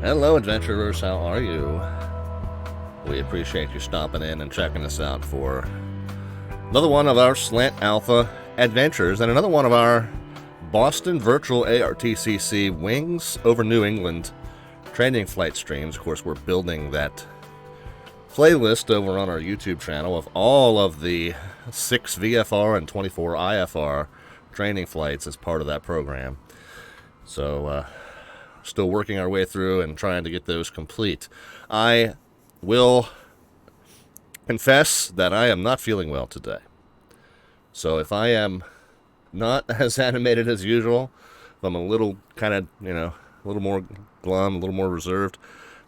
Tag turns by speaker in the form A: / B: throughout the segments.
A: Hello, adventurers. How are you? We appreciate you stopping in and checking us out for another one of our Slant Alpha adventures and another one of our Boston Virtual ARTCC Wings over New England training flight streams. Of course, we're building that playlist over on our YouTube channel of all of the 6 VFR and 24 IFR training flights as part of that program. So, still working our way through and trying to get those complete. I will confess that I am not feeling well today. So if I am not as animated as usual, if I'm a little kind of, a little more glum, a little more reserved,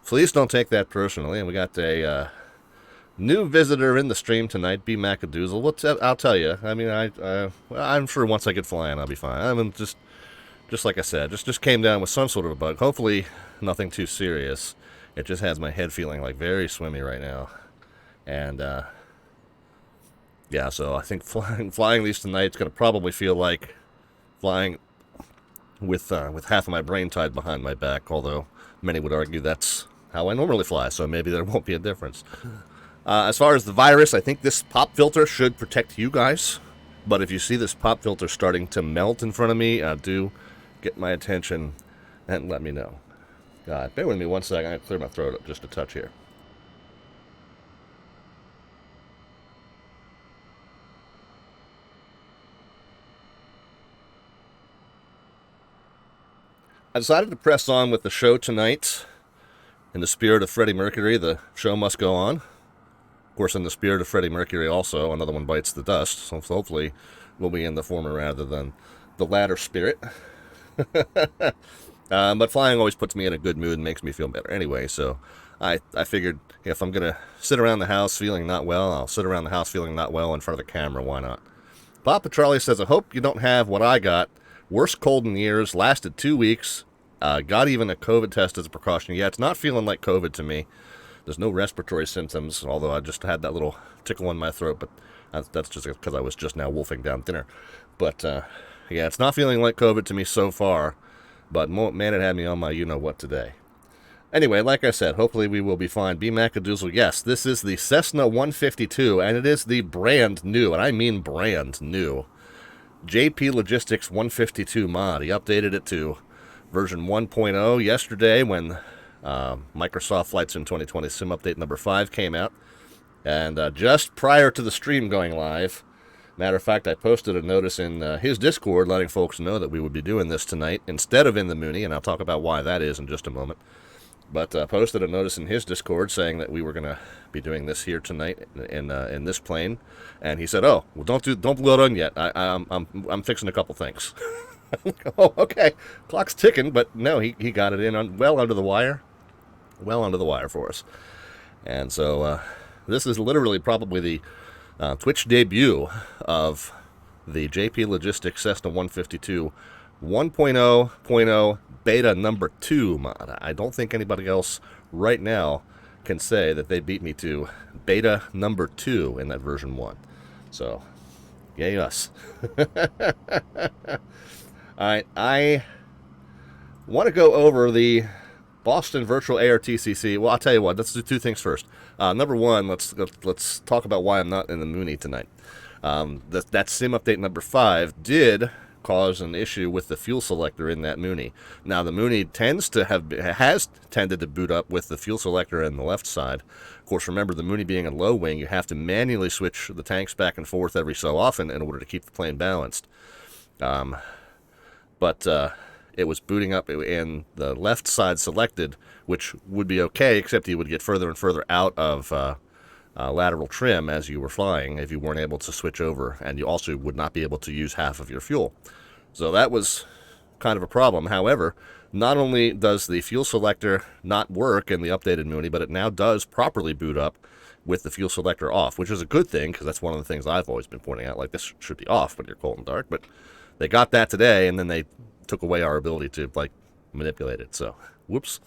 A: please don't take that personally. And we got a new visitor in the stream tonight, B. Macadoozle. I'll tell you. I mean, I'm sure once I get flying, I'll be fine. I mean, just like I said, just came down with some sort of a bug. Hopefully nothing too serious. It just has my head feeling like very swimmy right now. And, yeah, so I think flying these tonight is going to probably feel like flying with half of my brain tied behind my back, although many would argue that's how I normally fly, so maybe there won't be a difference. As far as the virus, I think this pop filter should protect you guys. But if you see this pop filter starting to melt in front of me, do get my attention and let me know. God, bear with me one second. I have to clear my throat up just a touch here. I decided to press on with the show tonight. In the spirit of Freddie Mercury, the show must go on. Of course, in the spirit of Freddie Mercury also, another one bites the dust. So hopefully we'll be in the former rather than the latter spirit. But flying always puts me in a good mood and makes me feel better anyway, so I figured if I'm going to sit around the house feeling not well, I'll sit around the house feeling not well in front of the camera, why not? Papa Charlie says, I hope you don't have what I got. Worst cold in years, lasted 2 weeks, got even a COVID test as a precaution. Yeah, it's not feeling like COVID to me. There's no respiratory symptoms, although I just had that little tickle in my throat, but that's just because I was just now wolfing down dinner. But, yeah, it's not feeling like COVID to me so far, but man, it had me on my you-know-what today. Anyway, like I said, hopefully we will be fine. B. Macadoozle, yes, this is the Cessna 152, and it is the brand new, and I mean brand new, JPLogistics 152 mod. He updated it to version 1.0 yesterday when Microsoft Flight Sim 2020 Sim Update number 5 came out. And just prior to the stream going live, matter of fact, I posted a notice in his Discord letting folks know that we would be doing this tonight instead of in the Mooney, and I'll talk about why that is in just a moment. But posted a notice in his Discord saying that we were going to be doing this here tonight in this plane, and he said, "Oh, well, don't blow it on yet. I'm fixing a couple things." Oh, okay. Clock's ticking, but no, he got it in well under the wire for us, and so this is literally probably the Twitch debut of the JPLogistics Cessna 152 1.0.0 beta number 2 mod. I don't think anybody else right now can say that they beat me to beta number 2 in that version 1. So, yay us. Alright, I want to go over the Boston Virtual ARTCC. Well, I'll tell you what, let's do two things first. Number one, let's talk about why I'm not in the Mooney tonight. That Sim Update number 5 did cause an issue with the fuel selector in that Mooney. Now, the Mooney has tended to boot up with the fuel selector in the left side. Of course, remember, the Mooney being a low wing, you have to manually switch the tanks back and forth every so often in order to keep the plane balanced. But it was booting up in the left side selected, which would be okay, except you would get further and further out of lateral trim as you were flying if you weren't able to switch over, and you also would not be able to use half of your fuel. So that was kind of a problem. However, not only does the fuel selector not work in the updated Mooney, but it now does properly boot up with the fuel selector off, which is a good thing, because that's one of the things I've always been pointing out, like this should be off when you're cold and dark, but they got that today, and then they took away our ability to, manipulate it. So, whoops.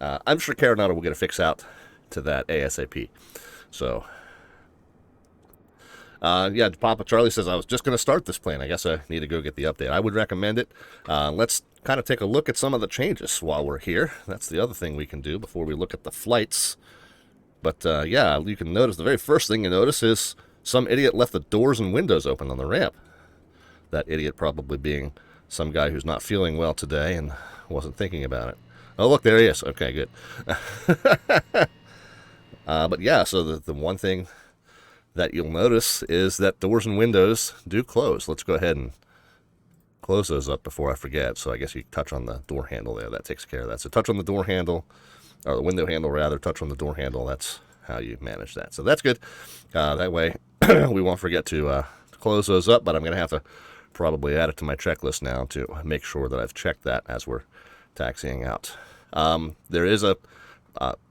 A: I'm sure Carenado will get a fix out to that ASAP. So, yeah, Papa Charlie says, I was just going to start this plane. I guess I need to go get the update. I would recommend it. Let's kind of take a look at some of the changes while we're here. That's the other thing we can do before we look at the flights. But yeah, you can notice the very first thing you notice is some idiot left the doors and windows open on the ramp. That idiot probably being some guy who's not feeling well today and wasn't thinking about it. Oh, look, there he is. Okay, good. But yeah, so the one thing that you'll notice is that doors and windows do close. Let's go ahead and close those up before I forget. So I guess you touch on the door handle there. That takes care of that. So touch on the door handle, or the window handle rather, touch on the door handle. That's how you manage that. So that's good. That way we won't forget to close those up, but I'm going to have to probably add it to my checklist now to make sure that I've checked that as we're taxiing out. There is a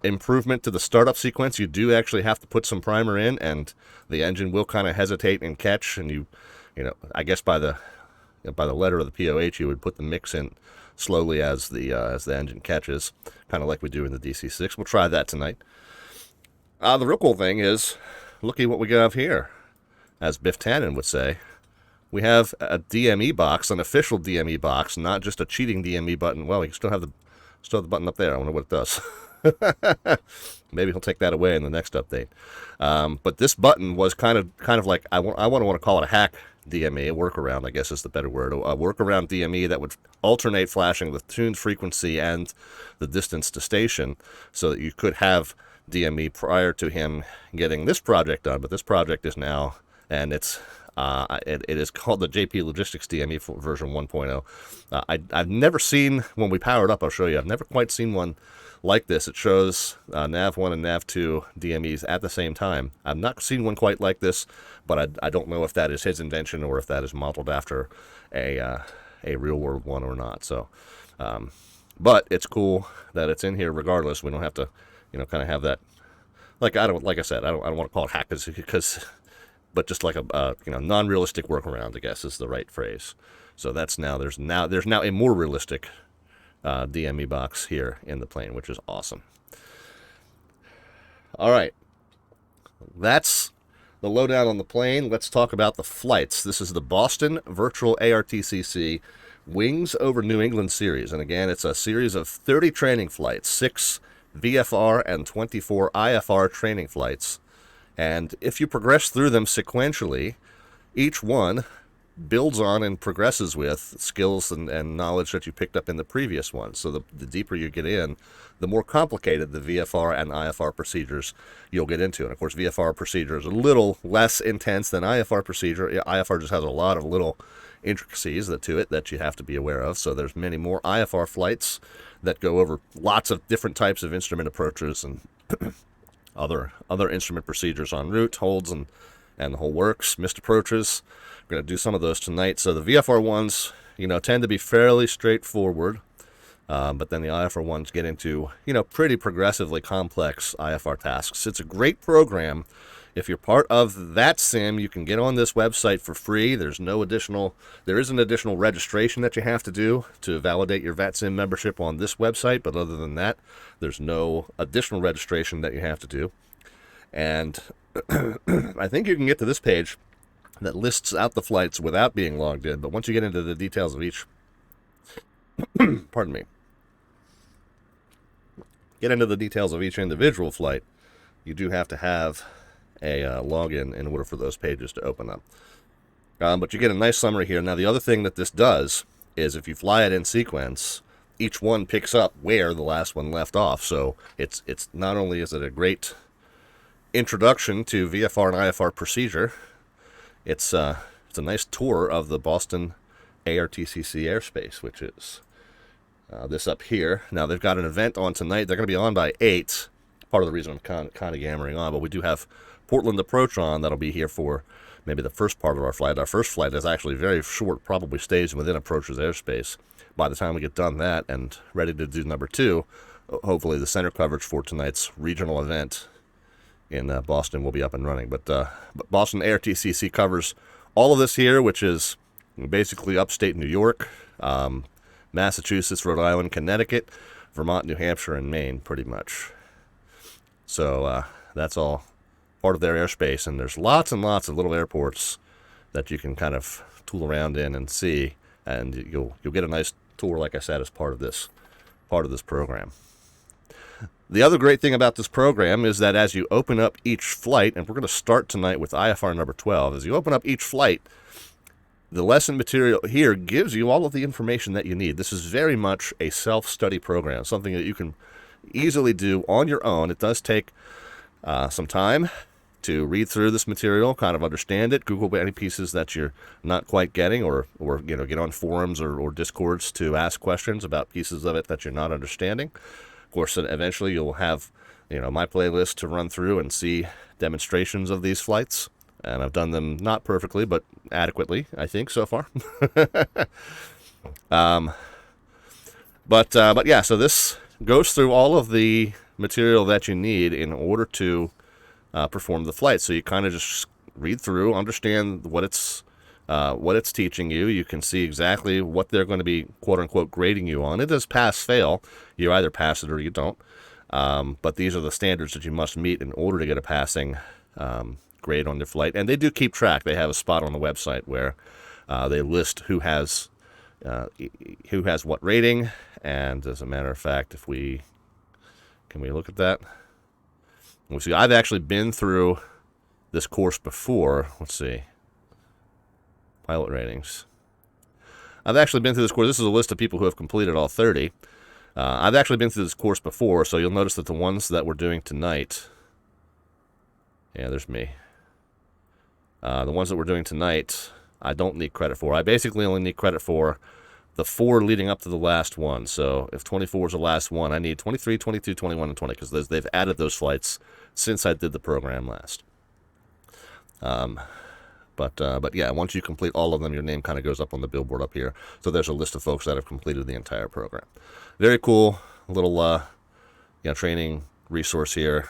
A: improvement to the startup sequence. You do actually have to put some primer in, and the engine will kind of hesitate and catch, and you know, I guess by the letter of the POH, you would put the mix in slowly as the engine catches, kind of like we do in the DC-6. We'll try that tonight. The real cool thing is, looky what we have here. As Biff Tannen would say, we have a DME box, an official DME box, not just a cheating DME button. Well, you still have the button up there. I wonder what it does. Maybe he'll take that away in the next update. But this button was kind of like, I want to call it a hack DME, a workaround, I guess is the better word. A workaround DME that would alternate flashing the tuned frequency and the distance to station, so that you could have DME prior to him getting this project done. But this project is now, and it is called the JPLogistics DME version 1.0. I've never seen, when we power it up, I'll show you, I've never quite seen one like this. It shows NAV1 and NAV2 DMEs at the same time. I've not seen one quite like this, but I don't know if that is his invention or if that is modeled after a real-world one or not. So, but it's cool that it's in here regardless. We don't have to, kind of have that. Like I said, I don't want to call it hack because but just like a non-realistic workaround, I guess is the right phrase. So that's there's now a more realistic DME box here in the plane, which is awesome. All right, that's the lowdown on the plane. Let's talk about the flights. This is the Boston Virtual ARTCC Wings over New England series, and again, it's a series of 30 training flights, 6 VFR and 24 IFR training flights. And if you progress through them sequentially, each one builds on and progresses with skills and knowledge that you picked up in the previous one. So the deeper you get in, the more complicated the VFR and IFR procedures you'll get into. And of course, VFR procedure is a little less intense than IFR procedure. IFR just has a lot of little intricacies to it that you have to be aware of. So there's many more IFR flights that go over lots of different types of instrument approaches and other instrument procedures en route, holds, and the whole works, missed approaches. We're going to do some of those tonight. So the VFR ones, tend to be fairly straightforward, but then the IFR ones get into, pretty progressively complex IFR tasks. It's a great program. If you're part of VATSIM, you can get on this website for free. There is an additional registration that you have to do to validate your VATSIM membership on this website, but other than that, there's no additional registration that you have to do. And I think you can get to this page that lists out the flights without being logged in, but once you get into the details of each, pardon me, get into the details of each individual flight, you do have to have a login in order for those pages to open up. But you get a nice summary here. Now, the other thing that this does is if you fly it in sequence, each one picks up where the last one left off. So it's not only is it a great introduction to VFR and IFR procedure, it's a nice tour of the Boston ARTCC airspace, which is this up here. Now, they've got an event on tonight. They're going to be on by 8. Part of the reason I'm kind of yammering on, but we do have Portland approach on that'll be here for maybe the first part of our flight. Our first flight is actually very short, probably stays within approach's airspace. By the time we get done that and ready to do number 2, hopefully the center coverage for tonight's regional event in Boston will be up and running. But Boston ARTCC covers all of this here, which is basically upstate New York, Massachusetts, Rhode Island, Connecticut, Vermont, New Hampshire, and Maine, pretty much. So that's all part of their airspace, and there's lots and lots of little airports that you can kind of tool around in and see, and you'll get a nice tour, like I said, as part of this program. The other great thing about this program is that as you open up each flight, and we're going to start tonight with IFR number 12, as you open up each flight, the lesson material here gives you all of the information that you need. This is very much a self-study program, something that you can easily do on your own. It does take some time to read through this material, kind of understand it, Google any pieces that you're not quite getting, or get on forums or Discords to ask questions about pieces of it that you're not understanding. Of course, eventually you'll have my playlist to run through and see demonstrations of these flights, and I've done them not perfectly but adequately, I think, so far. But yeah, so this goes through all of the material that you need in order to perform the flight. So you kind of just read through, understand what it's teaching you. You can see exactly what they're going to be, quote unquote, grading you on. It is pass fail. You either pass it or you don't. But these are the standards that you must meet in order to get a passing grade on your flight. And they do keep track. They have a spot on the website where they list who has what rating. And as a matter of fact, can we look at that? We'll see. I've actually been through this course before. Let's see. Pilot ratings. I've actually been through this course. This is a list of people who have completed all 30. I've actually been through this course before, so you'll notice that the ones that we're doing tonight... Yeah, there's me. The ones that we're doing tonight, I don't need credit for. I basically only need credit for the 4 leading up to the last one. So if 24 is the last one, I need 23, 22, 21, and 20, because they've added those flights since I did the program last. But yeah, once you complete all of them, your name kind of goes up on the billboard up here. So there's a list of folks that have completed the entire program. Very cool little training resource here.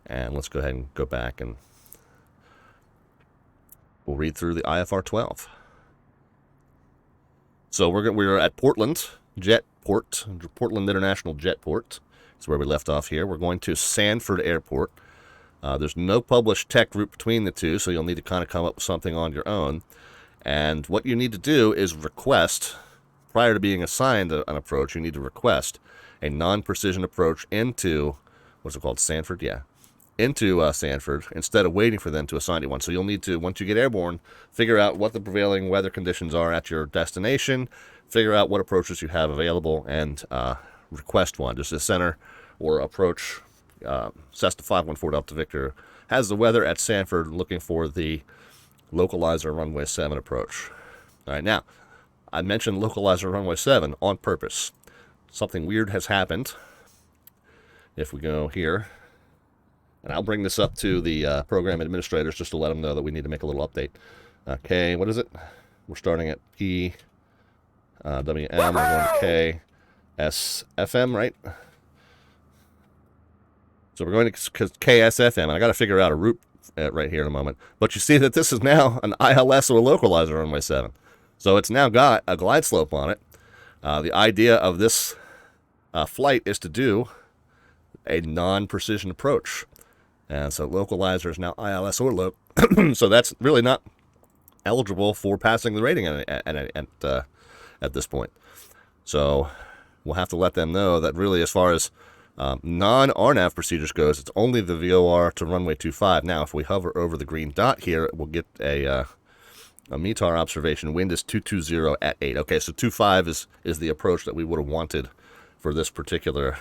A: And let's go ahead and go back and we'll read through the IFR 12. So we're at Portland International Jetport. That's where we left off here. We're going to Sanford Airport. There's no published tech route between the two, so you'll need to kind of come up with something on your own. And what you need to do is request, prior to being assigned an approach, you need to request a non-precision approach into, what's it called, Sanford? Yeah. Into Sanford, instead of waiting for them to assign you one. So you'll need to, once you get airborne, figure out what the prevailing weather conditions are at your destination, figure out what approaches you have available, and request one. Just a center or approach, Cessna 514 Delta Victor has the weather at Sanford, looking for the localizer runway 7 approach. All right, now, I mentioned localizer runway 7 on purpose. Something weird has happened. If we go here, and I'll bring this up to the program administrators just to let them know that we need to make a little update. Okay, what is it? We're starting at PWM. We're going to KSFM, right? So we're going to KSFM, and I got to figure out a route right here in a moment. But you see that this is now an ILS or localizer runway 7. So it's now got a glide slope on it. The idea of this flight is to do a non-precision approach. And so localizer is now ILS or loc. So that's really not eligible for passing the rating at this point. So we'll have to let them know that really, as far as non-RNAV procedures goes, it's only the VOR to runway 25. Now, if we hover over the green dot here, we'll get a METAR observation. Wind is 220 at 8. Okay, so 25 is the approach that we would have wanted for this particular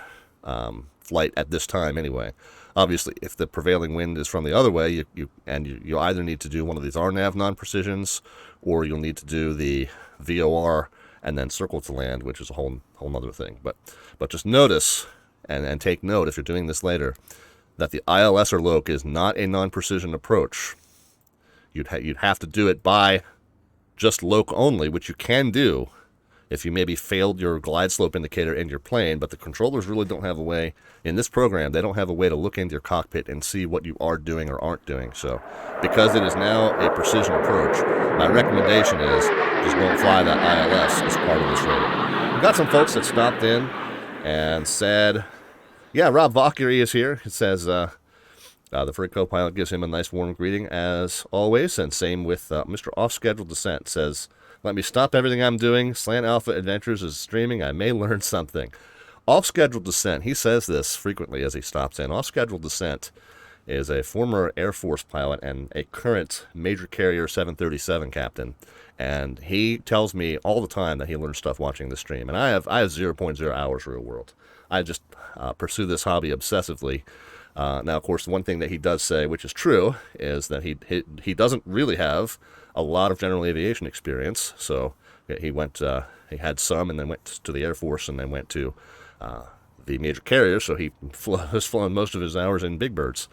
A: flight at this time anyway. Obviously, if the prevailing wind is from the other way, you either need to do one of these RNAV non-precisions, or you'll need to do the VOR and then circle to land, which is a whole other thing. But just notice and take note, if you're doing this later, that the ILS or LOC is not a non-precision approach. You'd have to do it by just LOC only, which you can do if you maybe failed your glide slope indicator in your plane, but the controllers really don't have a way, in this program, they don't have a way to look into your cockpit and see what you are doing or aren't doing. So because it is now a precision approach, my recommendation is just don't fly that ILS as part of this rating. We've got some folks that stopped in and said, yeah, Rob Valkyrie is here. It says the Frig co-pilot gives him a nice warm greeting as always, and same with Mr. Off-Schedule Descent says, Let me stop everything I'm doing. Slant Alpha Adventures is streaming. I may learn something. Off-scheduled descent. He says this frequently as he stops in. Off-scheduled descent is a former Air Force pilot and a current major carrier 737 captain. And he tells me all the time that he learns stuff watching the stream. And I have 0.0 hours real world. I just pursue this hobby obsessively. Now, of course, the one thing that he does say, which is true, is that he doesn't really have a lot of general aviation experience. So he had some, and then went to the Air Force, and then went to the major carrier. So he has flown most of his hours in big birds.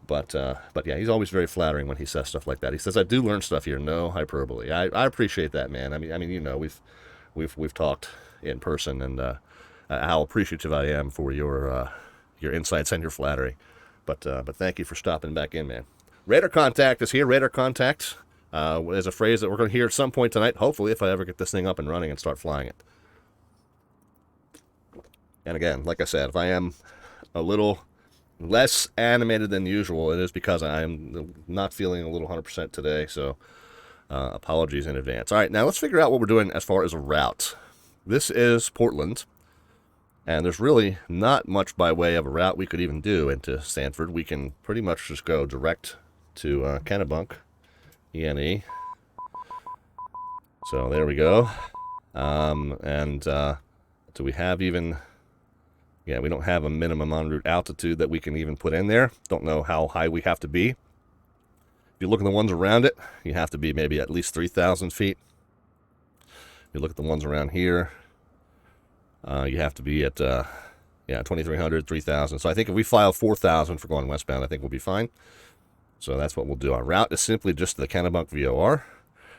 A: But yeah, he's always very flattering when he says stuff like that. He says, "I do learn stuff here." No hyperbole. I appreciate that, man. I mean, you know, we've talked in person, and how appreciative I am for your insights and your flattery. But thank you for stopping back in, man. Radar contact is here. Radar contact is a phrase that we're going to hear at some point tonight, hopefully, if I ever get this thing up and running and start flying it. And again, like I said, if I am a little less animated than usual, it is because I am not feeling a little 100% today, so apologies in advance. All right, now let's figure out what we're doing as far as a route. This is Portland, and there's really not much by way of a route we could even do into Sanford. We can pretty much just go direct to Kennebunk, ENE. So there we go. Do we have even... Yeah, we don't have a minimum enroute altitude that we can even put in there. Don't know how high we have to be. If you look at the ones around it, you have to be maybe at least 3,000 feet. If you look at the ones around here, you have to be at 2,300, 3,000. So I think if we file 4,000 for going westbound, I think we'll be fine. So that's what we'll do. Our route is simply just the Kennebunk VOR.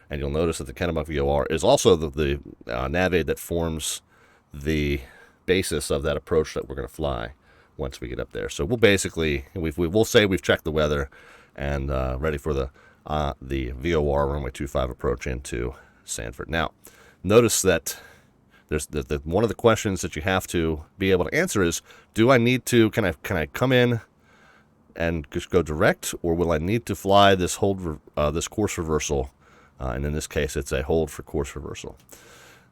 A: And you'll notice that the Kennebunk VOR is also the nav aid that forms the basis of that approach that we're going to fly once we get up there. So we'll basically, we'll say we've checked the weather and ready for the VOR runway 25 approach into Sanford. Now, notice that there's one of the questions that you have to be able to answer is, do I need to, can I come in and just go direct, or will I need to fly this this course reversal? And in this case, it's a hold for course reversal.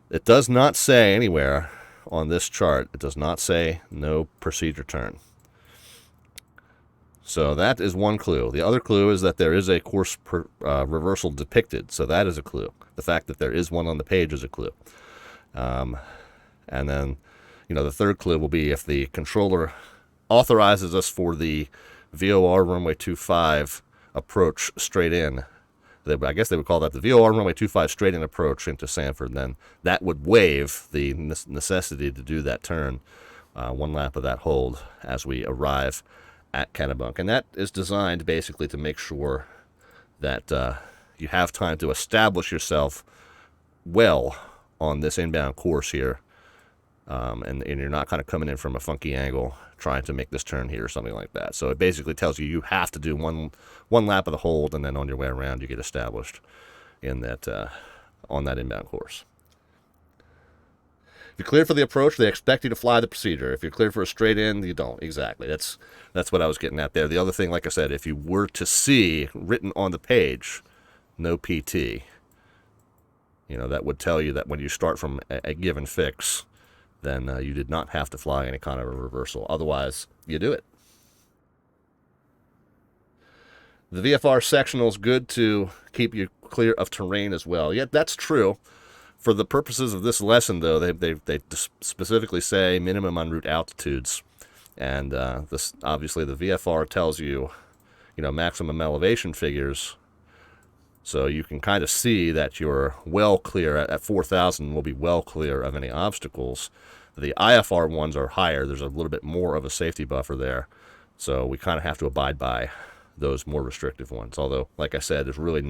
A: It does not say anywhere on this chart, it does not say no procedure turn. So that is one clue. The other clue is that there is a course reversal depicted. So that is a clue. The fact that there is one on the page is a clue. And then, the third clue will be if the controller authorizes us for the VOR runway 25 approach straight in. I guess they would call that the VOR runway 25 straight in approach into Sanford. Then that would waive the necessity to do that turn, one lap of that hold as we arrive at Kennebunk. And that is designed basically to make sure that you have time to establish yourself well on this inbound course here. And you're not kind of coming in from a funky angle trying to make this turn here or something like that. So it basically tells you you have to do one lap of the hold, and then on your way around you get established in that on that inbound course. If you're cleared for the approach, they expect you to fly the procedure. If you're cleared for a straight in, you don't. Exactly. That's what I was getting at there. The other thing, like I said, if you were to see written on the page, no PT, that would tell you that when you start from a given fix, then you did not have to fly any kind of a reversal. Otherwise, you do it. The VFR sectional is good to keep you clear of terrain as well. Yeah, that's true. For the purposes of this lesson, though, they specifically say minimum enroute altitudes. And this obviously the VFR tells you, maximum elevation figures. So you can kind of see that you're well clear at 4,000 will be well clear of any obstacles. The IFR ones are higher. There's a little bit more of a safety buffer there. So we kind of have to abide by those more restrictive ones. Although, like I said, there's really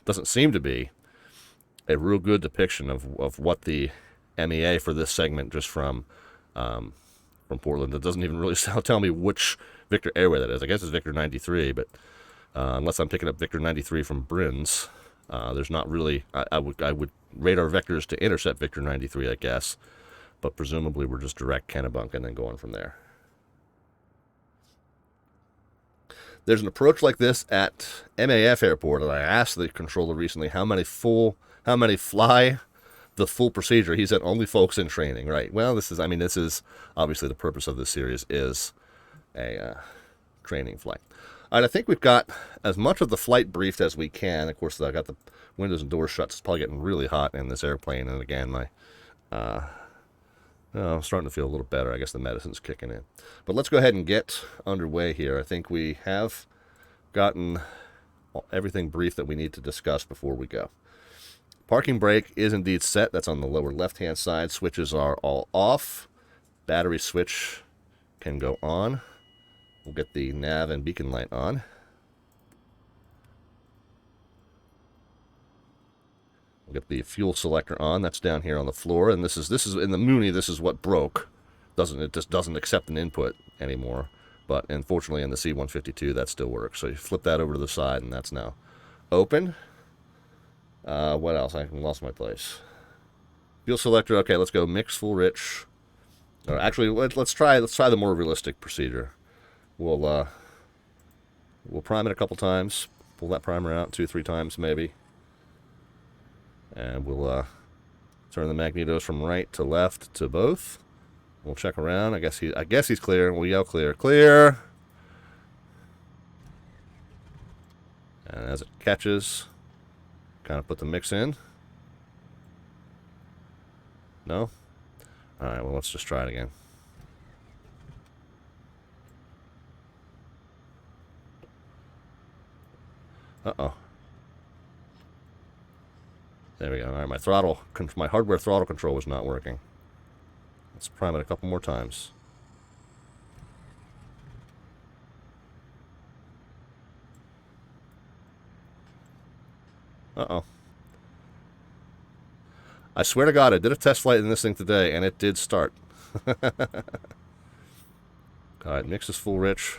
A: doesn't seem to be a real good depiction of what the MEA for this segment just from Portland. It doesn't even really tell me which Victor airway that is. I guess it's Victor 93, but unless I'm picking up Victor 93 from Brins, there's not really... I would radar vectors to intercept Victor 93, I guess, but presumably we're just direct Kennebunk and then going from there. There's an approach like this at MAF Airport, and I asked the controller recently how many full how many fly the full procedure. He said only folks in training, right? Well, this is obviously the purpose of this series is a training flight. All right, I think we've got as much of the flight briefed as we can. Of course, I got the windows and doors shut. So it's probably getting really hot in this airplane. And again, I'm starting to feel a little better. I guess the medicine's kicking in. But let's go ahead and get underway here. I think we have gotten everything brief that we need to discuss before we go. Parking brake is indeed set. That's on the lower left-hand side. Switches are all off. Battery switch can go on. We'll get the nav and beacon light on. We'll get the fuel selector on. That's down here on the floor. And this is in the Mooney. This is what broke. It just doesn't accept an input anymore. But unfortunately, in the C152, that still works. So you flip that over to the side, and that's now open. What else? I lost my place. Fuel selector. Okay, let's go mix full rich. Or actually, let's try the more realistic procedure. We'll prime it a couple times. Pull that primer out 2-3 times maybe. And we'll turn the magnetos from right to left to both. We'll check around. I guess he's clear. We'll yell clear. Clear. And as it catches, kind of put the mix in. No? Alright, well, let's just try it again. Uh-oh. There we go. Alright, my hardware throttle control was not working. Let's prime it a couple more times. Uh-oh. I swear to God, I did a test flight in this thing today, and it did start. Alright, mix is full rich.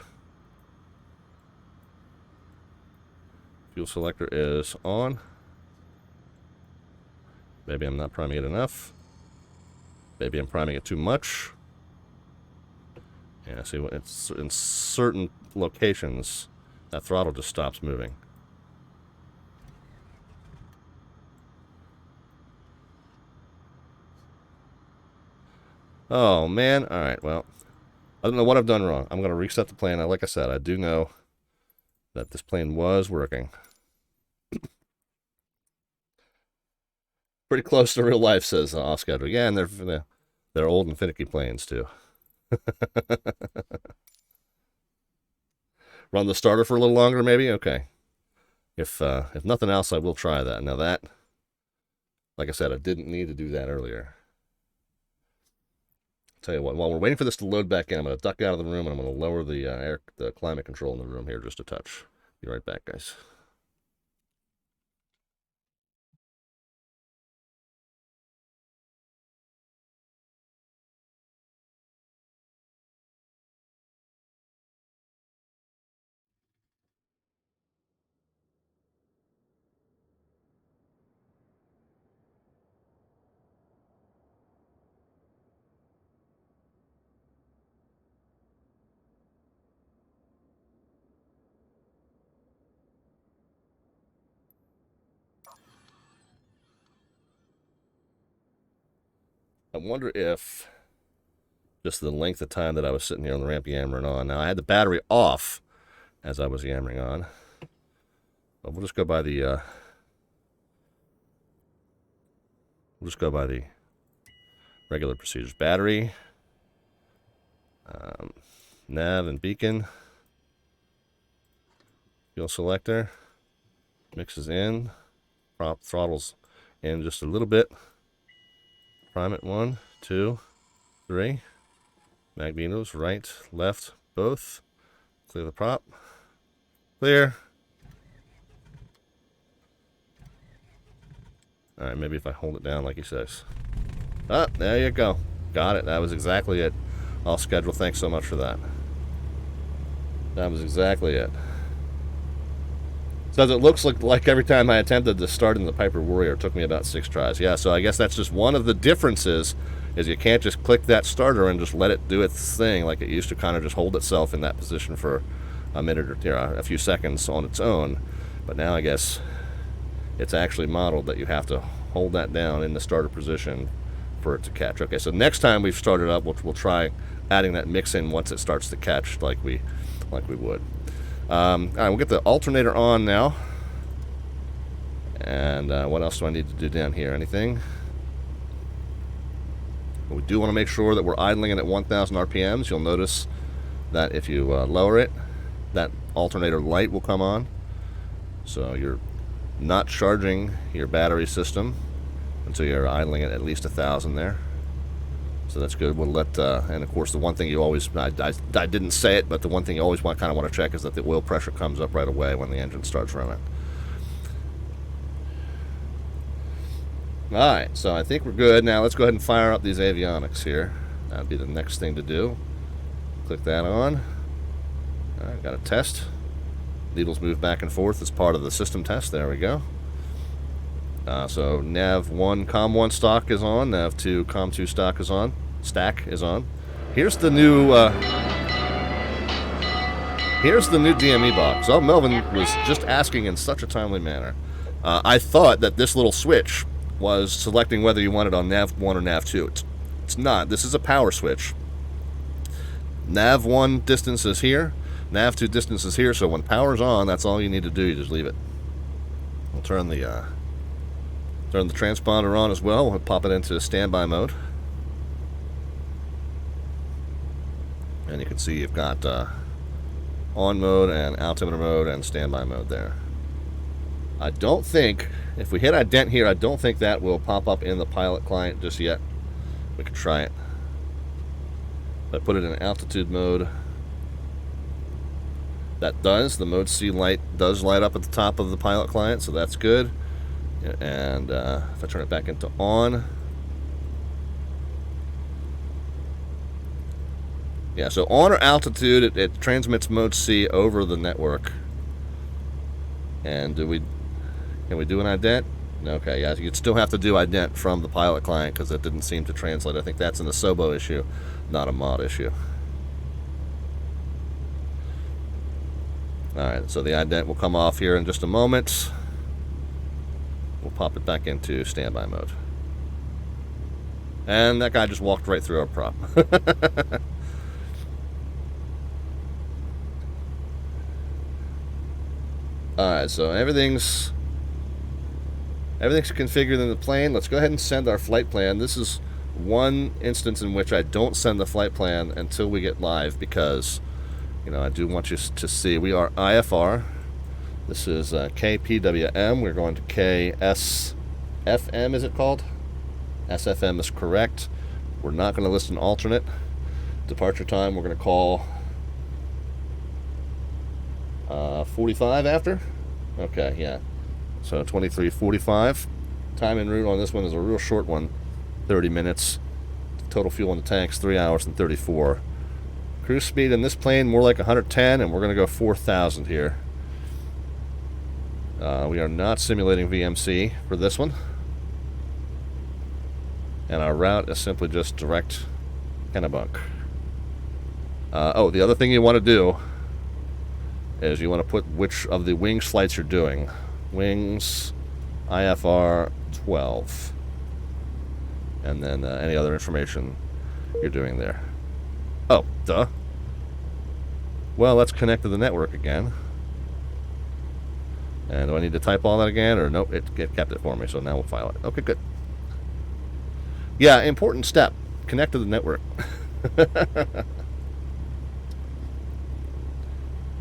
A: Fuel selector is on. Maybe I'm not priming it enough. Maybe I'm priming it too much. Yeah, see, it's in certain locations, that throttle just stops moving. Oh, man. All right, well, I don't know what I've done wrong. I'm going to reset the plane. Like I said, I do know that this plane was working. Pretty close to real life, says off schedule. Yeah, and they're old and finicky planes, too. Run the starter for a little longer, maybe? Okay. If nothing else, I will try that. Now that, like I said, I didn't need to do that earlier. Tell you what, while we're waiting for this to load back in, I'm going to duck out of the room and I'm going to lower the climate control in the room here just a touch. Be right back, guys. I wonder if just the length of time that I was sitting here on the ramp yammering on. Now, I had the battery off as I was yammering on. But we'll just go by the regular procedures. Battery, nav and beacon, fuel selector, mixes in, prop throttles in just a little bit. Prime it 1, 2, 3. Magnetos, right, left, both. Clear the prop. Clear. Alright, maybe if I hold it down like he says. Ah, there you go. Got it. That was exactly it. Off schedule. Thanks so much for that. That was exactly it. So it looks like every time I attempted to start in the Piper Warrior, it took me about 6 tries. Yeah, so I guess that's just one of the differences, is you can't just click that starter and just let it do its thing like it used to kind of just hold itself in that position for a minute or a few seconds on its own. But now I guess it's actually modeled that you have to hold that down in the starter position for it to catch. Okay, so next time we've started up, we'll try adding that mix in once it starts to catch like we would. All right, we'll get the alternator on now. And what else do I need to do down here? Anything? We do want to make sure that we're idling it at 1,000 RPMs. You'll notice that if you lower it, that alternator light will come on. So you're not charging your battery system until you're idling it at least 1,000 there. So that's good. We'll let, and of course the one thing you always, I didn't say it, but the one thing you always kind of want to check is that the oil pressure comes up right away when the engine starts running. Alright, so I think we're good. Now let's go ahead and fire up these avionics here. That'd be the next thing to do. Click that on. Alright, got a test. Needles move back and forth as part of the system test. There we go. So nav 1 com 1 stock is on, nav 2 com 2 stock is on, stack is on. Here's the new DME box. Oh, Melvin was just asking in such a timely manner. I thought that this little switch was selecting whether you want it on nav 1 or nav 2. It's not. This is a power switch. Nav 1 distance is here, nav 2 distance is here, so when power's on, that's all you need to do. You just leave it. We'll turn the transponder on as well. We'll pop it into standby mode. And you can see you've got on mode and altimeter mode and standby mode there. I don't think, if we hit ident here, I don't think that will pop up in the pilot client just yet. We could try it. But put it in altitude mode. That does. The mode C light does light up at the top of the pilot client, so that's good. And if I turn it back into on. Yeah, so on or altitude, it transmits mode C over the network. And can we do an ident? Okay, yeah, you'd still have to do ident from the pilot client because it didn't seem to translate. I think that's an Asobo issue, not a mod issue. Alright, so the ident will come off here in just a moment. We'll pop it back into standby mode. And that guy just walked right through our prop. Alright, so everything's configured in the plane. Let's go ahead and send our flight plan. This is one instance in which I don't send the flight plan until we get live because, you know, I do want you to see we are IFR. This is KPWM. We're going to KSFM, is it called? SFM is correct. We're not going to list an alternate. Departure time, we're going to call 45 after. Okay, yeah. So 23:45. Time en route on this one is a real short one, 30 minutes. Total fuel in the tanks, 3 hours and 34. Cruise speed in this plane, more like 110, and we're going to go 4,000 here. We are not simulating VMC for this one. And our route is simply just direct Kennebunk. Oh, the other thing you want to do is you want to put which of the wings flights you're doing. Wings, IFR 12. And then any other information you're doing there. Oh, duh. Well, let's connect to the network again. And do I need to type all that again? Or nope, it kept it for me, so now we'll file it. Okay, good. Yeah, important step. Connect to the network.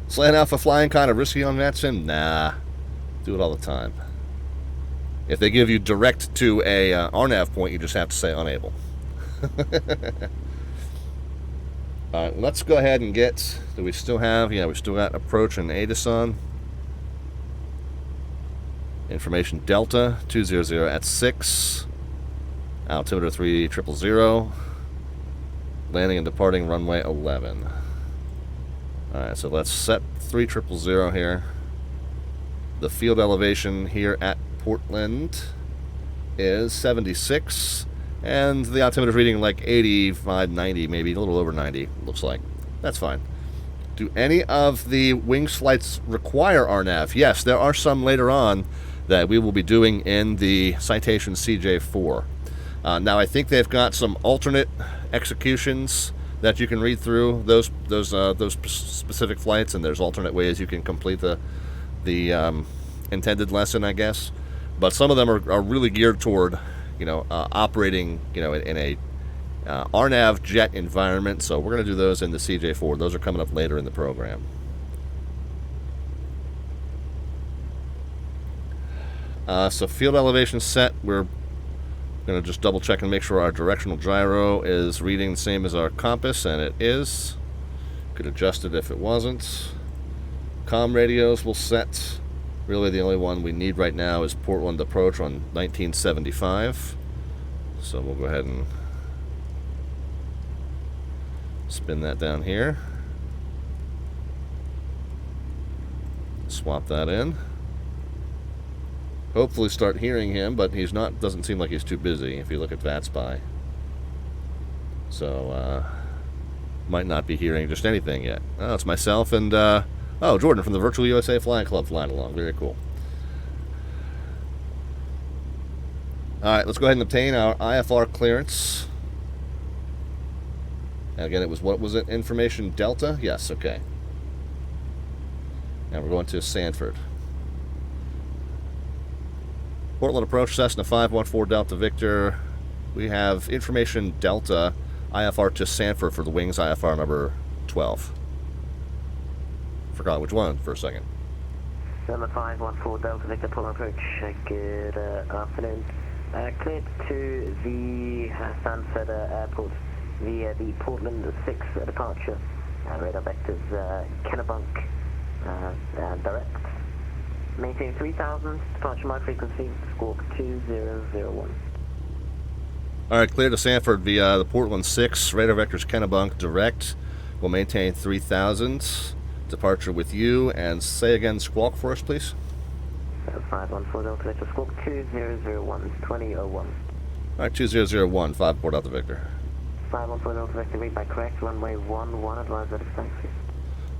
A: Slant Alpha flying kind of risky on VATSIM? Nah. Do it all the time. If they give you direct to a RNAV point, you just have to say unable. Alright, let's go ahead and get... Do we still have... Yeah, we still got approach and ATIS on. Information Delta 200 at 6. Altimeter 3000. Landing and departing runway 11. Alright, so let's set 3000 here. The field elevation here at Portland is 76. And the altimeter is reading like 85, 90, maybe a little over 90, looks like. That's fine. Do any of the wings flights require RNAV? Yes, there are some later on that we will be doing in the Citation CJ4. Now, I think they've got some alternate executions that you can read through those specific flights, and there's alternate ways you can complete the intended lesson, I guess. But some of them are really geared toward, operating, in a RNAV jet environment. So we're going to do those in the CJ4. Those are coming up later in the program. So field elevation set, we're going to just double check and make sure our directional gyro is reading the same as our compass, and it is. Could adjust it if it wasn't. Comm radios will set. Really the only one we need right now is Portland approach on 1975. So we'll go ahead and spin that down here. Swap that in. Hopefully start hearing him, but he's not. Doesn't seem like he's too busy if you look at VATSPy. So might not be hearing just anything yet. Oh, it's myself and Jordan from the Virtual USA Flying Club flying along. Very cool. All right, let's go ahead and obtain our IFR clearance. And again, it was, what was it? Information Delta? Yes, okay. And we're going to Sanford. Portland approach, Cessna 514 Delta Victor. We have information Delta IFR to Sanford for the wings IFR number 12. Forgot which one for a second.
B: Cessna 514 Delta Victor, Portland approach. Good afternoon. Cleared to the Sanford airport via the Portland 6 departure. Radar vectors Kennebunk direct. Maintain 3000, departure my frequency, squawk 2001.
A: Alright, clear to Sanford via the Portland 6, radar vectors Kennebunk direct. We'll maintain 3000, departure with you, and say again squawk for us, please.
B: 514 Delta Victor, squawk 2001, 2001.
A: Alright, 2001, 54 Delta Victor.
B: 514 Delta Victor, read by correct, runway 11, advise that it's taxi.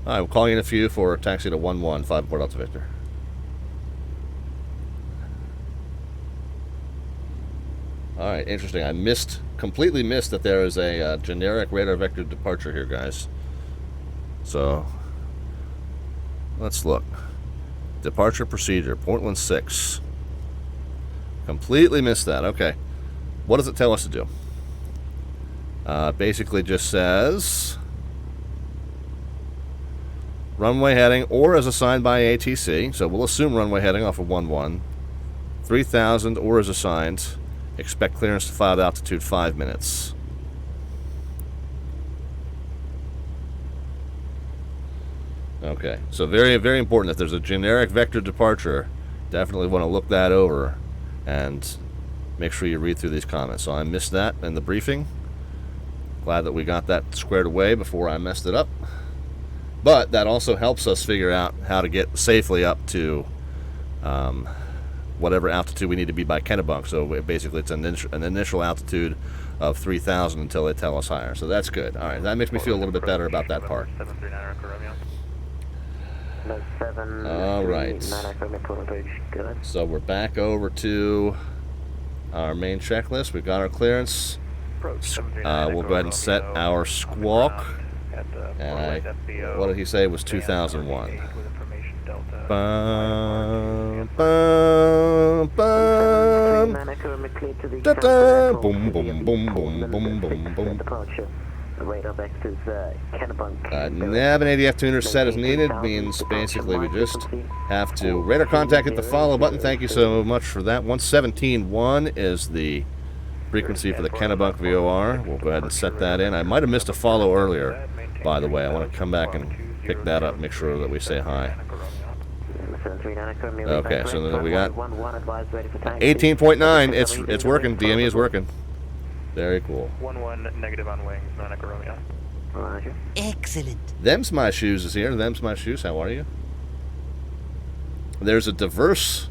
A: Alright, we'll call you in a few for taxi to 11, 54 Delta Victor. Alright, interesting. I completely missed that there is a generic radar vector departure here, guys. So, let's look. Departure procedure, Portland 6. Completely missed that. Okay. What does it tell us to do? Basically just says runway heading or as assigned by ATC. So we'll assume runway heading off of 11. 3000 or as assigned. Expect clearance to filed altitude 5 minutes. Okay, so very, very important. If there's a generic vector departure, definitely want to look that over and make sure you read through these comments. So I missed that in the briefing. Glad that we got that squared away before I messed it up. But that also helps us figure out how to get safely up to whatever altitude we need to be by Kennebunk. So basically it's an initial altitude of 3,000 until they tell us higher. So that's good. All right, that makes me feel a little bit better about that part. All right. So we're back over to our main checklist. We've got our clearance. We'll go ahead and set our squawk. And what did he say was 2001? Bum, bum, bum. Da-da. Boom, boom, boom, boom, boom, boom, boom. Nav and ADF tuner set as needed means basically we just have to radar contact, hit the follow button. Thank you so much for that. 117.1 is the frequency for the Kennebunk VOR. We'll go ahead and set that in. I might have missed a follow earlier, by the way. I want to come back and pick that up, make sure that we say hi. Okay, so then we got 18.9. It's working. DME is working. Very cool.
C: 11 negative on wings, non-echo Romeo.
D: Excellent.
A: Them's My Shoes is here. Them's My Shoes. How are you? There's a diverse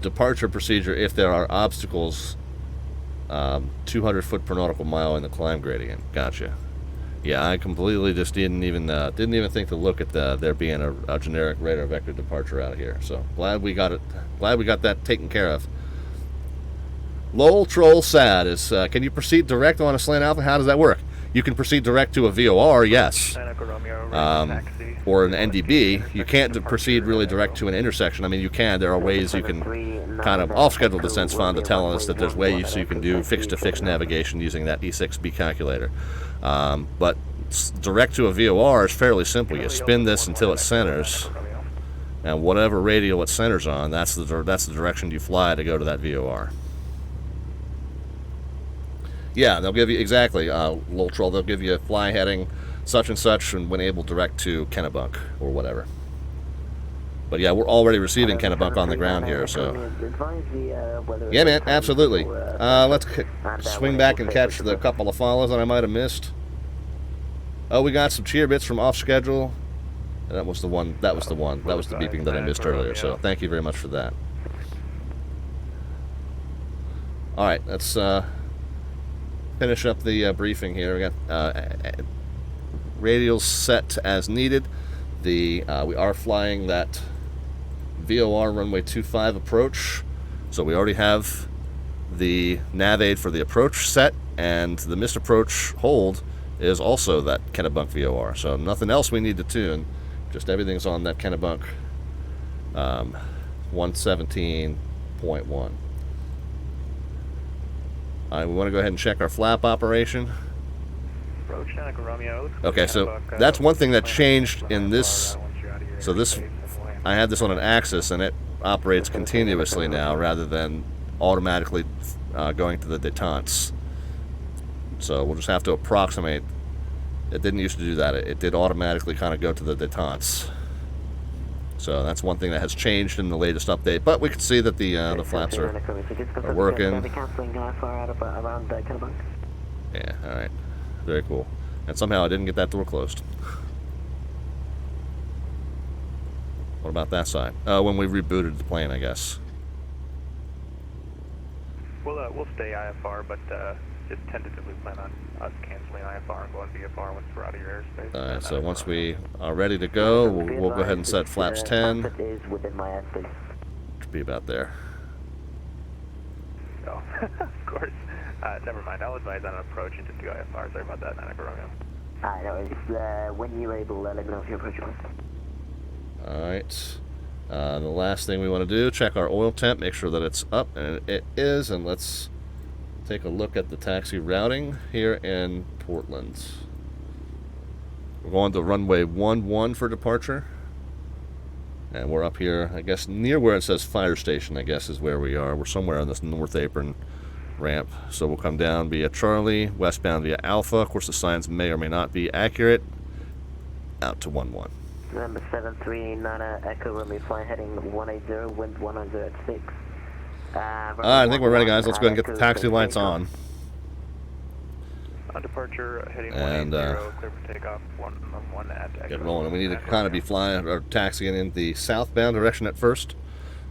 A: departure procedure if there are obstacles 200 foot per nautical mile in the climb gradient. Gotcha. Yeah, I completely just didn't even think to look at there being a generic radar vector departure out of here. So glad we got it. Glad we got that taken care of. Lol troll sad is can you proceed direct on a slant alpha? How does that work? You can proceed direct to a VOR, yes, or an NDB. You can't proceed really direct to an intersection. I mean, you can. There are ways you can kind of off-schedule descents found to tell us that there's ways you can do fixed-to-fixed navigation using that E6B calculator. But direct to a VOR is fairly simple. You spin this until it centers, and whatever radial it centers on, that's the direction you fly to go to that VOR. Yeah, they'll give you, exactly, little troll, they'll give you a fly heading such and such, and when able, direct to Kennebunk or whatever. But yeah, we're already receiving Kennebunk on the ground here, so. Yeah, man, absolutely. Let's swing back and catch the couple of follows that I might have missed. Oh, we got some cheer bits from off schedule. That was the one, that was the beeping that I missed earlier, so thank you very much for that. Alright, let's finish up the briefing here. We got radials set as needed. We are flying that VOR runway 25 approach, so we already have the nav aid for the approach set, and the missed approach hold is also that Kennebunk VOR. So nothing else we need to tune, just everything's on that Kennebunk 117.1. We want to go ahead and check our flap operation. Okay, so that's one thing that changed in this. So this, I had this on an axis, and it operates continuously now rather than automatically going to the détentes. So we'll just have to approximate. It didn't used to do that. It did automatically kind of go to the détentes. So that's one thing that has changed in the latest update. But we can see that the flaps are working. Yeah, all right. Very cool. And somehow I didn't get that door closed. What about that side? When we rebooted the plane, I guess.
C: We'll stay IFR, but just tentatively plan on us canceling IFR and going VFR once we're out of your airspace.
A: Alright, so once we are ready to go, we'll go ahead and set flaps 10. Should be about there.
C: Oh, of course. Never mind. I'll advise on an approach and just do IFR. Sorry about that, Nana Romeo.
B: When you're able, let me know if you're approaching.
A: Alright. The last thing we want to do, check our oil temp, make sure that it's up, and it is, and let's take a look at the taxi routing here in Portland. We're going to runway 11 for departure. And we're up here, I guess, near where it says fire station, I guess, is where we are. We're somewhere on this north apron ramp. So we'll come down via Charlie, westbound via Alpha. Of course, the signs may or may not be accurate. Out to 11.
B: Number 739 Echo Romeo, fly heading 180, wind 100 at 6.
A: I think we're ready, guys. Let's go ahead and get the taxi lights on.
C: On departure, heading
A: and
C: 180, clear for takeoff, 1 at Echo.
A: Get rolling. We need to kind of be flying or taxiing in the southbound direction at first.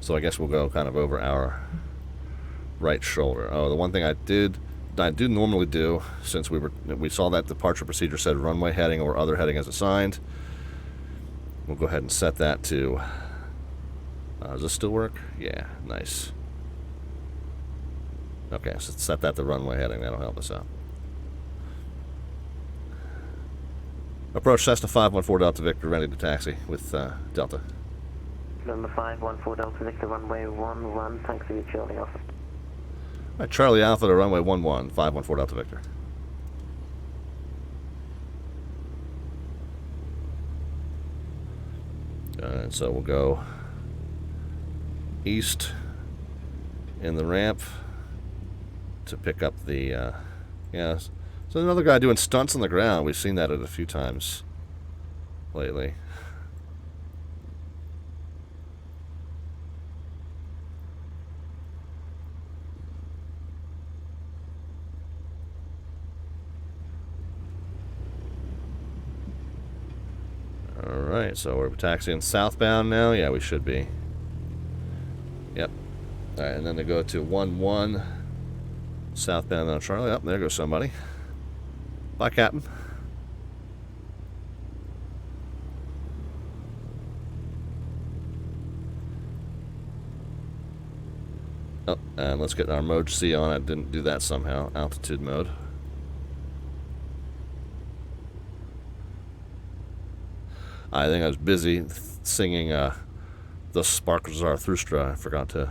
A: So I guess we'll go kind of over our right shoulder. Oh, the one thing I do normally do, since we saw that departure procedure said runway heading or other heading as assigned. We'll go ahead and set that to. Does this still work? Yeah, nice. Okay, so set that to runway heading. That'll help us out. Approach Cessna 514 Delta Victor, ready to taxi with Delta.
B: Number 514 Delta Victor, runway 11, taxi with Charlie Alpha.
A: All right, Charlie Alpha to runway 11, 514 Delta Victor. And so we'll go east in the ramp to pick up the, yeah. So another guy doing stunts on the ground. We've seen that a few times lately. Alright, so we're taxiing southbound now. Yeah, we should be. Yep. Alright, and then to go to 11 southbound on Charlie. Oh, there goes somebody. Bye, Captain. Oh, and let's get our mode C on. I didn't do that somehow. Altitude mode. I think I was busy singing The Spark of Zarathustra. I forgot to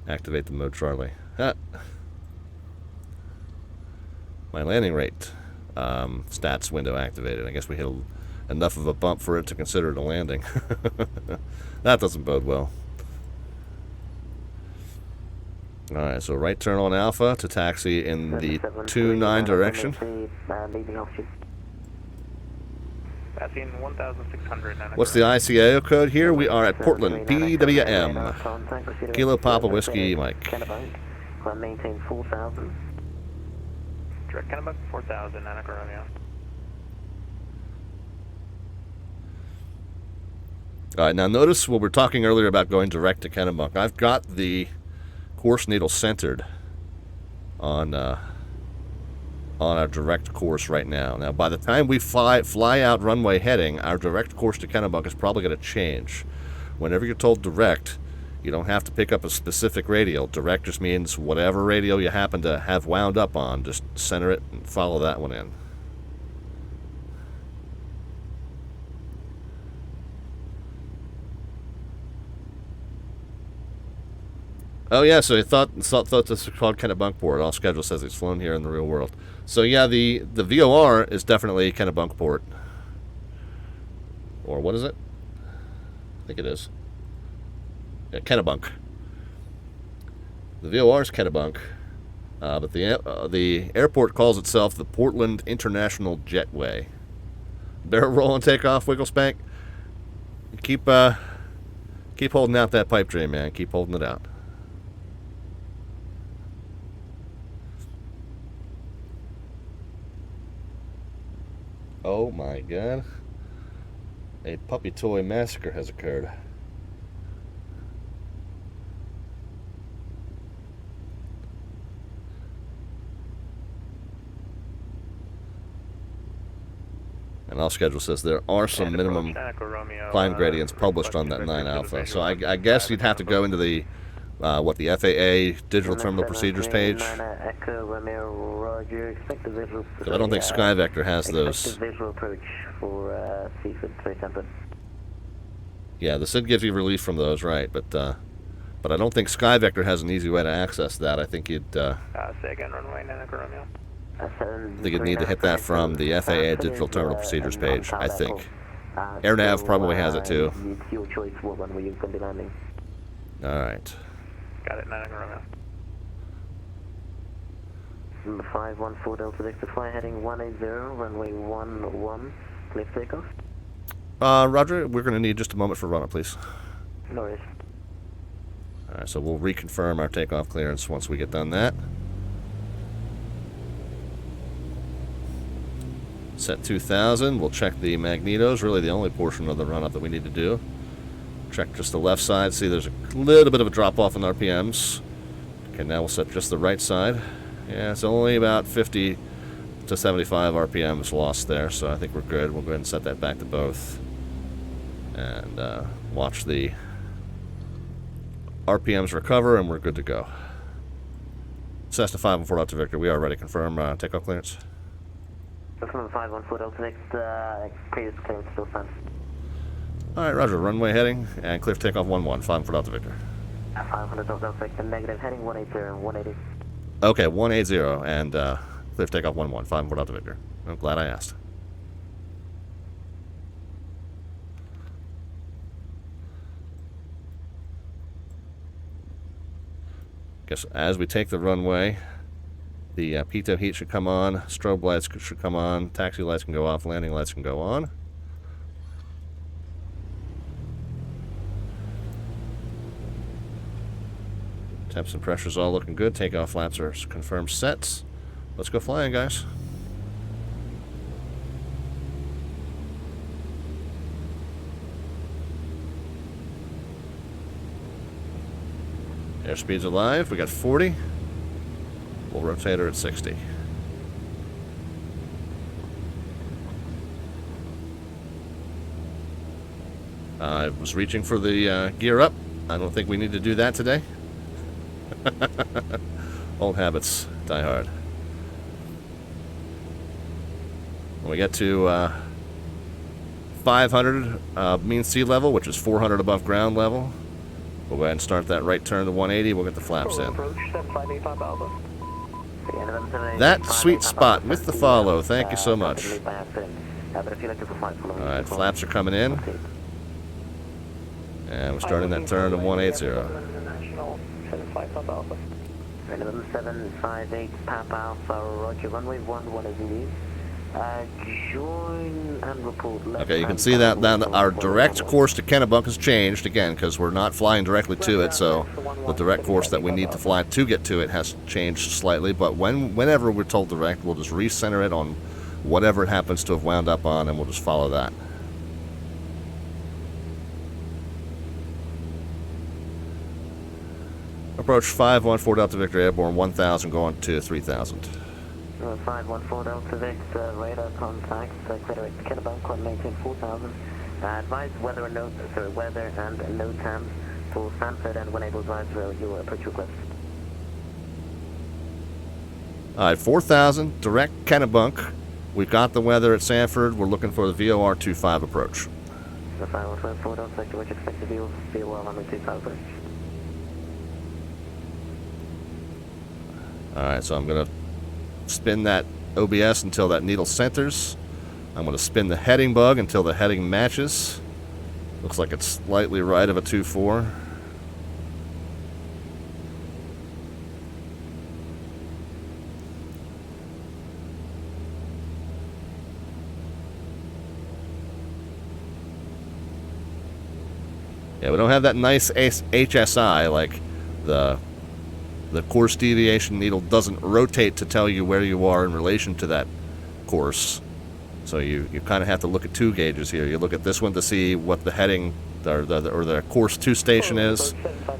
A: activate the mode Charlie. Ah. My landing rate stats window activated. I guess we hit enough of a bump for it to consider it a landing. That doesn't bode well. Alright, so right turn on Alpha to taxi in the 29 direction.
C: Passing 1,600.
A: What's the ICAO code here? We are at Portland, PWM. Kilo Papa Whiskey Mike.
B: Kennebunk, maintain 4,000.
C: Direct Kennebunk 4,000, Annika Romeo.
A: Alright, now notice what we were talking earlier about going direct to Kennebunk. I've got the course needle centered on our direct course right now. Now, by the time we fly out runway heading, our direct course to Kennebunk is probably going to change. Whenever you're told direct, you don't have to pick up a specific radial. Direct just means whatever radial you happen to have wound up on, just center it and follow that one in. Oh yeah, so he thought this was called Kennebunkport. All schedule says he's flown here in the real world. So yeah, the VOR is definitely Kennebunkport. Or what is it? I think it is. Yeah, Kennebunk. The VOR is Kennebunk, but the airport calls itself the Portland International Jetway. Barrel roll and take off, Wiggle Spank. Keep holding out that pipe dream, man. Keep holding it out. Oh my god. A puppy toy massacre has occurred. And all schedule says there are some minimum climb gradients published on that 9 Alpha. So I guess you'd have to go into the the FAA Digital Terminal Procedures page. Because I don't think SkyVector has those.
B: Visual approach for Sanford.
A: Yeah, the SID gives you relief from those, right? But I don't think SkyVector has an easy way to access that. I think you'd.
C: Say again, runway, Annika Romeo.
A: I think you'd need to hit that from the FAA Digital Terminal Procedures page. I think. AirNav probably has it too.
B: It's your choice what runway you're going to be landing.
A: All right.
C: Got it, Annika Romeo.
B: Number 514 Delta Victor, fly heading 180, runway 11, clear for takeoff.
A: Roger, we're going to need just a moment for run-up, please.
B: No worries.
A: Alright, so we'll reconfirm our takeoff clearance once we get done that. Set 2000, we'll check the magnetos, really the only portion of the run-up that we need to do. Check just the left side, see there's a little bit of a drop-off in RPMs. Okay, now we'll set just the right side. Yeah, it's only about 50 to 75 RPMs lost there, so I think we're good. We'll go ahead and set that back to both. And watch the RPMs recover, and we're good to go. Cessna 514 Delta Victor, we are ready. Confirm takeoff clearance.
B: Cessna 514 Delta Victor, previous clearance still stands.
A: Alright, roger. Runway heading, and clear for takeoff 11, 514 Delta Victor.
B: 500 Delta Victor, negative, heading 180 and 180.
A: Okay, 180, and clear for takeoff 11, 514 Delta Victor. I'm glad I asked. Guess as we take the runway, the pitot heat should come on, strobe lights should come on, taxi lights can go off, landing lights can go on. Temps and pressures all looking good. Takeoff flaps are confirmed sets. Let's go flying, guys. Airspeed's alive. We got 40. We'll rotate her at 60. I was reaching for the gear up. I don't think we need to do that today. Old habits die hard. When we get to 500 mean sea level, which is 400 above ground level, we'll go ahead and start that right turn to 180. We'll get the flaps in. That sweet spot with the follow. Thank you so much. Alright, flaps are coming in. And we're starting that turn to 180.
B: Minimum 758 Papa Alpha, roger, runway 11 is new. Join and report left.
A: Okay, you can see that our direct course to Kennebunk has changed again because we're not flying directly to it, so the direct course that we need to fly to get to it has changed slightly, but whenever we're told direct, we'll just recenter it on whatever it happens to have wound up on, and we'll just follow that. Approach 514 Delta Victor Airborne 1000 going to 3000.
B: 514 Delta Victor, radar contact, clear Kennebunk, coordinated 4000. Advise weather and no time for Sanford, and when able, advise your approach request.
A: Alright, 4000, direct Kennebunk. We've got the weather at Sanford. We're looking for the VOR 25 approach.
B: The 514 Delta Victor, which expect to be VOR runway 25 approach.
A: Alright, so I'm going to spin that OBS until that needle centers. I'm going to spin the heading bug until the heading matches. Looks like it's slightly right of a 2-4. Yeah, we don't have that nice HSI like the course deviation needle doesn't rotate to tell you where you are in relation to that course. So you kind of have to look at two gauges here. You look at this one to see what the heading or the course 2 station is,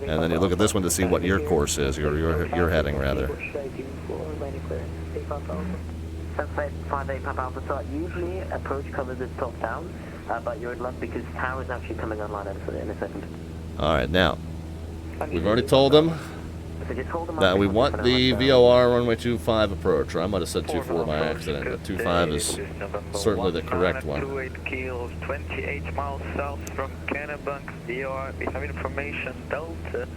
A: and then you look at this one to see what your course is, your heading rather.
B: 758 Papa Alpha, so usually approach covers it top down, but you're in luck because tower is actually coming online in a second.
A: Alright, now, we've already told them that we want the VOR runway 25 approach, or I might have said 24 by accident, but 25 is certainly the correct one.
C: 28 kilos, 28 miles south from Kennebunk VOR. We have information Delta,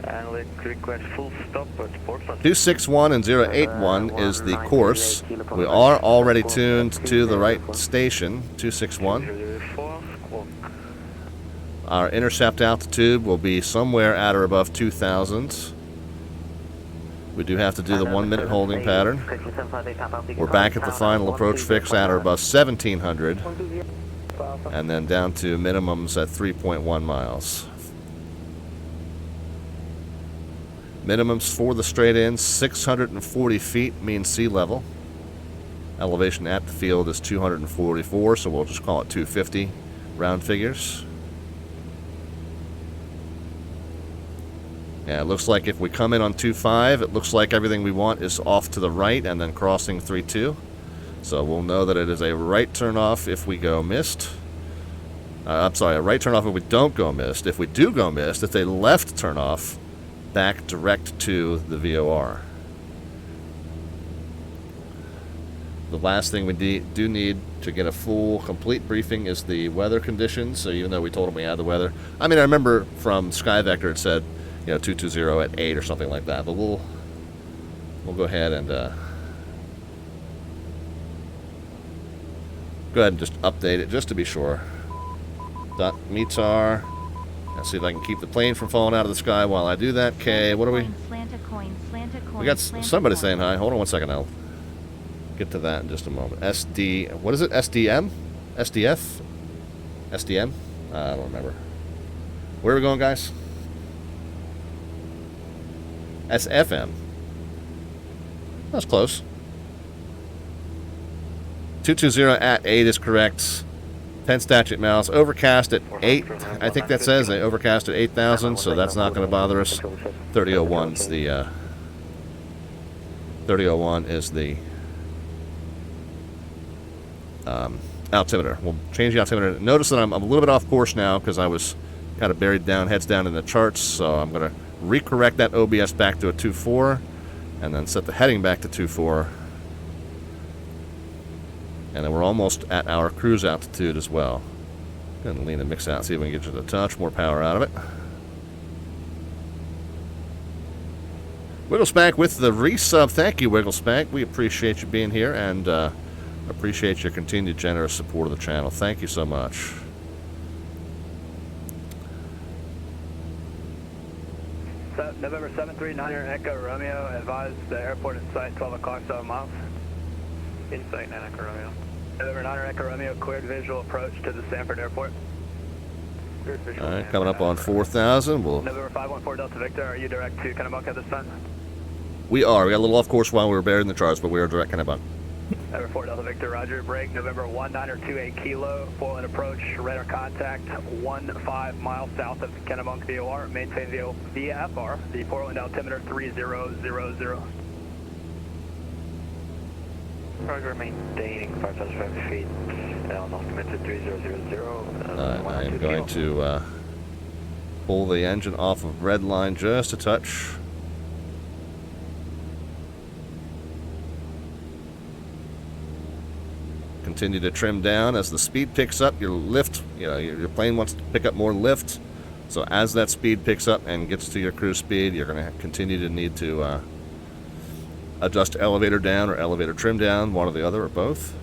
C: and we request full stop at Portland.
A: 261 and 081 is the course. We are already tuned to the right station, 261. Our intercept altitude will be somewhere at or above 2,000. We do have to do the 1 minute holding pattern. We're back at the final approach fix at or above 1,700. And then down to minimums at 3.1 miles. Minimums for the straight in, 640 feet mean sea level. Elevation at the field is 244, so we'll just call it 250 round figures. Yeah, it looks like if we come in on 2.5, it looks like everything we want is off to the right and then crossing 3.2. So we'll know that it is a right turn off if we go missed. I'm sorry, a right turn off if we don't go missed. If we do go missed, it's a left turn off back direct to the VOR. The last thing we do need to get a full, complete briefing is the weather conditions. So even though we told them we had the weather, I mean, I remember from SkyVector it said, 220 at 8 or something like that. But we'll go ahead and go ahead and just update it just to be sure. Dot METAR. Let's see if I can keep the plane from falling out of the sky while I do that. Okay, what are we? We got somebody saying hi. Hold on 1 second. I'll get to that in just a moment. SD. What is it? SDM? SDF? SDM? I don't remember. Where are we going, guys? SFM. That's close. 220 at 8 is correct. 10 statute miles. Overcast at 8. I think that says they overcast at 8,000, so that's not going to bother us. 3001's the 3001 is the altimeter. We'll change the altimeter. Notice that I'm a little bit off course now because I was kind of buried down, heads down in the charts, so I'm going to recorrect that OBS back to a 2.4, and then set the heading back to 2.4. And then we're almost at our cruise altitude as well. Going to lean the mix out, see if we can get just a touch more power out of it. Wigglespank with the resub. Thank you, Wigglespank. We appreciate you being here and appreciate your continued generous support of the channel. Thank you so much.
C: November 739 Echo Romeo, advise the airport in sight, 12 o'clock, 7 miles. In sight, 9 Echo Romeo. November 9 Echo Romeo, cleared visual approach to the Sanford airport.
A: All right, coming up on 4,000. We'll...
C: November 514 Delta Victor, are you direct to Kennebunk at this time?
A: We are. We got a little off course while we were buried in the charts, but we are direct Kennebunk.
C: November 4 Delta Victor, roger, break. November 1928 Kilo, full in approach, radar contact, 15 miles south of Kennebunk VOR, maintain VAFR, the Portland altimeter 3000. Roger, maintaining 5,500 feet, on altimeter 3000.
A: I am going to pull the engine off of red line just a touch. Continue to trim down as the speed picks up. Your lift, your plane wants to pick up more lift. So as that speed picks up and gets to your cruise speed, you're going to continue to need to adjust elevator down or elevator trim down, one or the other or both.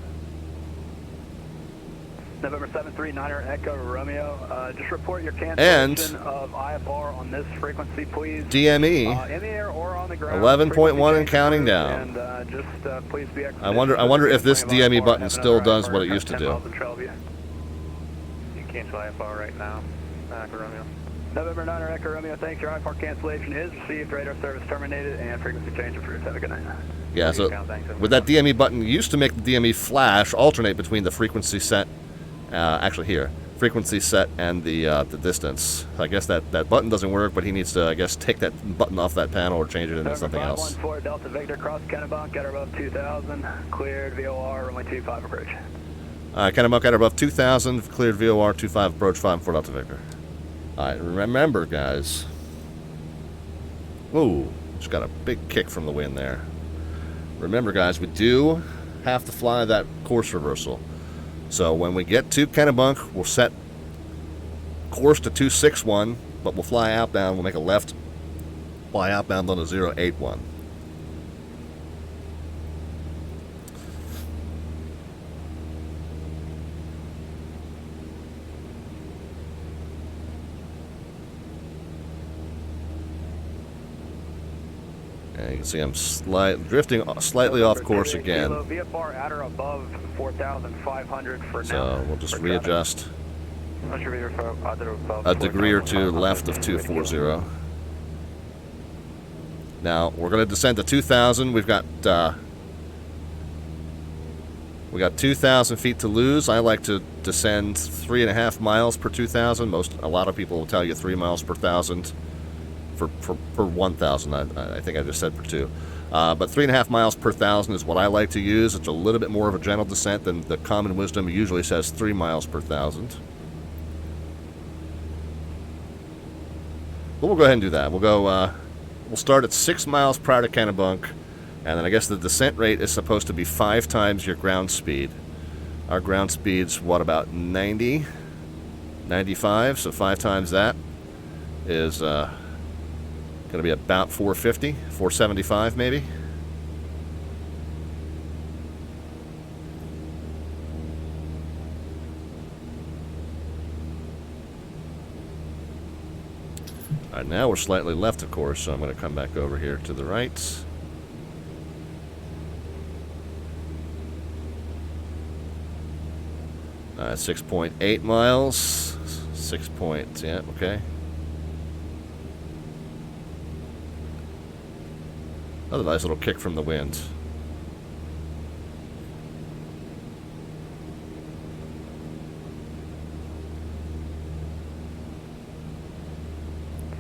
C: November 739 Echo Romeo, just report your cancellation of IFR on this frequency, please.
A: DME,
C: in the air or on the ground.
A: 11.1 and counting down.
C: And just please be
A: I wonder if this DME button still does what it used to do.
C: You can cancel IFR right now, Echo Romeo. November 9 Echo Romeo, thanks. Your IFR cancellation is received, radar service terminated, and frequency change approved. Have a good night.
A: Yeah, so with that DME button, used to make the DME flash alternate between the frequency set. Actually here, frequency set and the distance. I guess that button doesn't work, but he needs to, I guess, take that button off that panel or change it into something else.
C: 514 Delta Victor, cross Kennebunk, at or above 2,000, cleared VOR, runway 25 approach.
A: Kennebunk at or above 2,000, cleared VOR 25 approach, 5-4 Delta Victor. Alright, remember guys. Ooh, just got a big kick from the wind there. Remember guys, we do have to fly that course reversal. So when we get to Kennebunk, we'll set course to 261, but we'll fly outbound. We'll make a left, fly outbound on a 081. And you can see I'm drifting slightly off course again.
C: VFR at or above 4,500 for now.
A: So we'll just readjust a degree or two left of 240. Now we're going to descend to 2,000. We've got 2,000 feet to lose. I like to descend 3.5 miles per 2,000. A lot of people will tell you 3 miles per 1,000. For 1,000, I think I just said per 2. But 3.5 miles per 1,000 is what I like to use. It's a little bit more of a gentle descent than the common wisdom usually says 3 miles per 1,000. But we'll go ahead and do that. We'll go. We'll start at 6 miles prior to Kennebunk, and then I guess the descent rate is supposed to be 5 times your ground speed. Our ground speed's what, about 90, 95? So 5 times that is. Going to be about 450, 475 maybe. All right, now we're slightly left, of course, so I'm going to come back over here to the right. 6.8 miles. 6 points, yeah, okay. Another nice little kick from the wind.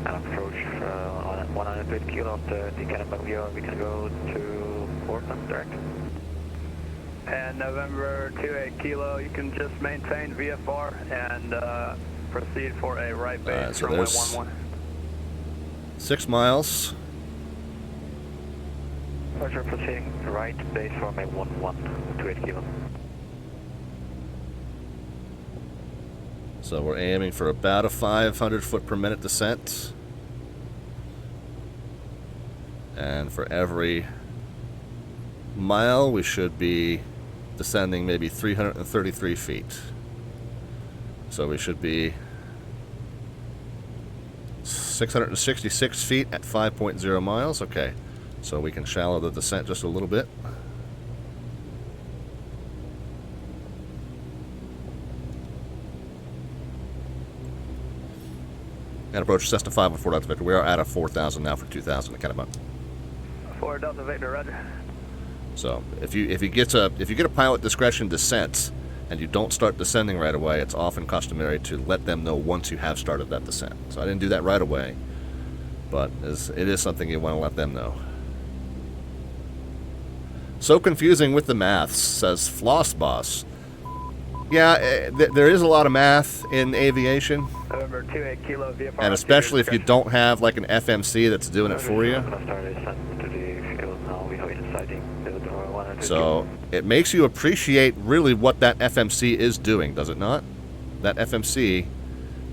C: And approach on 150 kilo of the Kennebunk VOR. We can go to Portland direct. And November 28 kilo, you can just maintain VFR and proceed for a right base
A: so
C: runway
A: there's
C: 11.
A: 6 miles.
C: Roger, proceeding right, base for May 1128 kilo.
A: So we're aiming for about a 500 foot per minute descent. And for every mile, we should be descending maybe 333 feet. So we should be 666 feet at 5.0 miles. Okay, so we can shallow the descent just a little bit. And approach Cessna 514 Delta Victor. We are at a 4,000 now for 2,000 at Kennebunk.
C: 4 Delta Victor, roger.
A: So if you get a pilot discretion descent and you don't start descending right away, it's often customary to let them know once you have started that descent. So I didn't do that right away, but it is something you want to let them know. So confusing with the maths, says Floss Boss. Yeah, there is a lot of math in aviation.
C: November 28 kilo VFR.
A: And especially if you don't have like an FMC that's doing it for you. So it makes you appreciate really what that FMC is doing, does it not? That FMC,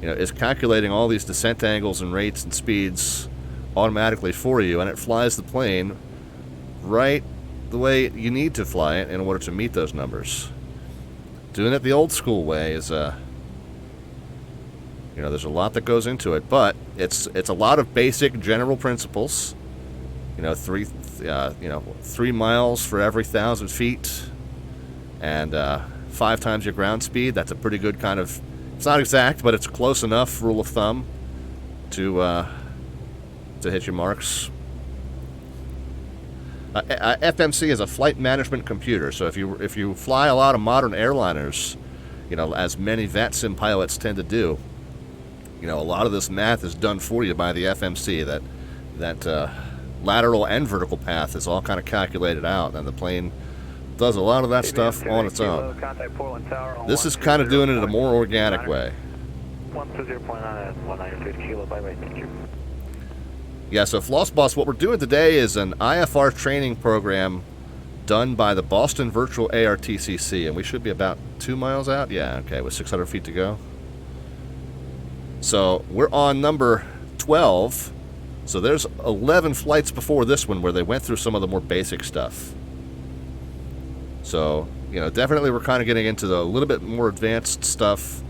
A: is calculating all these descent angles and rates and speeds automatically for you, and it flies the plane right the way you need to fly it in order to meet those numbers. Doing it the old school way is there's a lot that goes into it, but it's a lot of basic general principles. 3 miles for every 1,000 feet, and 5 times your ground speed. That's a pretty good kind of. It's not exact, but it's close enough rule of thumb to hit your marks. FMC is a flight management computer, so if you fly a lot of modern airliners, as many VATSIM pilots tend to do, a lot of this math is done for you by the FMC. That lateral and vertical path is all kind of calculated out, and the plane does a lot of that stuff on its own. This is kind of doing it in a more organic way.
C: 120.9 kilo, bye-bye, thank you.
A: Yeah, so Floss Boss, what we're doing today is an IFR training program done by the Boston Virtual ARTCC, and we should be about 2 miles out. Yeah, okay, with 600 feet to go. So we're on number 12. So there's 11 flights before this one where they went through some of the more basic stuff. So, definitely we're kind of getting into the little bit more advanced stuff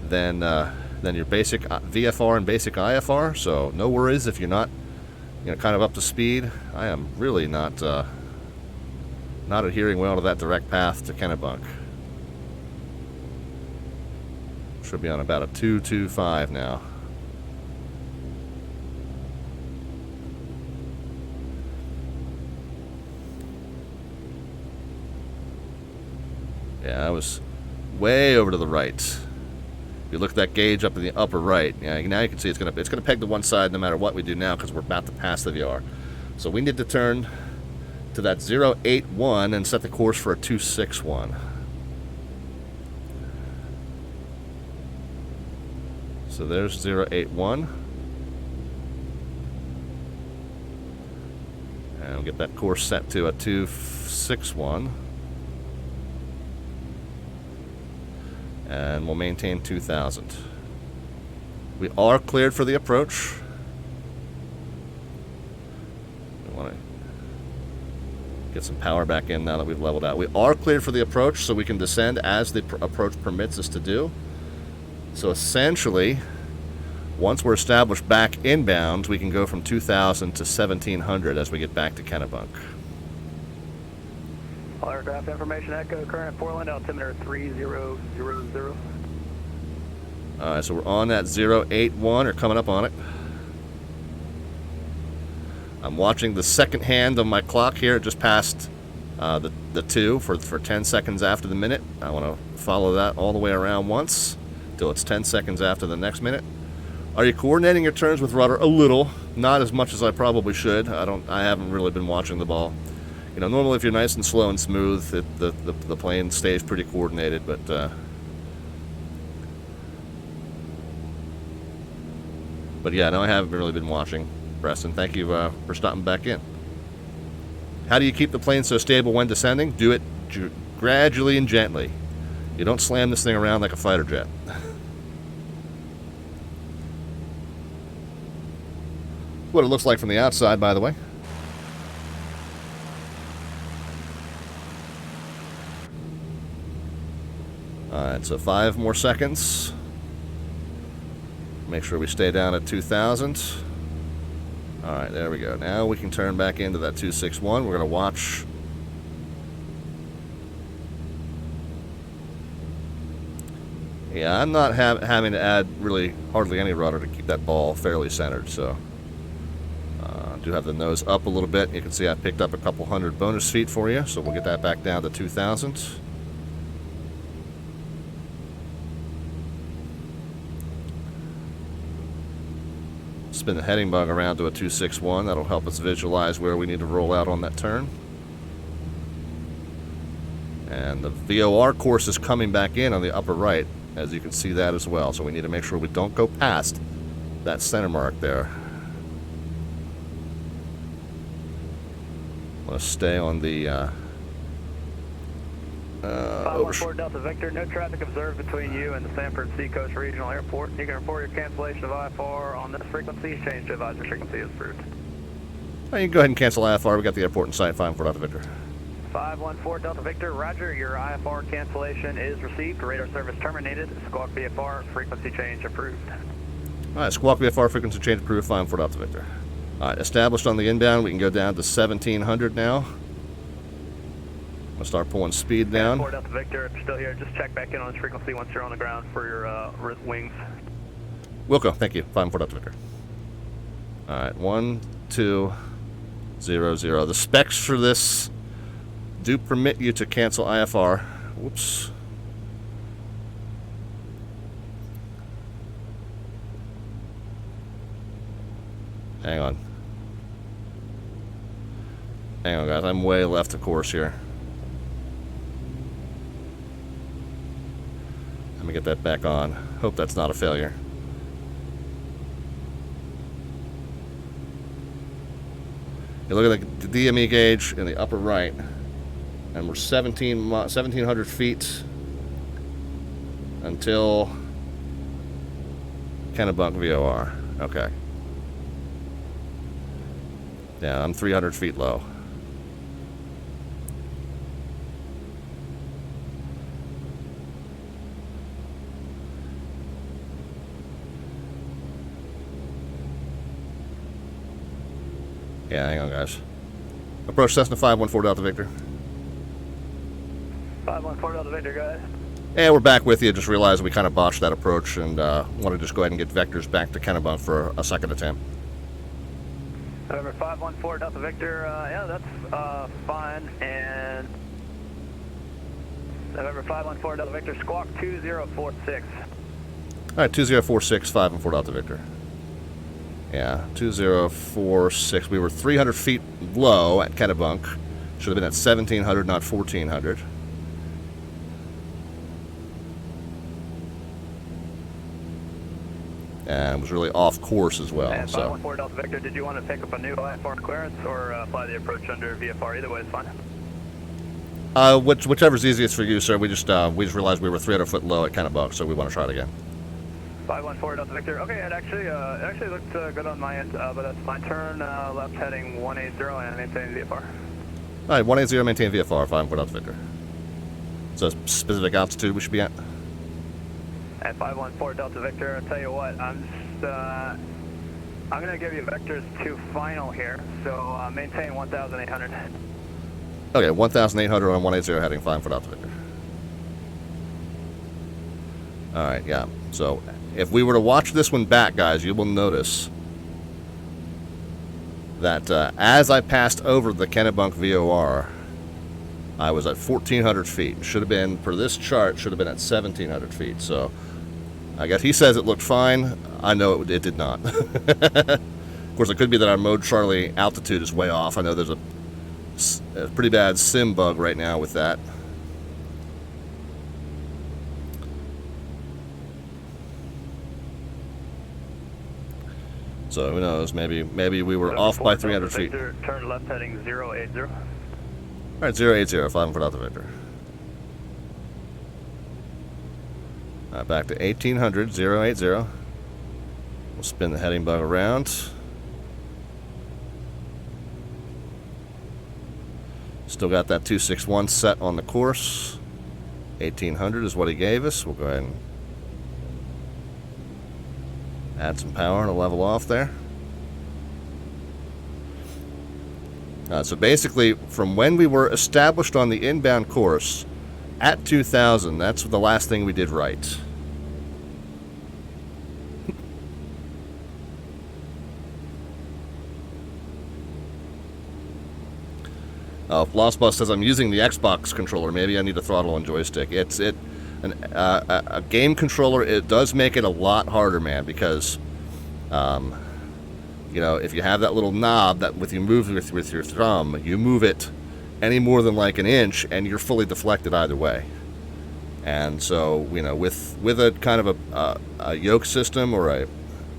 A: than your basic VFR and basic IFR. So no worries if you're not, kind of up to speed. I am really not adhering well to that direct path to Kennebunk. Should be on about a 225 now. Yeah, I was way over to the right. If you look at that gauge up in the upper right, yeah, now you can see it's gonna peg to one side no matter what we do now, because we're about to pass the VR. So we need to turn to that 081 and set the course for a 261. So there's 081. And we'll get that course set to a 261. And we'll maintain 2,000. We are cleared for the approach. We want to get some power back in now that we've leveled out. We are cleared for the approach, so we can descend as the approach permits us to do. So essentially, once we're established back inbound, we can go from 2,000 to 1,700 as we get back to Kennebunk.
C: All aircraft information echo, current Portland altimeter 3000.
A: Alright, so we're on that 081, or coming up on it. I'm watching the second hand of my clock here. It just passed the 2 for 10 seconds after the minute. I want to follow that all the way around once till it's 10 seconds after the next minute. Are you coordinating your turns with rudder? A little, not as much as I probably should. I haven't really been watching the ball. Normally if you're nice and slow and smooth, the plane stays pretty coordinated, but But yeah, no, I haven't really been watching. Preston, thank you for stopping back in. How do you keep the plane so stable when descending? Do it gradually and gently. You don't slam this thing around like a fighter jet. What it looks like from the outside, by the way. Alright, so 5 more seconds. Make sure we stay down at 2,000. Alright, there we go. Now we can turn back into that 261. We're going to watch. Yeah, I'm not having to add really hardly any rudder to keep that ball fairly centered, so. I do have the nose up a little bit. You can see I picked up a couple hundred bonus feet for you, so we'll get that back down to 2,000. Spin the heading bug around to a 261. That'll help us visualize where we need to roll out on that turn. And the VOR course is coming back in on the upper right, as you can see that as well. So we need to make sure we don't go past that center mark there. Want to stay on the
C: 514 Delta Victor, no traffic observed between you and the Sanford Seacoast Regional Airport. You can report your cancellation of IFR on this frequency. Change to advisory frequency is approved.
A: Well, you can go ahead and cancel IFR. We got the airport in sight. 514 Delta Victor.
C: 514 Delta Victor, roger. Your IFR cancellation is received. Radar service terminated. Squawk VFR, frequency change approved.
A: Alright, Squawk VFR, frequency change approved. 514 Delta Victor. Alright, established on the inbound. We can go down to 1,700 now. We'll start pulling speed down.
C: 4 Delta Victor, if you're still here, just check back in on this frequency once you're on the ground for your wings.
A: Wilco, thank you. 514 Delta Victor. Alright, 1200. The specs for this do permit you to cancel IFR. Whoops. Hang on. Hang on, guys. I'm way left of course here. Let me get that back on. Hope that's not a failure. You look at the DME gauge in the upper right, and we're 1,700 feet until Kennebunk VOR. Okay. Yeah, I'm 300 feet low. Yeah, hang on, guys. Approach Cessna 514 Delta Victor.
C: 514 Delta Victor, go ahead.
A: Yeah, we're back with you. Just realized we kind of botched that approach and want to just go ahead and get vectors back to Kennebunk for a second attempt.
C: November 514 Delta Victor, yeah, that's fine. And November 514 Delta Victor, squawk 2046.
A: All right, 2046, 514 Delta Victor. Yeah, 2046. We were 300 feet low at Kennebunk. Should have been at 1,700, not 1,400. And was really off course as well.
C: And
A: so
C: 514 Delta Victor, did you want to pick up a new IFR clearance or apply the approach under VFR? Either way is fine.
A: Whichever's easiest for you, sir. We just realized we were 300 foot low at Kennebunk, so we want to try it again.
C: 514 Delta Victor. Okay, it actually looked good on my end, but that's fine. Turn left heading 180 and maintain VFR.
A: All right, 180, maintain VFR, 514 Delta Victor. So specific altitude we should be at?
C: At 514 Delta Victor, I'll tell you what, I'm going to give you vectors to final here, so maintain 1,800.
A: Okay, 1,800 on 180 heading 514 Delta Victor. All right, yeah. So if we were to watch this one back, guys, you will notice that as I passed over the Kennebunk VOR, I was at 1,400 feet. Should have been, per this chart, should have been at 1,700 feet. So I guess he says it looked fine. I know it did not. Of course, it could be that our mode Charlie altitude is way off. I know there's a pretty bad sim bug right now with that. So who knows? Maybe we were off by 300 feet.
C: Victor, turn left heading 080.
A: All right, 080, 5 for Delta Victor. All right, back to 1800, 080. We'll spin the heading bug around. Still got that 261 set on the course. 1800 is what he gave us. We'll go ahead and add some power to level off there. So basically, from when we were established on the inbound course at 2000, that's the last thing we did right. Lost Bus says I'm using the Xbox controller. Maybe I need a throttle and joystick. A game controller. It does make it a lot harder, man, because you know, if you have that little knob that with you move with your thumb, you move it any more than like an inch, and you're fully deflected either way. And so, you know, with a kind of a yoke system or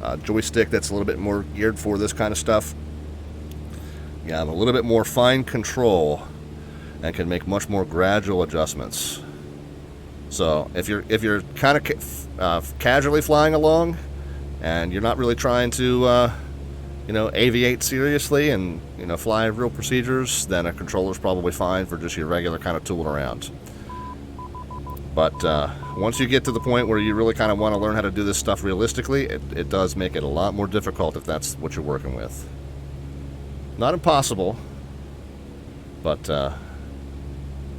A: a joystick that's a little bit more geared for this kind of stuff, you have a little bit more fine control and can make much more gradual adjustments. So if you're kind of casually flying along and you're not really trying to you know, aviate seriously and, you know, fly real procedures, then a controller's probably fine for just your regular kind of tooling around. But once you get to the point where you really kind of want to learn how to do this stuff realistically, it does make it a lot more difficult if that's what you're working with. Not impossible, but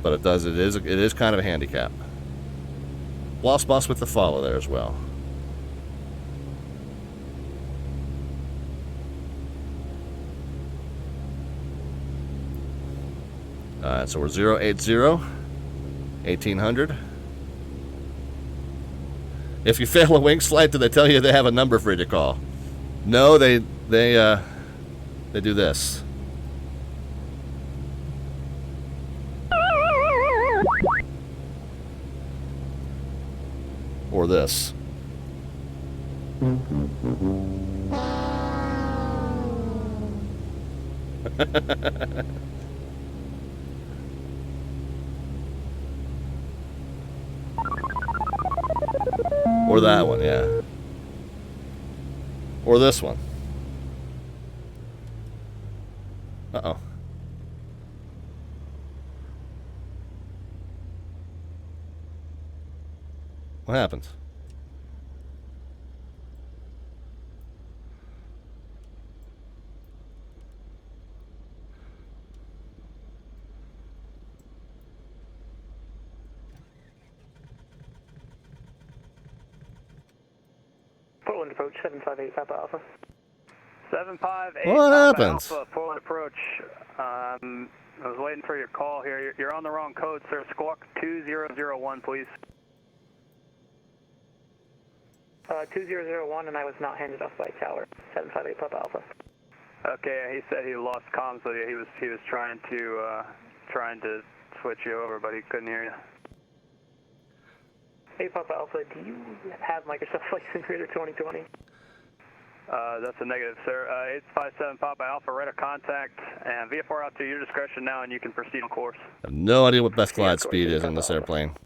A: it is kind of a handicap. Lost Bus with the follow there as well. Alright, so we're 080, 1800. If you fail a wings flight, do they tell you they have a number for you to call? No, they do this. Or this. Or that one, yeah. Or this one. Uh-oh. What happened?
B: Portland approach 758 Papa Alpha.
C: 758
A: What happened?
C: Alpha, Portland approach. I was waiting for your call here. You're on the wrong code, sir. Squawk 2001, please.
B: 2001, and I was not handed off by tower. 758 Papa Alpha.
C: Okay, he said he lost comms with you. He was trying to switch you over, but he couldn't hear you.
B: Hey Papa Alpha, do you have Microsoft Flight Simulator 2020?
C: That's a negative, sir. 857 Papa Alpha, radar contact, and VFR out to your discretion now, and you can proceed on course.
A: I have no idea what best glide speed is in this airplane.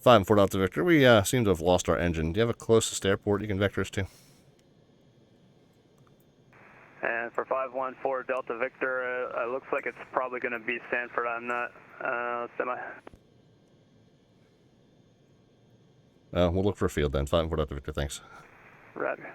A: 5 and 4 Delta Victor. We seem to have lost our engine. Do you have a closest airport you can vector us to?
C: And for 514 Delta Victor, it looks like it's probably going to be Sanford. I'm not semi.
A: We'll look for a field then. 5 and 4 Delta Victor, thanks.
C: Roger.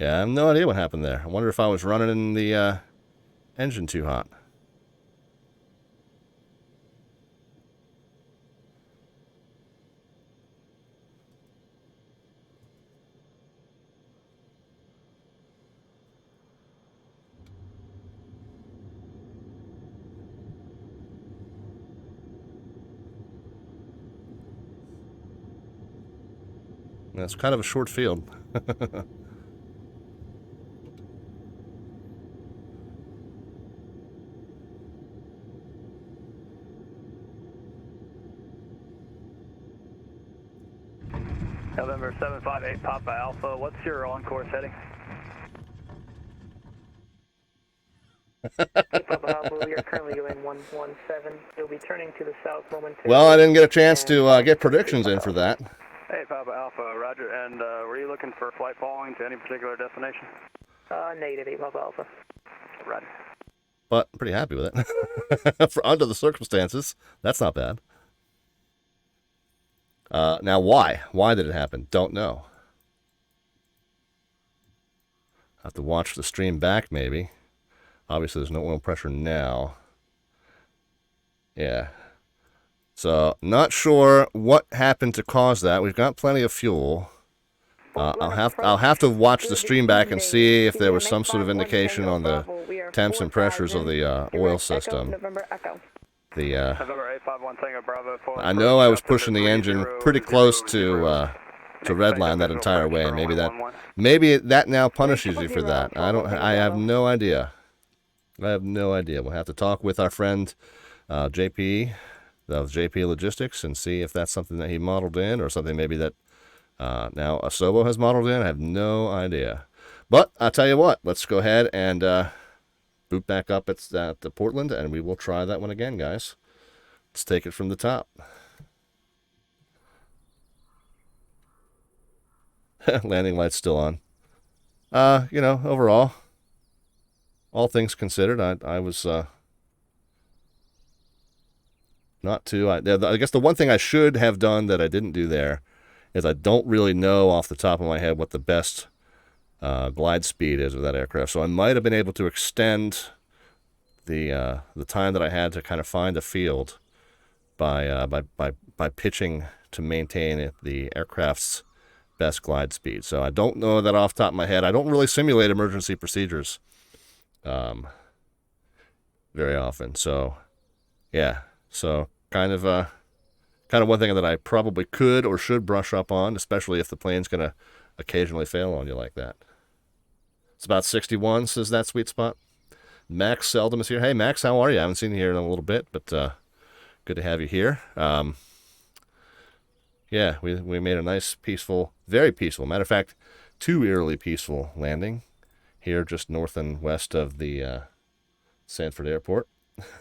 A: Yeah, I have no idea what happened there. I wonder if I was running in the engine too hot. That's kind of a short field.
C: November 758 Papa Alpha, what's your on-course heading?
E: Papa Alpha, we are currently going 117. You'll be turning to the south momentarily.
A: Well, I didn't get a chance to get predictions in for that.
C: Hey, Papa Alpha, roger. And were you looking for flight following to any particular destination?
E: Negative, 8 Papa Alpha.
C: Roger.
A: But I'm pretty happy with it. For under the circumstances, that's not bad. Now, why? Why did it happen? Don't know. Have to watch the stream back, maybe. Obviously, there's no oil pressure now. Yeah. So, not sure what happened to cause that. We've got plenty of fuel. I'll have to watch the stream back and see if there was some sort of indication on the temps and pressures of the oil system. I know I was pushing the engine pretty close to redline that entire way. Maybe that now punishes you for that. I have no idea. I have no idea. We'll have to talk with our friend JP of JPLogistics and see if that's something that he modeled in or something maybe that now Asobo has modeled in. I have no idea. But I'll tell you what, let's go ahead and boot back up at the Portland, and we will try that one again, guys. Let's take it from the top. Landing light's still on. You know, overall, all things considered, I was not too... I guess the one thing I should have done that I didn't do there is I don't really know off the top of my head what the best glide speed is of that aircraft. So I might have been able to extend the time that I had to kind of find a field by pitching to maintain the aircraft's best glide speed. So I don't know that off the top of my head. I don't really simulate emergency procedures very often. So yeah, so kind of one thing that I probably could or should brush up on, especially if the plane's going to occasionally fail on you like that. It's about 61, says that sweet spot. Max Seldom is here. Hey, Max, how are you? I haven't seen you here in a little bit, but good to have you here. Yeah, we made a nice, peaceful, very peaceful, matter of fact, too eerily peaceful landing here just north and west of the Sanford Airport.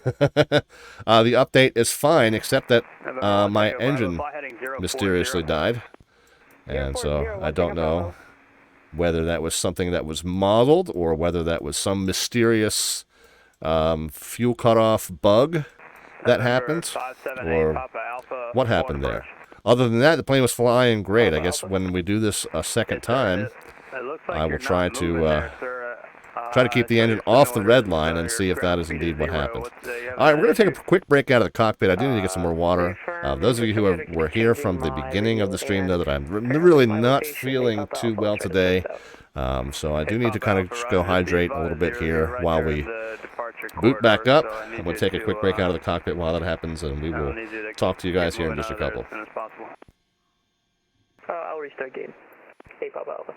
A: The update is fine, except that my engine mysteriously died. And so I don't know whether that was something that was modeled or whether that was some mysterious fuel cutoff bug that happened or what happened there. Other than that, the plane was flying great. I guess when we do this a second time, I will try to keep the engine off the red line and see if that is indeed what happened. All right, we're going to take a quick break out of the cockpit. I do need to get some more water. Those of you who were here from the beginning of the stream know that I'm really not feeling too well today. So I do need to kind of go hydrate a little bit here while we boot back up. I'm going to take a quick break out of the cockpit while that happens, and we will talk to you guys here in just a couple.
E: I'll restart game. 8 Papa Alpha.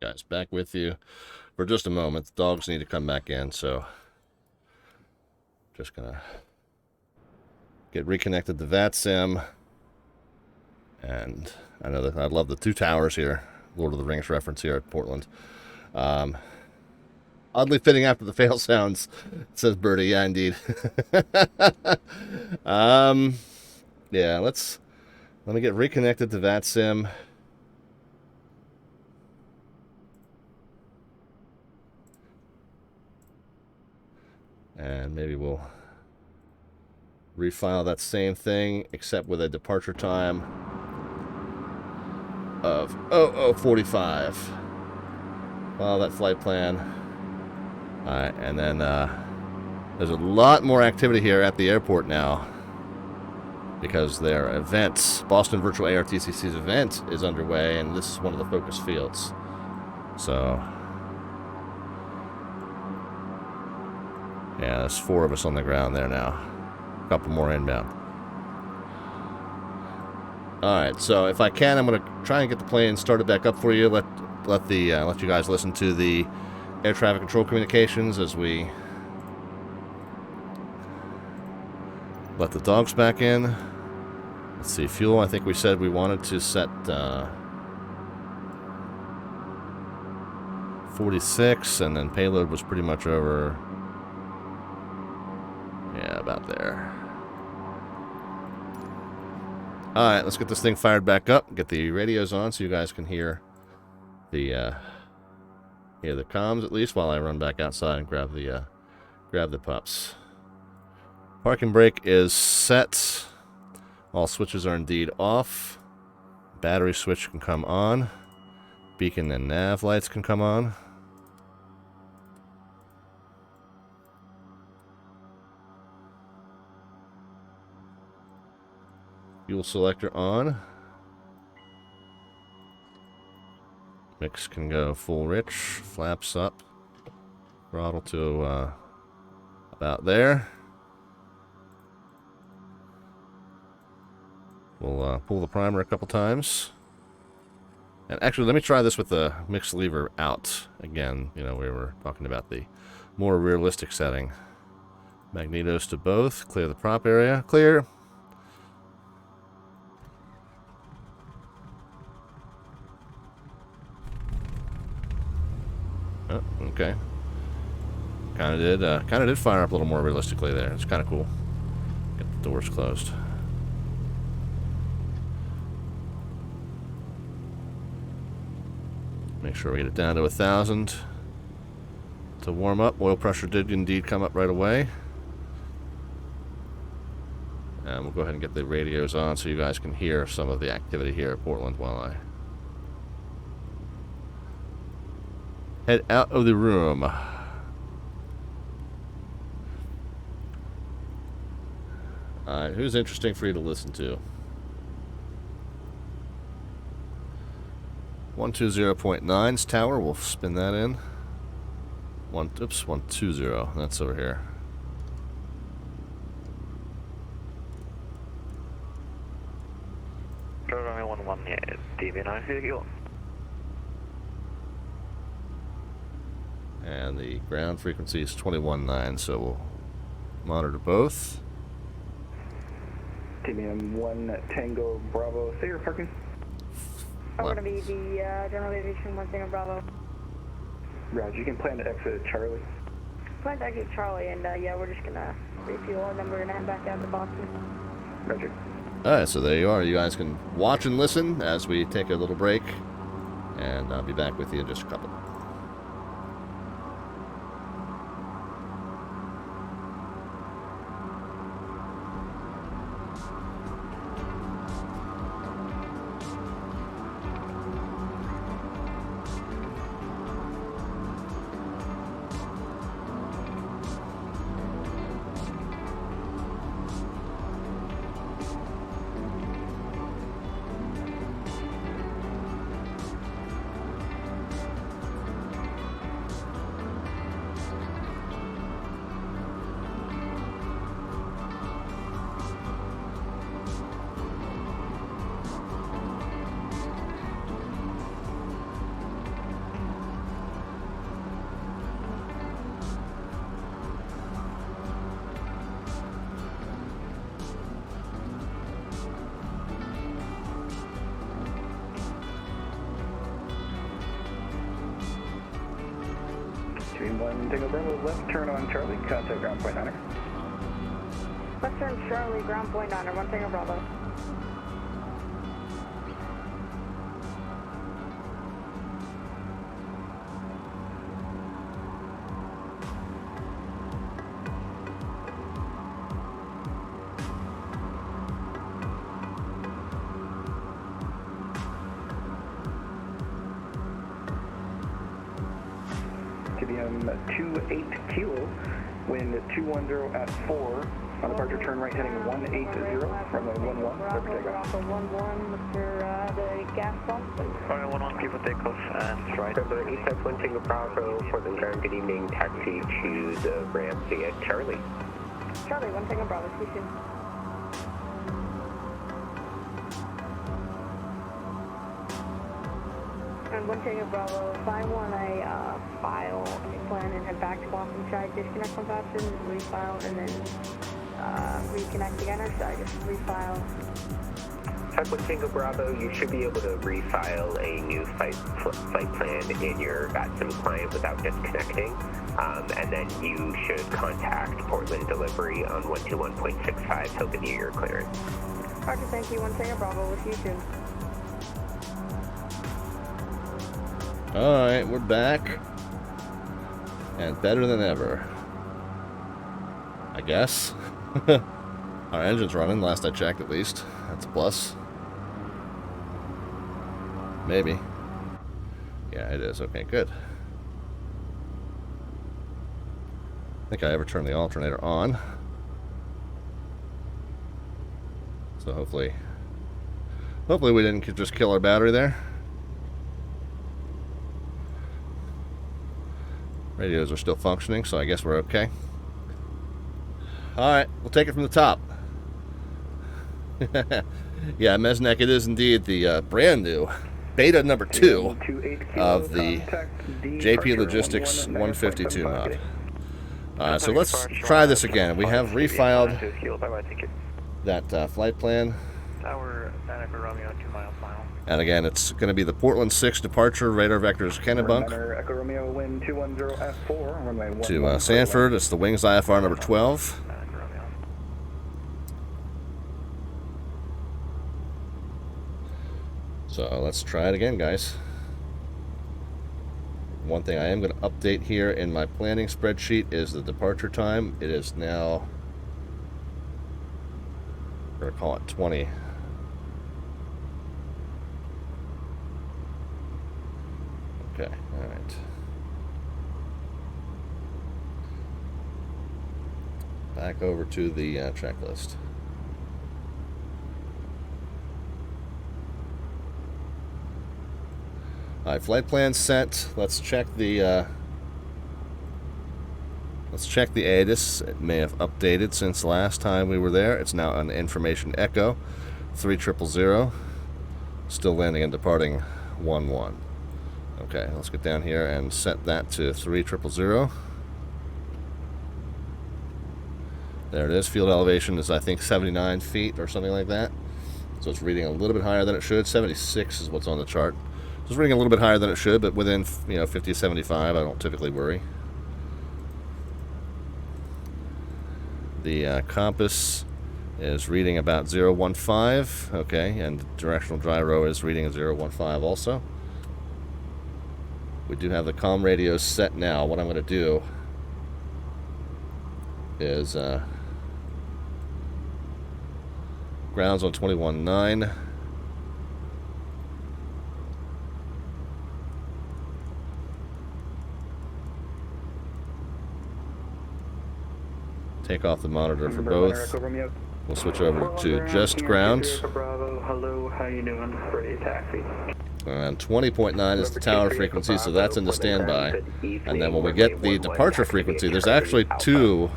A: Guys, back with you for just a moment. The dogs need to come back in, so just gonna get reconnected to VATSIM. And I know that I love the two towers here. Lord of the Rings reference here at Portland. Oddly fitting after the fail sounds, says Birdie. Yeah, indeed. Yeah, let me get reconnected to VATSIM. And maybe we'll refile that same thing, except with a departure time of 00:45. Follow that flight plan. Alright, and then there's a lot more activity here at the airport now, because their events, Boston Virtual ARTCC's event is underway, and this is one of the focus fields. So yeah, there's 4 of us on the ground there now. A couple more inbound. Alright, so if I can, I'm going to try and get the plane started back up for you. Let you guys listen to the air traffic control communications as we let the dogs back in. Let's see, fuel, I think we said we wanted to set 46, and then payload was pretty much over. Yeah, about there. Alright, let's get this thing fired back up. Get the radios on so you guys can hear the comms at least, while I run back outside and grab the pups. Parking brake is set. All switches are indeed off. Battery switch can come on. Beacon and nav lights can come on. Fuel selector on. Mix can go full rich. Flaps up. Throttle to about there. We'll pull the primer a couple times. And actually, let me try this with the mix lever out. Again, you know, we were talking about the more realistic setting. Magnetos to both. Clear the prop area. Clear. Oh, okay. Kind of did fire up a little more realistically there. It's kind of cool. Get the doors closed. Make sure we get it down to 1,000 to warm up. Oil pressure did indeed come up right away. And we'll go ahead and get the radios on so you guys can hear some of the activity here at Portland while I head out of the room. Alright, who's interesting for you to listen to? 120.9's tower, we'll spin that in. 120, that's over here.
F: Runway 11, yeah, DB9, who you got?
A: And the ground frequency is 21.9, so we'll monitor both.
E: TBM 1 Tango Bravo, say your parking.
G: I'm going to be the General Aviation 1 Tango Bravo.
E: Roger, you can plan to exit Charlie.
G: Plan to exit Charlie, and yeah, we're just going to refuel, and then we're going to head back out to Boston.
E: Roger.
A: Alright, so there you are. You guys can watch and listen as we take a little break, and I'll be back with you in just a couple.
C: Stream 1 Tango Bravo, left turn on Charlie, contact ground point Niner.
G: Left turn Charlie, ground point Niner, 1 Tango Bravo.
C: KPWM 28 kilo, wind 210 at 4, on departure turn right heading 180, runway 11, clear for takeoff.
G: 11, Mr. The gas pump.
F: Runway 11, people take off and right.
B: East 1 Tango Bravo, Portland Ground, good evening, taxi to the ramp via Charlie.
G: Charlie, 1 Tango Bravo, see you soon. And 1 Tango Bravo, if I want a file a plan and head back to Boston, should I disconnect from VATSIM, refile, and then reconnect again, or should I just refile?
B: Type 1 Tango Bravo, you should be able to refile a new flight plan in your VATSIM client without disconnecting. And then you should contact Portland Delivery on 121.65 to renew your clearance.
G: Roger, thank you. 1 Tango Bravo, we'll see you soon.
A: Alright, we're back. And better than ever. I guess. Our engine's running, last I checked at least. That's a plus. Maybe. Yeah, it is. Okay, good. I think I ever turned the alternator on. So hopefully we didn't just kill our battery there. Radios are still functioning, so I guess we're okay. Alright, we'll take it from the top. Yeah, Mesneck, it is indeed the brand new beta number 2 of the JPLogistics C152 mod. So let's try this again. We have refiled that flight plan.
F: Tower, Santa Romeo, 2 miles final.
A: And again, it's going to be the Portland 6 departure, radar vectors Kennebunk
C: Echo Romeo, wind 210 at 4, runway 11.
A: to Sanford. It's the Wings IFR number 12. So let's try it again, guys. One thing I am going to update here in my planning spreadsheet is the departure time. It is now, we're going to call it 20. Okay, all right. Back over to the checklist. All right, flight plan sent. Let's check the ATIS. It may have updated since last time we were there. It's now an information echo, 3000. Still landing and departing 11. Okay, let's get down here and set that to 3000. There it is. Field elevation is, I think, 79 feet or something like that. So it's reading a little bit higher than it should. 76 is what's on the chart. So it's reading a little bit higher than it should, but within 50 to 75, I don't typically worry. The compass is reading about 015. Okay, and directional gyro is reading a 015 also. We do have the comm radios set now. What I'm going to do is grounds on 21.9. Take off the monitor for both. We'll switch over to just ground.
C: Hello, how you doing? Ready to taxi.
A: And 20.9 is the tower frequency, so that's in the standby. And then when we get the departure frequency, there's actually 2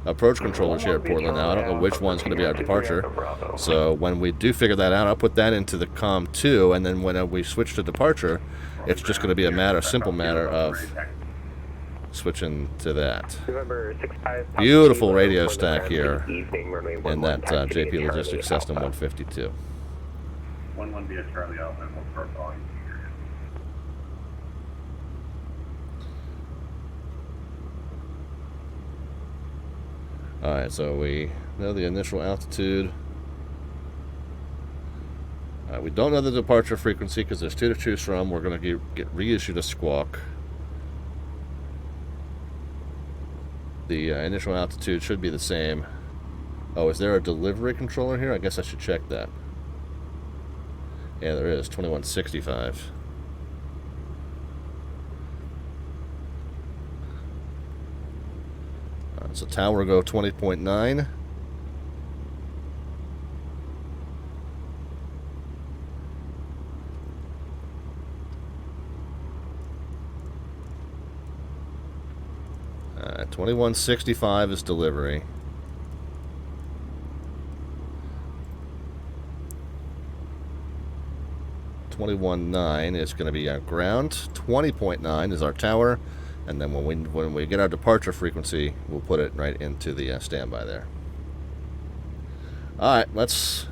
A: approach controllers here at Portland now. I don't know which one's going to be our departure. So when we do figure that out, I'll put that into the COM 2, and then when we switch to departure, it's just going to be a simple matter of switching to that. Beautiful radio stack here in that JPLogistics Cessna 152.
H: 11 via Charlie Alpha, we'll start calling.
A: Alright, so we know the initial altitude. We don't know the departure frequency because there's two to choose from. We're going to get reissued a squawk. The initial altitude should be the same. Oh, is there a delivery controller here? I guess I should check that. Yeah, there is. 2165. So tower go 20.9. Uh, 2165 is delivery. .9 is going to be our ground. 20.9 is our tower. And then when we get our departure frequency, we'll put it right into the standby there. All right, let's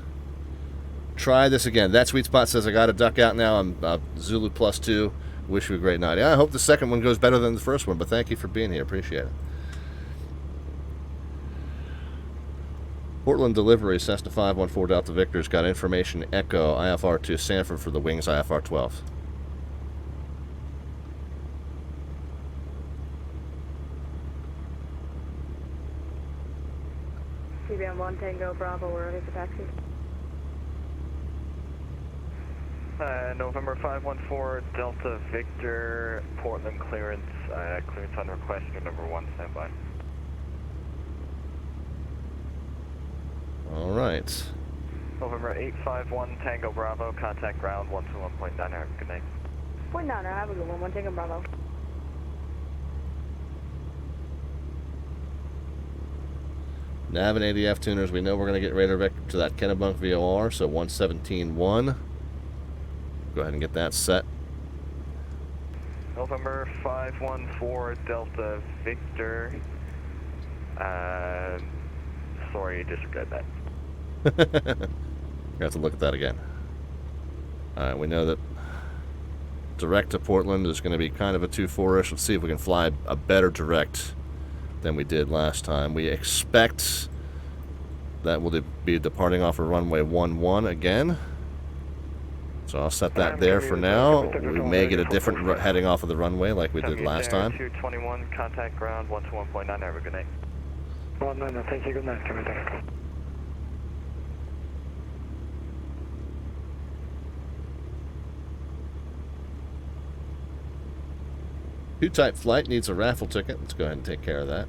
A: try this again. That sweet spot says I got to duck out now. I'm Zulu +2. Wish you a great night. Yeah, I hope the second one goes better than the first one, but thank you for being here. Appreciate it. Portland delivery, Cessna 514 Delta Victor's got information Echo IFR to Sanford for the wings IFR 12.
G: CBM 1 Tango Bravo, we're ready for taxi.
F: November 514 Delta Victor, Portland clearance, clearance on request, number 1, standby.
A: All right.
F: November 851 Tango Bravo, contact ground 121.9, have a good night.
G: 0.9, have a good one, 1 Tango Bravo.
A: Nav and ADF tuners, we know we're going to get radar vector to that Kennebunk VOR, so 117.1. Go ahead and get that set.
F: November 514 Delta Victor. Sorry, disregard that.
A: We have to look at that again. Alright, we know that direct to Portland is going to be kind of a 2-4-ish. Let's see if we can fly a better direct than we did last time. We expect that we'll be departing off of runway 11 again. So I'll set that there for now. We may get a different heading off of the runway like we did last time.
F: 221, contact ground 121.9, have a good night.
E: Well, no, thank you, good night, coming back.
A: Two-type flight needs a raffle ticket. Let's go ahead and take care of that.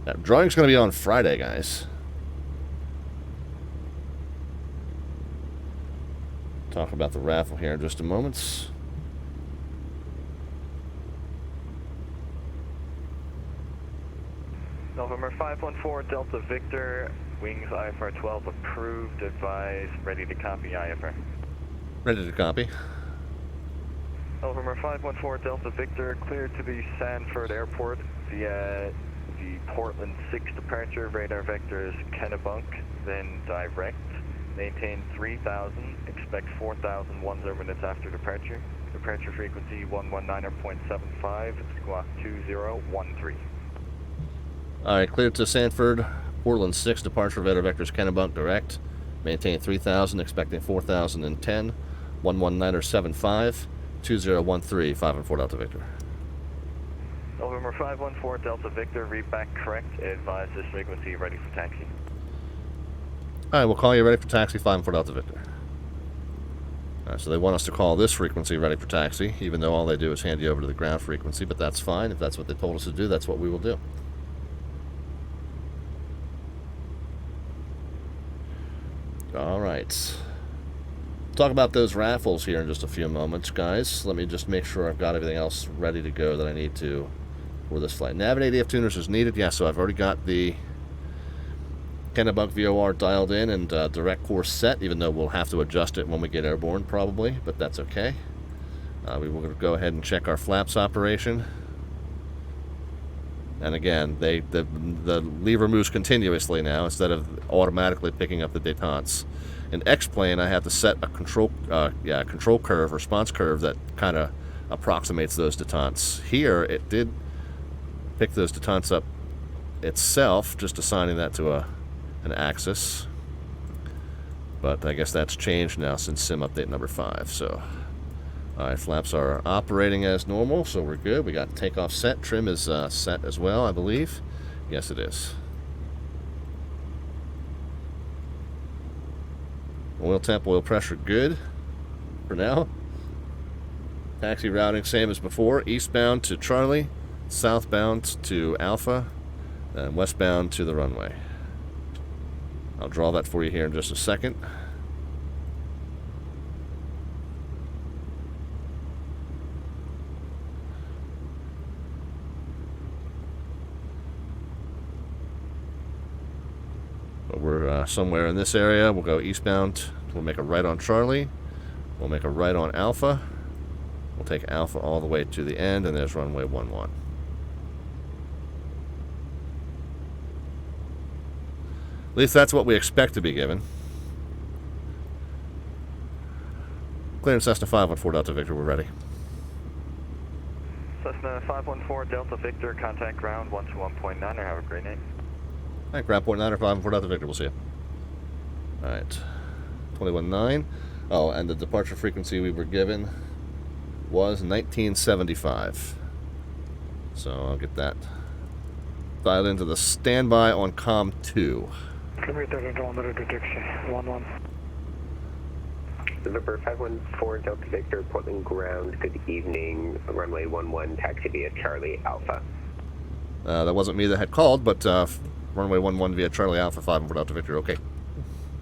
A: Now, drawing's going to be on Friday, guys. Talk about the raffle here in just a moment.
F: November 514 Delta Victor, wings IFR 12 approved, advise, ready to copy IFR.
A: Ready to copy.
F: November 514 Delta Victor, cleared to the Sanford Airport via the Portland 6 departure, radar vector is Kennebunk, then direct. Maintain 3,000, expect 4,010 minutes after departure. Departure frequency 119.75, squawk 2013.
A: Alright, cleared to Sanford, Portland 6, departure radar vectors Kennebunk direct. Maintain 3,000, expecting 4,010, 119.75, 2013, 514 Delta Victor.
F: November 514 Delta Victor, read back correct, advise this frequency ready for taxi.
A: Alright, we'll call you ready for taxi, 514 Delta Victor. Alright, so they want us to call this frequency ready for taxi, even though all they do is hand you over to the ground frequency, but that's fine. If that's what they told us to do, that's what we will do. Alright. Talk about those raffles here in just a few moments, guys. Let me just make sure I've got everything else ready to go that I need to for this flight. Nav and ADF tuners is needed. Yeah, so I've already got the Kennebunk VOR dialed in and direct course set, even though we'll have to adjust it when we get airborne probably, but that's okay. We will go ahead and check our flaps operation. And again, the lever moves continuously now instead of automatically picking up the détentes. In X-plane, I have to set a control curve, response curve that kind of approximates those détentes. Here, it did pick those détentes up itself, just assigning that to an axis. But I guess that's changed now since sim update number 5. So, alright, flaps are operating as normal, so we're good. We got takeoff set. Trim is set as well, I believe. Yes, it is. Oil temp, oil pressure, good for now. Taxi routing, same as before. Eastbound to Charlie, southbound to Alpha, and westbound to the runway. I'll draw that for you here in just a second. But we're somewhere in this area. We'll go eastbound. We'll make a right on Charlie. We'll make a right on Alpha. We'll take Alpha all the way to the end, and there's runway 11. At least that's what we expect to be given. Clearance Cessna 514 Delta Victor, we're ready.
F: Cessna 514 Delta Victor, contact ground 121.9, have a great night.
A: Alright, ground point 9 or 514 Delta Victor, we'll see you. Alright, 21.9. Oh, and the departure frequency we were given was 1975. So I'll get that dialed into the standby on COM 2.
B: November 514 Delta Victor, Portland ground, good evening, runway 11, taxi via Charlie Alpha.
A: That wasn't me that had called, but runway 11 via Charlie Alpha 514 Delta Victor, okay.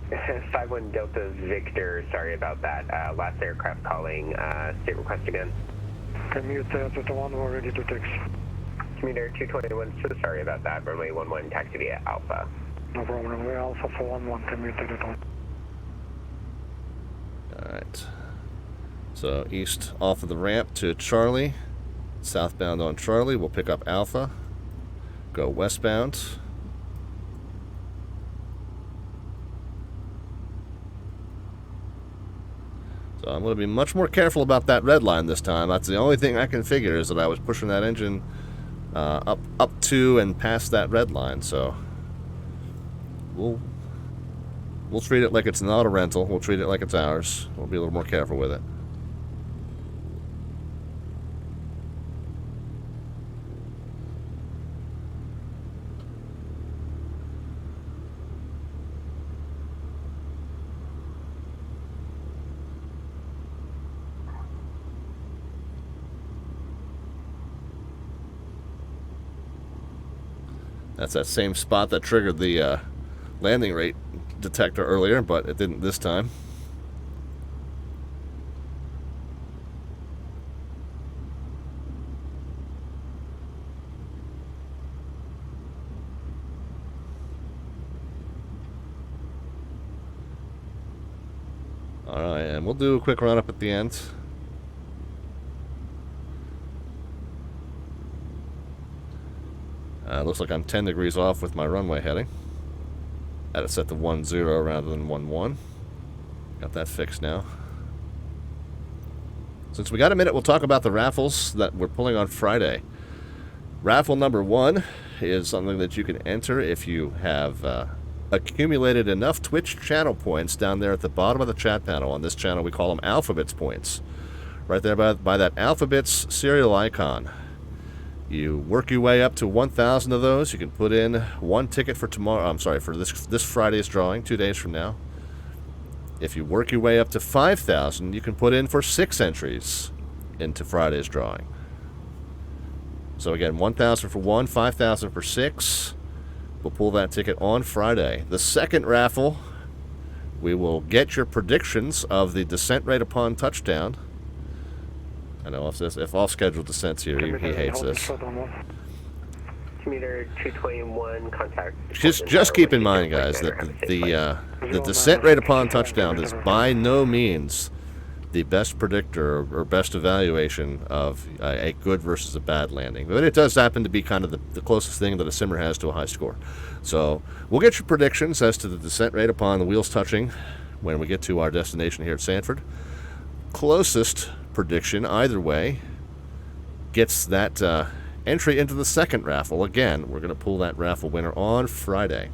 B: 51 Delta Victor, sorry about that, last aircraft calling, state request again.
E: Commuter 21, we're ready to taxi.
B: Commuter 221, so sorry about that, runway 11, taxi via Alpha.
E: No problem, we're Alpha for 11, commuter 21.
A: Alright. So east off of the ramp to Charlie. Southbound on Charlie. We'll pick up Alpha. Go westbound. So I'm going to be much more careful about that red line this time. That's the only thing I can figure, is that I was pushing that engine up to and past that red line. So we'll treat it like it's not a rental. We'll treat it like it's ours. We'll be a little more careful with it. That's that same spot that triggered the landing rate detector earlier, but it didn't this time. Alright, and we'll do a quick run up at the end. Looks like I'm 10 degrees off with my runway heading. Had it set to 10 rather than 11. Got that fixed now. Since we got a minute, we'll talk about the raffles that we're pulling on Friday. Raffle number 1 is something that you can enter if you have accumulated enough Twitch channel points down there at the bottom of the chat panel. On this channel, we call them Alphabets points. Right there by that Alphabets serial icon. You work your way up to 1,000 of those. You can put in 1 ticket for tomorrow. I'm sorry, for this Friday's drawing, 2 days from now. If you work your way up to 5,000, you can put in for 6 entries into Friday's drawing. So again, 1,000 for 1, 5,000 for 6. We'll pull that ticket on Friday. The second raffle, we will get your predictions of the descent rate upon touchdown. I know if off-schedule descent's here, he hates this.
B: Commuter 221, contact.
A: Just keep in mind, guys, that the descent rate upon touchdown is by no means the best predictor or best evaluation of a good versus a bad landing. But it does happen to be kind of the closest thing that a simmer has to a high score. So we'll get your predictions as to the descent rate upon the wheels touching when we get to our destination here at Sanford. Closest prediction either way gets that entry into the second raffle. Again, we're going to pull that raffle winner on Friday.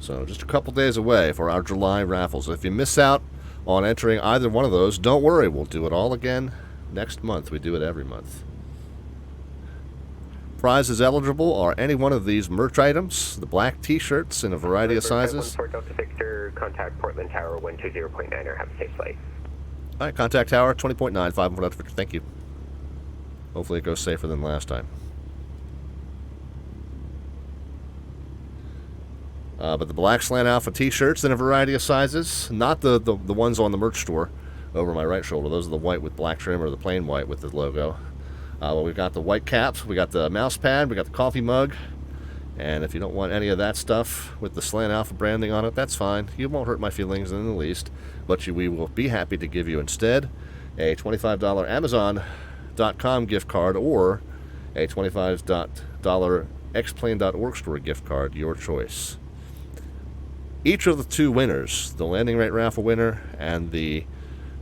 A: So just a couple days away for our July raffles. If you miss out on entering either one of those, don't worry. We'll do it all again next month. We do it every month. Prizes eligible are any one of these merch items, the black t-shirts in a variety of sizes.
I: 514 Delta Victor, contact Portland Tower 120.9er. Have a safe flight.
A: All right, contact Tower 20.9, 514 Delta Victor. Thank you. Hopefully it goes safer than last time. But the black Slant Alpha t-shirts in a variety of sizes, not the ones on the merch store over my right shoulder. Those are the white with black trim or the plain white with the logo. Well, we've got the white caps, we got the mouse pad, we got the coffee mug, and if you don't want any of that stuff with the Slant Alpha branding on it, that's fine. You won't hurt my feelings in the least, but we will be happy to give you instead a $25 Amazon.com gift card or a $25 xplane.org store gift card, your choice. Each of the two winners, the landing rate raffle winner and the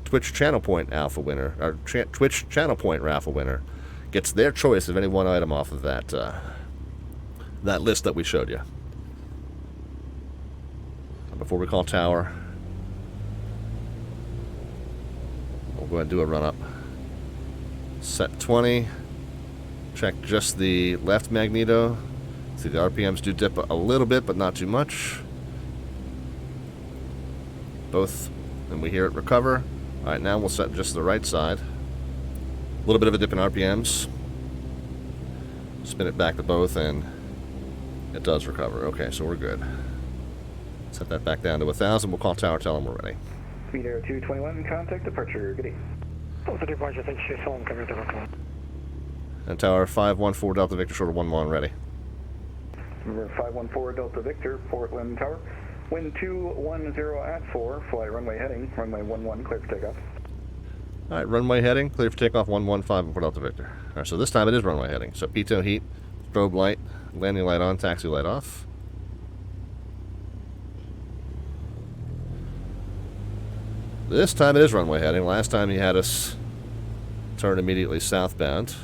A: Twitch Channel Point Alpha winner, or Twitch Channel Point raffle winner, gets their choice of any one item off of that that list that we showed you. Before we call Tower, we'll go ahead and do a run-up. Set 20. Check just the left magneto. See, the RPMs do dip a little bit, but not too much. Both, and we hear it recover. All right, now we'll set just the right side. A little bit of a dip in RPMs. Spin it back to both, and it does recover. Okay, so we're good. Set that back down to 1,000. We'll call Tower, tell them we're ready.
E: Speed Air 221, contact departure. Good evening. Also departure, thank you, home, come here to
A: And Tower 514 Delta Victor, short of 11, ready.
E: Number 514 Delta Victor, Portland Tower. Wind 210 at 4, fly runway heading, runway 11, clear for takeoff.
A: All right, runway heading, clear for takeoff, 115 for Delta Victor. All right, so this time it is runway heading. So pitot heat, strobe light, landing light on, taxi light off. This time it is runway heading. Last time he had us turn immediately southbound.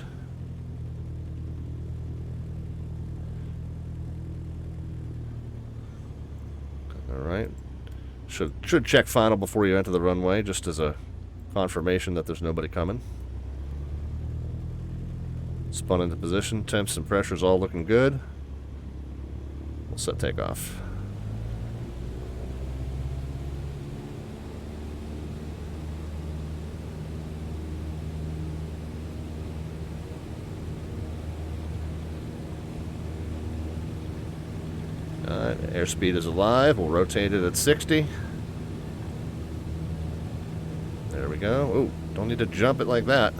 A: Alright. Should check final before you enter the runway, just as a confirmation that there's nobody coming. Spun into position. Temps and pressures all looking good. We'll set takeoff. Airspeed is alive. We'll rotate it at 60. There we go. Oh, don't need to jump it like that.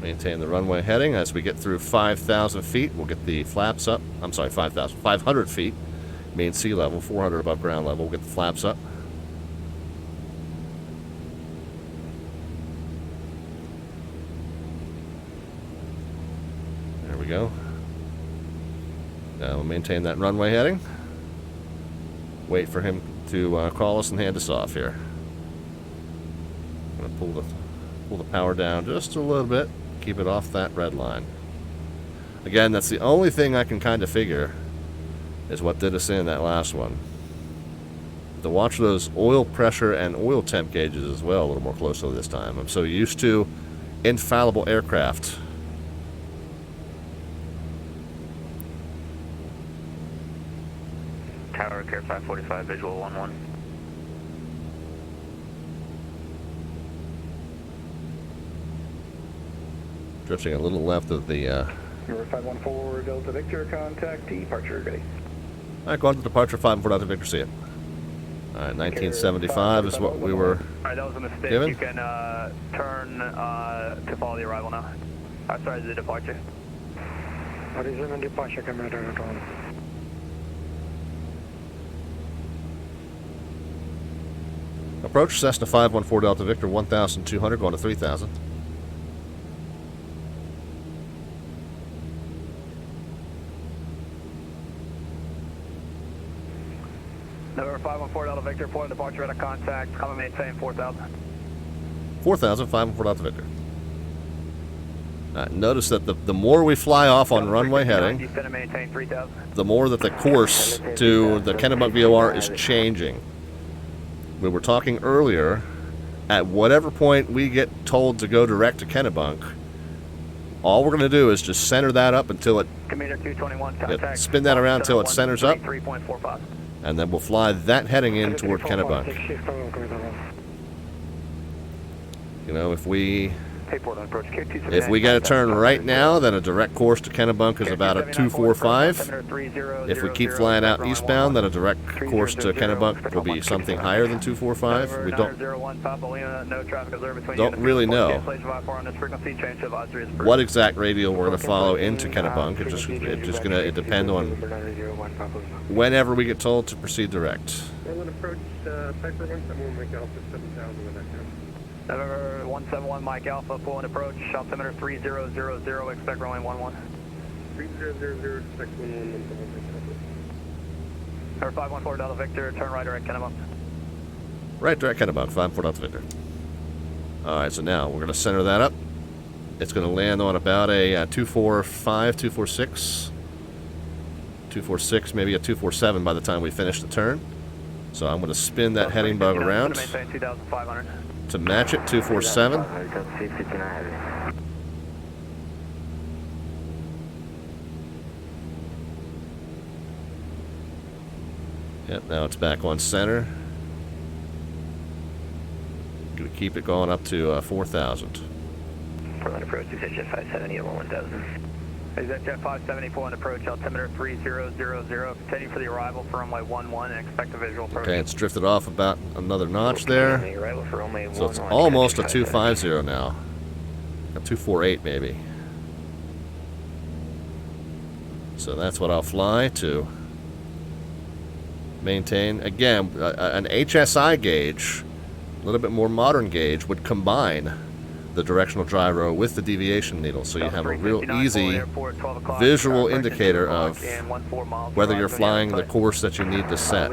A: Maintain the runway heading. As we get through 5,000 feet, we'll get the flaps up. I'm sorry, 500 feet. Mean sea level, 400 above ground level. We'll get the flaps up. Go. Now we'll maintain that runway heading. Wait for him to call us and hand us off here. I'm gonna pull the power down just a little bit. Keep it off that red line. Again, that's the only thing I can kind of figure is what did us in that last one. To watch those oil pressure and oil temp gauges as well a little more closely this time. I'm so used to infallible aircraft.
I: Tower, Care 545, visual 11.
A: Drifting a little left of the...
E: Number 514 Delta Victor, contact departure, ready.
A: All right, going to departure 514 Delta Victor, see it. All right, 1975 is what we were
C: All right, that was a mistake.
A: given.
C: You can turn to follow the arrival now. Sorry, the departure.
E: Arizona departure, Carenado Mooney.
A: Approach Cessna 514 Delta Victor, 1,200, going to 3,000.
C: November 514 Delta Victor, point of departure, radar contact, common maintain 4,000.
A: 4,000, 514 Delta Victor. Notice that the more we fly off on runway heading,
C: Maintain 3,000.
A: the more that the course to the Kennebunk VOR is changing. We were talking earlier, at whatever point we get told to go direct to Kennebunk, all we're going to do is just center that up until it,
C: Commander 221, contact.
A: spin that around until it centers up,
C: 3.45.
A: and then we'll fly that heading in toward Kennebunk. You know, if we get a turn right now, then a direct course to Kennebunk is about a 245. If we keep flying out eastbound, then a direct course to Kennebunk will be something higher than 245. We don't really know what exact radial we're going to follow into Kennebunk. It's just going to depend on whenever we get told to proceed direct.
C: November 171 Mike Alpha, full and approach, altimeter 3000, expect runway 11.
J: 3000, expect 11.
C: November 514 Delta Victor, turn right direct Kennebunk.
A: Right direct Kennebunk, 514 Delta Victor. Alright, so now we're going to center that up. It's going to land on about a 245, 246, 246, maybe a 247 by the time we finish the turn. So I'm going to spin that heading bug around to match it, 247. Yep, now it's back on center. Gonna keep it going up to 4,000.
I: Portland approach, is Jet 570 at 1000.
C: Is that Jet 570, Portland approach, altimeter 3000, continue for the arrival for runway 11 and expect a visual approach.
A: Okay, it's drifted off about another notch there. So it's almost a 250 now. A 248 maybe. So that's what I'll fly to maintain. Again, an HSI gauge, a little bit more modern gauge, would combine the directional gyro with the deviation needle, so you have a real easy visual indicator of whether you're flying the course that you need to set.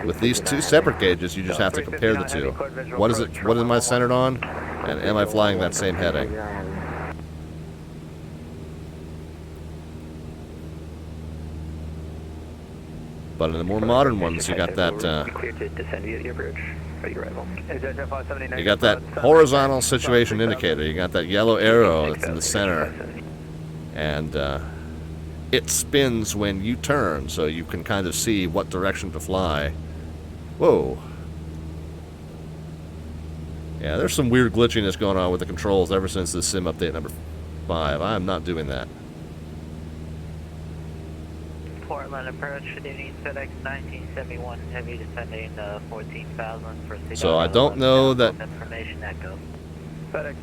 A: With these two separate gauges, you just have to compare the two. What am I centered on, and am I flying that same heading? But in the more modern ones, you got that you got that horizontal situation indicator. You got that yellow arrow that's in the center, and it spins when you turn, so you can kind of see what direction to fly. Whoa. Yeah, there's some weird glitchiness going on with the controls ever since the Sim update number 5. I am not doing that.
B: Portland approach, shooting FedEx 1971, heavy descending 14,000 for
A: So I don't know that.
B: Information echo.
C: FedEx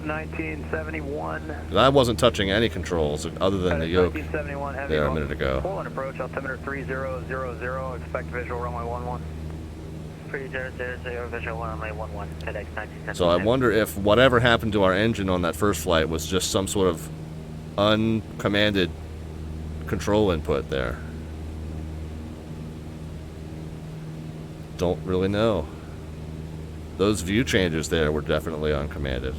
C: 1971.
A: I wasn't touching any controls other than the yoke there a minute ago.
C: Portland approach, altimeter 3000, expect visual runway 11.
B: 3000, visual runway 11, FedEx 1971.
A: So I wonder if whatever happened to our engine on that first flight was just some sort of uncommanded control input there. Don't really know. Those view changes there were definitely uncommanded.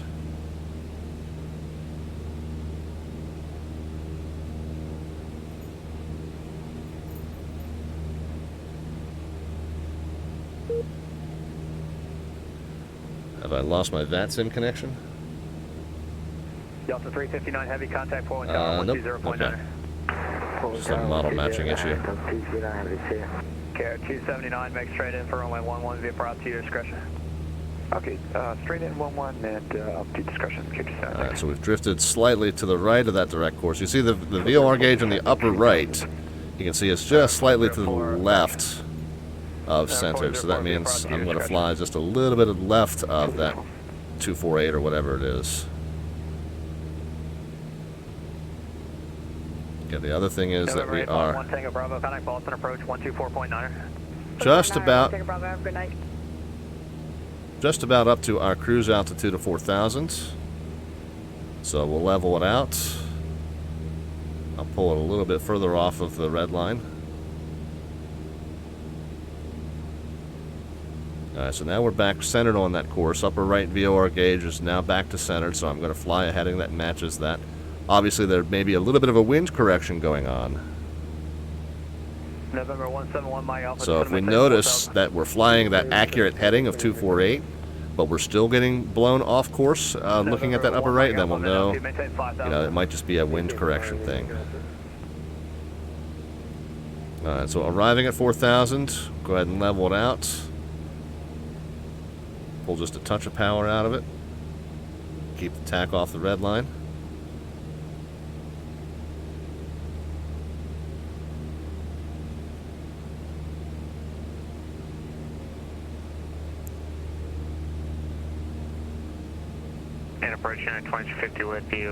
A: Have I lost my VATSIM connection?
C: Delta 359 heavy contact Portland Tower,
A: nope.
C: 120.9.
A: Okay. Just a model matching issue.
C: Okay, 279, make straight in for runway 11 via prop to your discretion.
F: Okay, straight in 11 and up to discretion.
A: Alright, so we've drifted slightly to the right of that direct course. You see the VOR gauge on the upper right, you can see it's just slightly to the left of center. So that means I'm going to fly just a little bit left of that 248 or whatever it is. Okay, the other thing is that we are just about up to our cruise altitude of 4,000. So we'll level it out. I'll pull it a little bit further off of the red line. Alright, so now we're back centered on that course. Upper right VOR gauge is now back to centered, so I'm going to fly a heading that matches that. Obviously, there may be a little bit of a wind correction going on.
C: November 171 Mike Alpha.
A: So if we notice that we're flying that accurate heading of 248, but we're still getting blown off course, looking at that upper right, then we'll know, it might just be a wind correction thing. Alright, so arriving at 4,000, go ahead and level it out. Pull just a touch of power out of it. Keep the tack off the red line.
K: And approaching at 2250 with you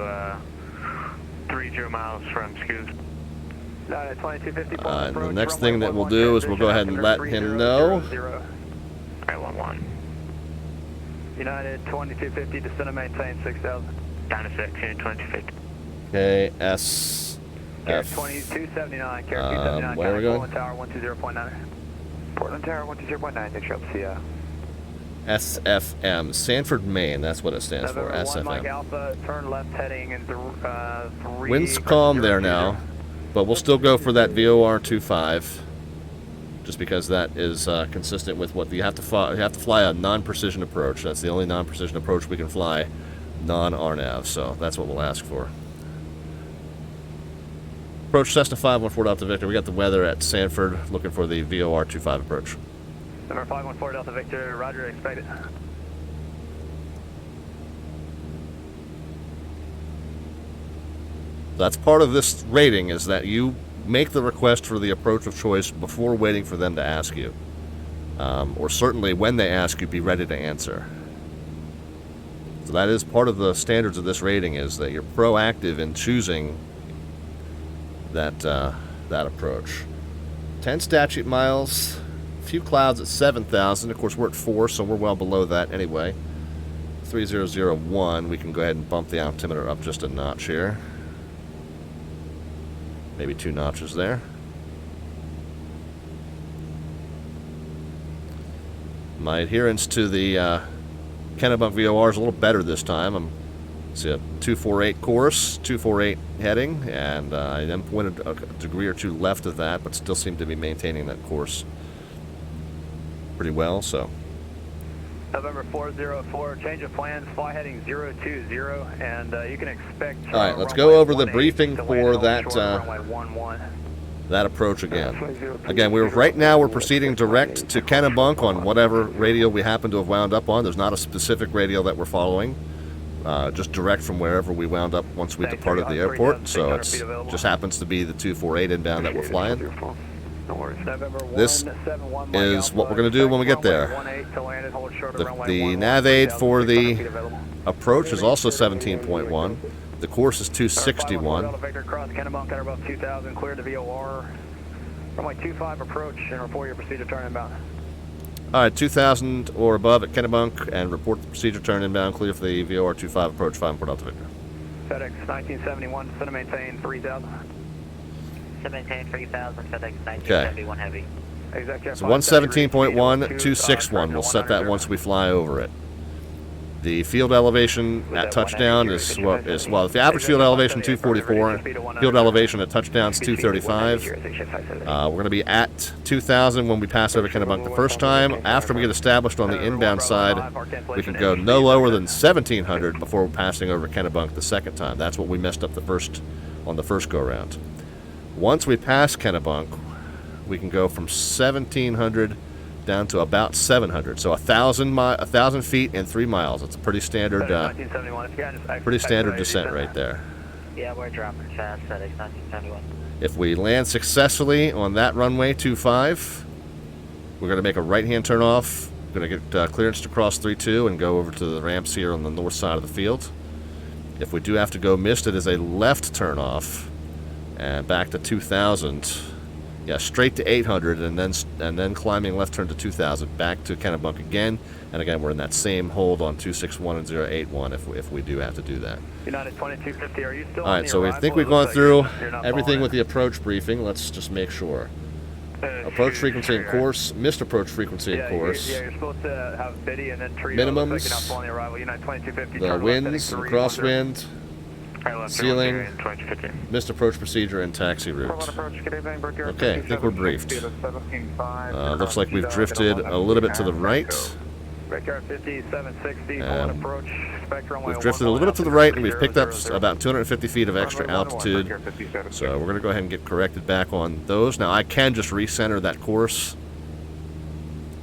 K: 30 miles from Scoos.
C: United 2250.
A: And the next thing that we'll do is we'll go ahead and let him know.
K: Alright, 11.
C: United 2250, descend and maintain 6,000.
K: Down to 2250.
A: KSFM.
C: 2279, Carrier 279,
A: where are we going?
C: Portland Tower 120.9. Portland Tower 120.9, thanks for the
A: SFM, Sanford, Maine. That's what it stands for. SFM.
C: Mike Alpha, turn left heading and 3.
A: Wind's calm there now, but we'll still go for that VOR 25, just because that is consistent with what you have to fly. You have to fly a non-precision approach. That's the only non-precision approach we can fly, non-RNAV. So that's what we'll ask for. Approach Cessna 514 Delta Victor. We got the weather at Sanford, looking for the VOR 25 approach.
C: Number 514 Delta Victor, roger, expect it.
A: That's part of this rating, is that you make the request for the approach of choice before waiting for them to ask you. Or certainly when they ask you, be ready to answer. So that is part of the standards of this rating, is that you're proactive in choosing that, that approach. 10 statute miles. A few clouds at 7,000. Of course, we're at 4, so we're well below that anyway. 3001. We can go ahead and bump the altimeter up just a notch here. Maybe 2 notches there. My adherence to the Kennebunk VOR is a little better this time. I'm see a 248 course, 248 heading, and I then went a degree or 2 left of that, but still seem to be maintaining that course pretty well. So
C: November 404, change of plans, fly heading 020, and you can expect.
A: All right, let's go over the briefing for that that approach again. Again, right now we're proceeding direct to Kennebunk on whatever radio we happen to have wound up on. There's not a specific radio that we're following. Just direct from wherever we wound up once we departed the airport. So it just happens to be the 248 inbound that we're flying. This is what we're going to do when we get there. The nav aid for the approach is also 17.1. The course is 261.
C: Above 2,000, clear the VOR. Runway 25 approach and report your procedure turn inbound.
A: Alright, 2,000 or above at Kennebunk and report the procedure turn inbound, clear for the VOR 25 approach 5 Delta Victor.
C: FedEx 1971, set to maintain 3,000.
B: Set to maintain 3,000, FedEx 1971 heavy.
A: So 117.1, 261. We'll set that once we fly over it. The field elevation at touchdown is well, the average field elevation 244. Field elevation at touchdown is 235. We're going to be at 2,000 when we pass over Kennebunk the first time. After we get established on the inbound side, we can go no lower than 1,700 before passing over Kennebunk the second time. That's what we messed up on the first go round. Once we pass Kennebunk, we can go from 1,700 down to about 700, so 1,000 feet in 3 miles. It's a pretty standard, descent right there.
B: Yeah, we're dropping fast, FedEx 1971.
A: If we land successfully on that runway 25, we're going to make a right-hand turn off. We're going to get clearance to cross 32 and go over to the ramps here on the north side of the field. If we do have to go missed, it is a left turn off and back to 2,000. Yeah, straight to 800 and then climbing left turn to 2,000 back to Kennebunk again, and again we're in that same hold on 261 and 081 if we do have to do that.
C: United 2250, are you still?
A: All right, so we think we've gone through everything with the approach briefing. Let's just make sure. Approach frequency and course. Missed approach frequency and course.
C: You're supposed to have Biddy and then Trio.
A: Minimums. The winds, crosswind, ceiling, missed approach procedure, and taxi route. Okay, I think we're briefed. Looks like we've drifted a little bit to the right. We've drifted a little bit to the right, and we've picked up about 250 feet of extra altitude. So we're going to go ahead and get corrected back on those. Now, I can just recenter that course.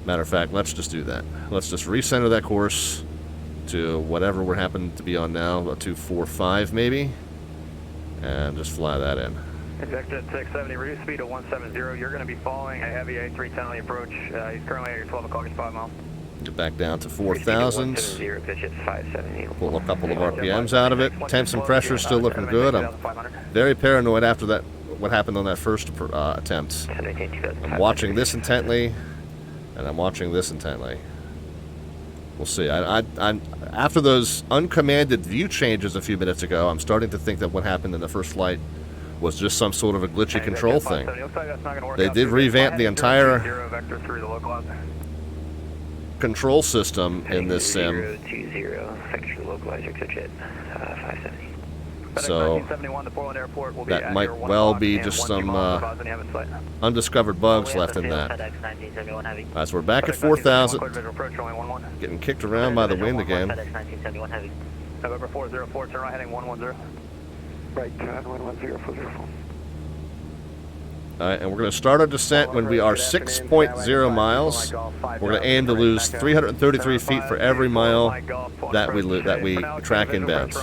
A: Matter of fact, let's just do that. Let's just recenter that course to whatever we're happening to be on now, about 245 maybe, and just fly that in.
C: Executive at 670, reduce speed to 170. You're going to be following a heavy A310 on the approach. He's currently at your 12 o'clock, 5 miles.
A: Get back down to 4,000. Pull a couple of RPMs out of it. Temps and pressure still looking good. I'm very paranoid after that, what happened on that first attempt. I'm watching this intently, and I'm watching this intently. We'll see. After those uncommanded view changes a few minutes ago, I'm starting to think that what happened in the first flight was just some sort of a glitchy control thing. They did revamp the entire control system in this sim. So that might well be just some undiscovered bugs left in that. So we're back at 4,000, getting kicked around by the wind again.
C: November 404, turn right heading 110.
E: Right, 110, 404.
A: Alright, and we're going to start our descent when we are 6.0 miles. We're going to aim to lose 333 feet for every mile that we track inbounds.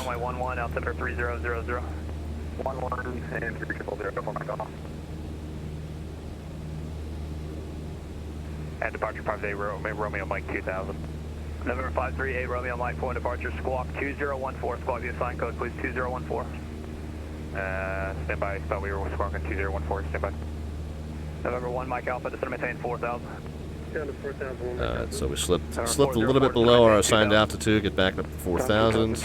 C: And departure 58 Romeo Mike 2000. November 538 Romeo Mike, point departure, squawk 2014. Squawk the assigned code, please, 2014. Stand by, thought we were squawking 2014, stand by. November 1 Mike Alpha, descend maintain 4,000.
J: Down to 4,000.
A: So we slipped a little bit below our assigned altitude, get back up to 4,000.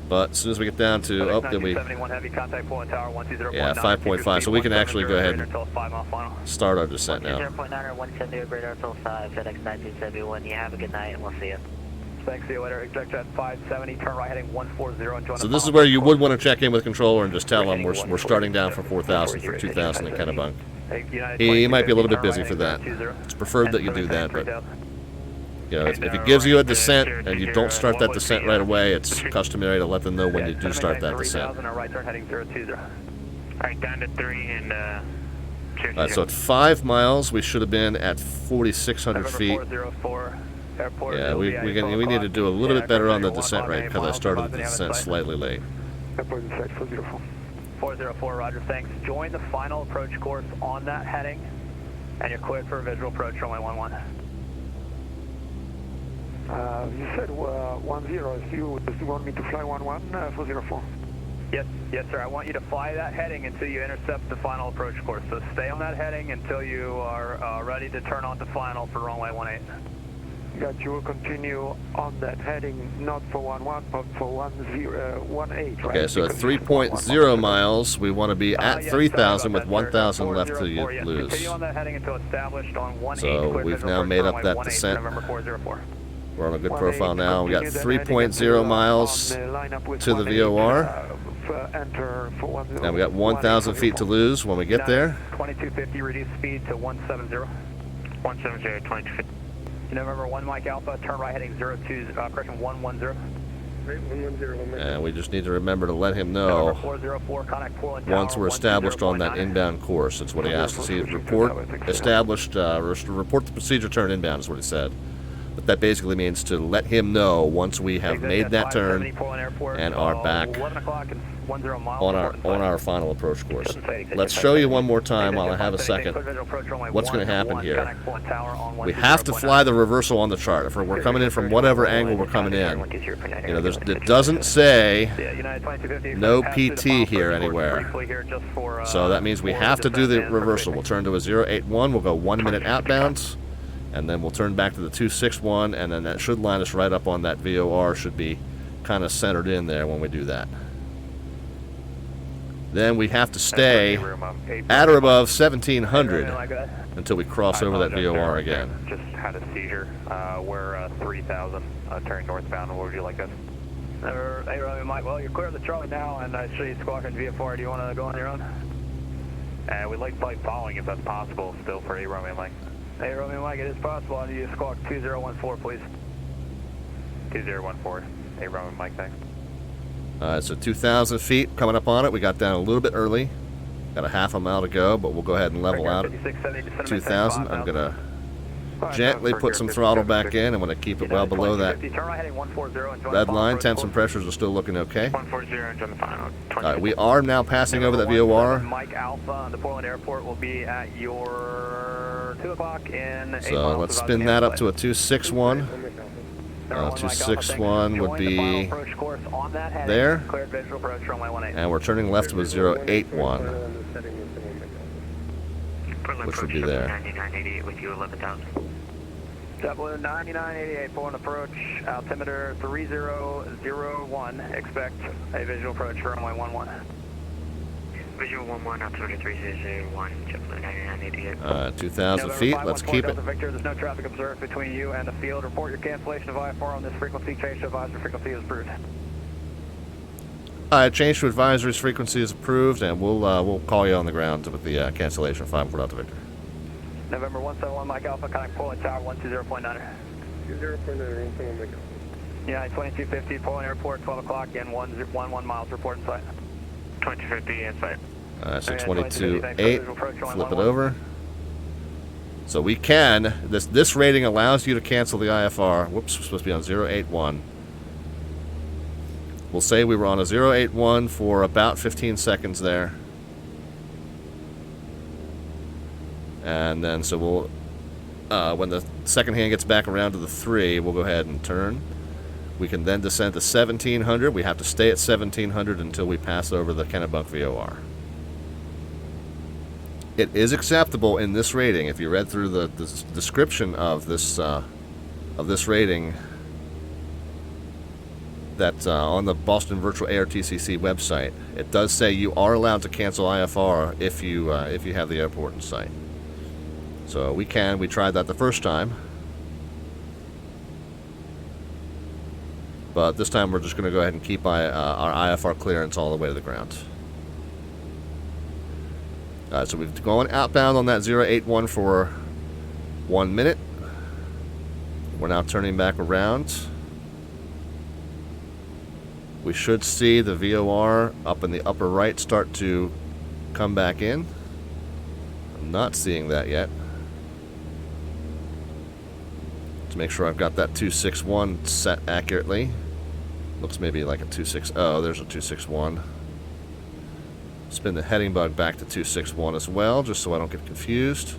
A: But as soon as we get down to, yeah, 5.5, so we can actually go ahead and start our descent now.
B: 0.9 or 170 over radar till 5, FedEx 1971. You have a good night, and we'll see you.
C: Thanks, see you later. Exec jet 570, turn right heading 140 and join.
A: So this is where you would want to check in with controller and just tell them we're starting down from 4,000 for 2,000 in Kennebunk. He might be a little bit busy for that. It's preferred that you do that, but you know, if it gives you a descent and you don't start that descent right away, it's customary to let them know when you do start that descent.
C: Right turn heading 020.
K: Alright, down to 3 and
A: Alright, so at 5 miles we should have been at 4,600 feet. Yeah, we need to do a little bit better on the descent rate because I started the descent slightly late.
C: 404, roger, thanks. Join the final approach course on that heading, and you're cleared for a visual approach, runway 11.
E: You said 10, if you want me to fly 11, 404?
C: Yes, sir, I want you to fly that heading until you intercept the final approach course. So stay on that heading until you are ready to turn on to final for runway 18.
E: Got you. Will continue on that heading, not for 11, but for 18, right?
A: Okay, so at 3.0 miles, we want to be at 3,000 with 1,000 left to lose. So we've now made up that descent. We're on a good profile now. We got 3.0 miles to the VOR. Now we got 1,000 feet to lose when we get there.
C: 2250, reduce speed to 170.
K: 170, 2250.
C: November 1 Mike Alpha, turn right heading 02, correction 110.
A: And we just need to remember to let him know once we're established on that inbound course. That's what he asked us. He report established, report the procedure turn inbound is what he said. But that basically means to let him know once we have made that turn and are back on our final approach course. Let's show you one more time while I have a second what's going to happen here. We have to fly the reversal on the chart. If we're coming in from whatever angle we're coming in, you know, it doesn't say no PT here anywhere. So that means we have to do the reversal. We'll turn to a 081. We'll go 1 minute outbound. And then we'll turn back to the 261, and then that should line us right up on that VOR. Should be kind of centered in there when we do that. then we have to stay at or above 1700 until we cross over that VOR again.
K: Just had a seizure. We're 3000 turning northbound. What would you like us?
C: Hey, Romeo Mike, well, you're clear of the Charlie now, and I see you squawking VFR. Do you want to go on your own?
K: We'd like flight following if that's possible still for A Romeo Mike.
C: Hey, Romeo Mike, it is possible. I need you to squawk 2014, please.
K: 2014. A Romeo Mike, thanks.
A: So 2,000 feet coming up on it. We got down a little bit early. Got a half a mile to go, but we'll go ahead and level out at 2,000. I'm going to gently put some throttle back in. I'm going to keep it well below that red line. Temps and pressures are still looking okay.
K: 140 on the final.
A: All right, we are now passing over that VOR.
C: Mike Alpha on the Portland Airport will be at your 2 o'clock in 8
A: So
C: miles
A: let's
C: of
A: spin that up to a 261. 261 would be there. And we're turning left to a 081, which would be there.
K: 9988 with you, 11,000.
C: JetBlue 9988, Portland approach, altimeter 3001. Expect a visual approach for runway 11.
K: Visual 11, altimeter 3001, JetBlue 9988.
A: 2,000 feet, let's keep it.
C: Victor, there's no traffic observed between you and the field. Report your cancellation of IFR on this frequency. Change to advisory frequency is approved.
A: Change to advisory's frequency is approved, and we'll call you on the ground with the cancellation. 54 Delta Victor.
C: November 171, Mike Alpha, contact Portland Tower 120.9.
J: 20.9,
C: Yeah, 2250, Portland Airport, 12 o'clock, and 11 miles, report in sight.
K: 2250 in sight.
A: So 22.8, flip it over. So we can, this rating allows you to cancel the IFR. Whoops, we're supposed to be on 081. We'll say we were on a 081 for about 15 seconds there. And then, so we'll, when the second hand gets back around to the 3, we'll go ahead and turn. We can then descend to 1700. We have to stay at 1700 until we pass over the Kennebunk VOR. It is acceptable in this rating. If you read through the description of this rating, that on the Boston Virtual ARTCC website, it does say you are allowed to cancel IFR if you have the airport in sight. So we can. We tried that the first time. But this time we're just going to go ahead and keep our IFR clearance all the way to the ground. So we've gone outbound on that 081 for 1 minute. We're now turning back around. We should see the VOR up in the upper right start to come back in. I'm not seeing that yet. To make sure I've got that 261 set accurately. Looks maybe like a 260. Oh, there's a 261. Spin the heading bug back to 261 as well, just so I don't get confused.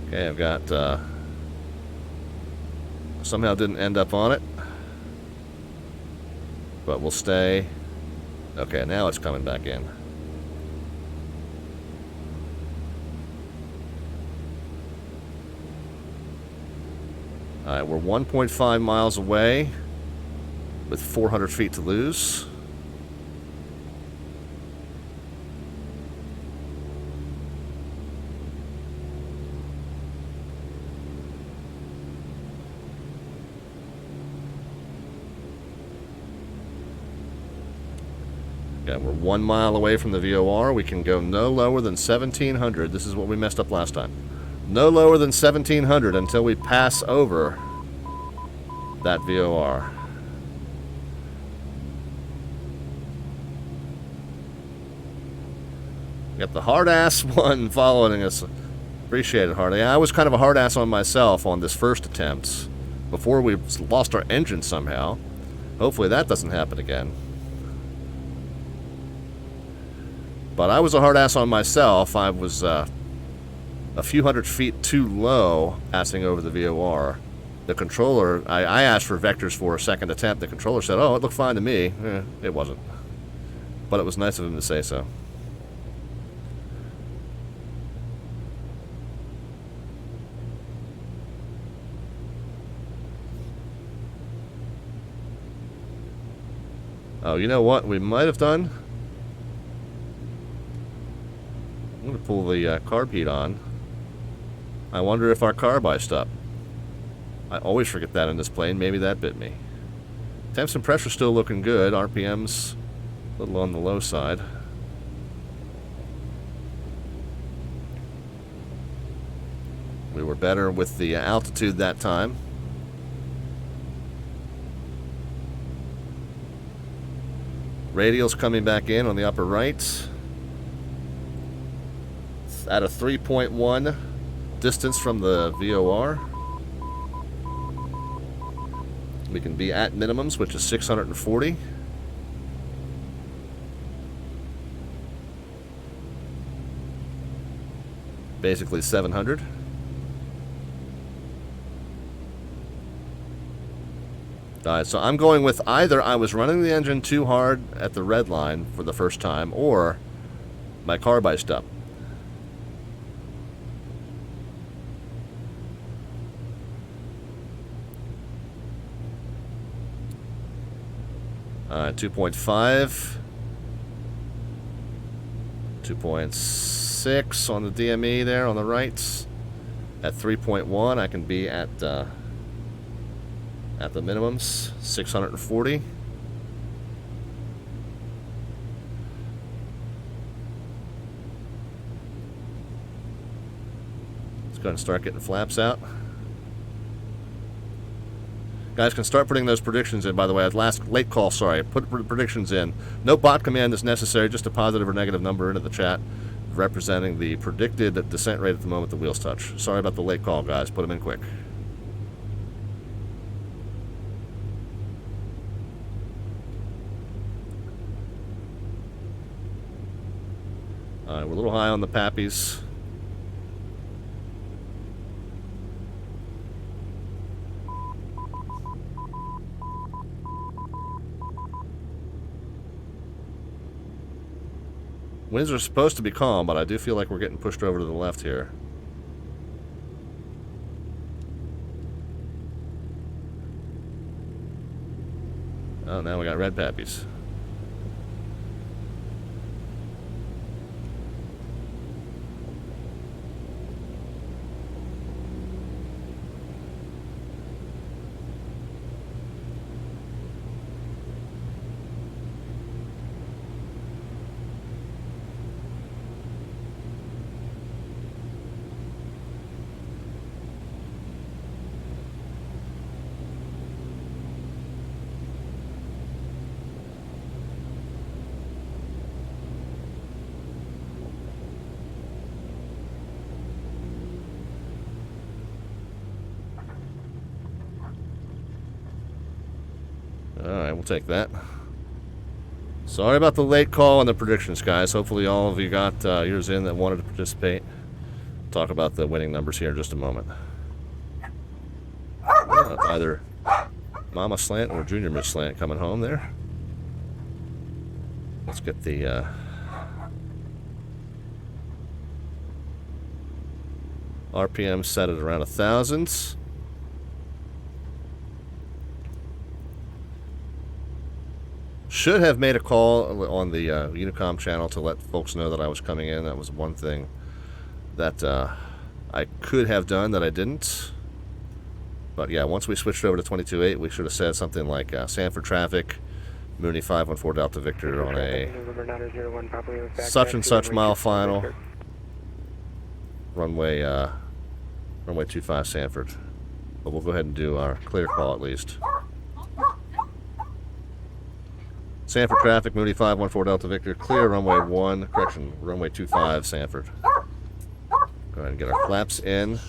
A: Okay, I've got, somehow didn't end up on it, but we'll stay. Okay, now it's coming back in. Alright, we're 1.5 miles away with 400 feet to lose. Okay, we're 1 mile away from the VOR. We can go no lower than 1700. This is what we messed up last time. No lower than 1700 until we pass over that VOR. Got the hard-ass one following us. Appreciate it, Hardy. I was kind of a hard-ass on myself on this first attempt before we lost our engine somehow. Hopefully that doesn't happen again. But I was a hard-ass on myself. I was a few hundred feet too low passing over the VOR. The controller, I asked for vectors for a second attempt. The controller said, oh, it looked fine to me. It wasn't. But it was nice of him to say so. Oh, you know what we might have done? I'm going to pull the carb heat on. I wonder if our carb iced up. I always forget that in this plane. Maybe that bit me. Temps and pressure still looking good. RPM's a little on the low side. We were better with the altitude that time. Radial's coming back in on the upper right. At a 3.1 distance from the VOR. We can be at minimums, which is 640. Basically 700. Alright, so I'm going with either I was running the engine too hard at the red line for the first time, or my carb iced up. 2.5, 2.6 on the DME there on the right. At 3.1, I can be at the minimums, 640. Let's go ahead and start getting flaps out. Guys can start putting those predictions in, by the way. Late call, sorry. Put predictions in. No bot command is necessary, just a positive or negative number into the chat representing the predicted descent rate at the moment the wheels touch. Sorry about the late call, guys. Put them in quick. Alright, we're a little high on the pappies. Winds are supposed to be calm, but I do feel like we're getting pushed over to the left here. Oh, now we got red pappies. Alright, we'll take that. Sorry about the late call on the predictions, guys. Hopefully all of you got yours in that wanted to participate. Talk about the winning numbers here in just a moment. Either Mama Slant or Junior Miss Slant coming home there. Let's get the RPM set at around 1,000. Should have made a call on the Unicom channel to let folks know that I was coming in. That was one thing that I could have done that I didn't. But yeah, once we switched over to 22.8, we should have said something like Sanford traffic, Mooney 514 Delta Victor on a such and such mile final, runway 25 Sanford. But we'll go ahead and do our clear call at least. Sanford traffic, Mooney 514 Delta Victor, clear runway 1, correction, runway 25 Sanford. Go ahead and get our flaps in.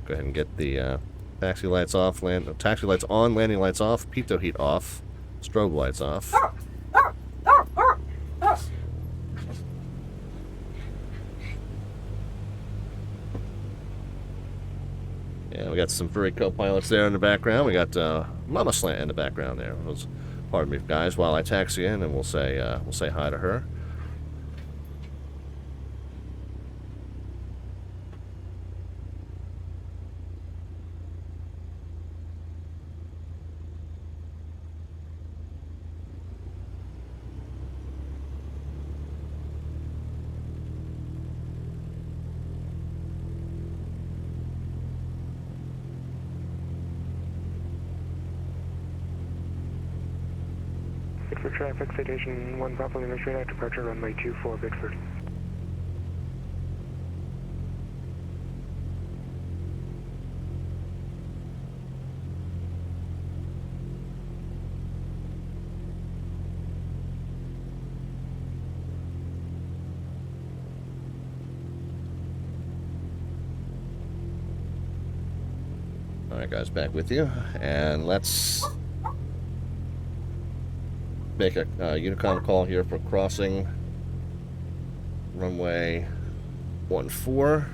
A: Go ahead and get the taxi lights off, taxi lights on, landing lights off, pitot heat off, strobe lights off. Yeah, we got some furry co-pilots there in the background. We got Mama Slant in the background there. Pardon me, guys, while I taxi in, and we'll say hi to her.
I: for traffic, citation 1 Papa Lima straight out departure runway 24 Bickford.
A: Alright guys, back with you, and let's make a Unicom call here for crossing runway 14.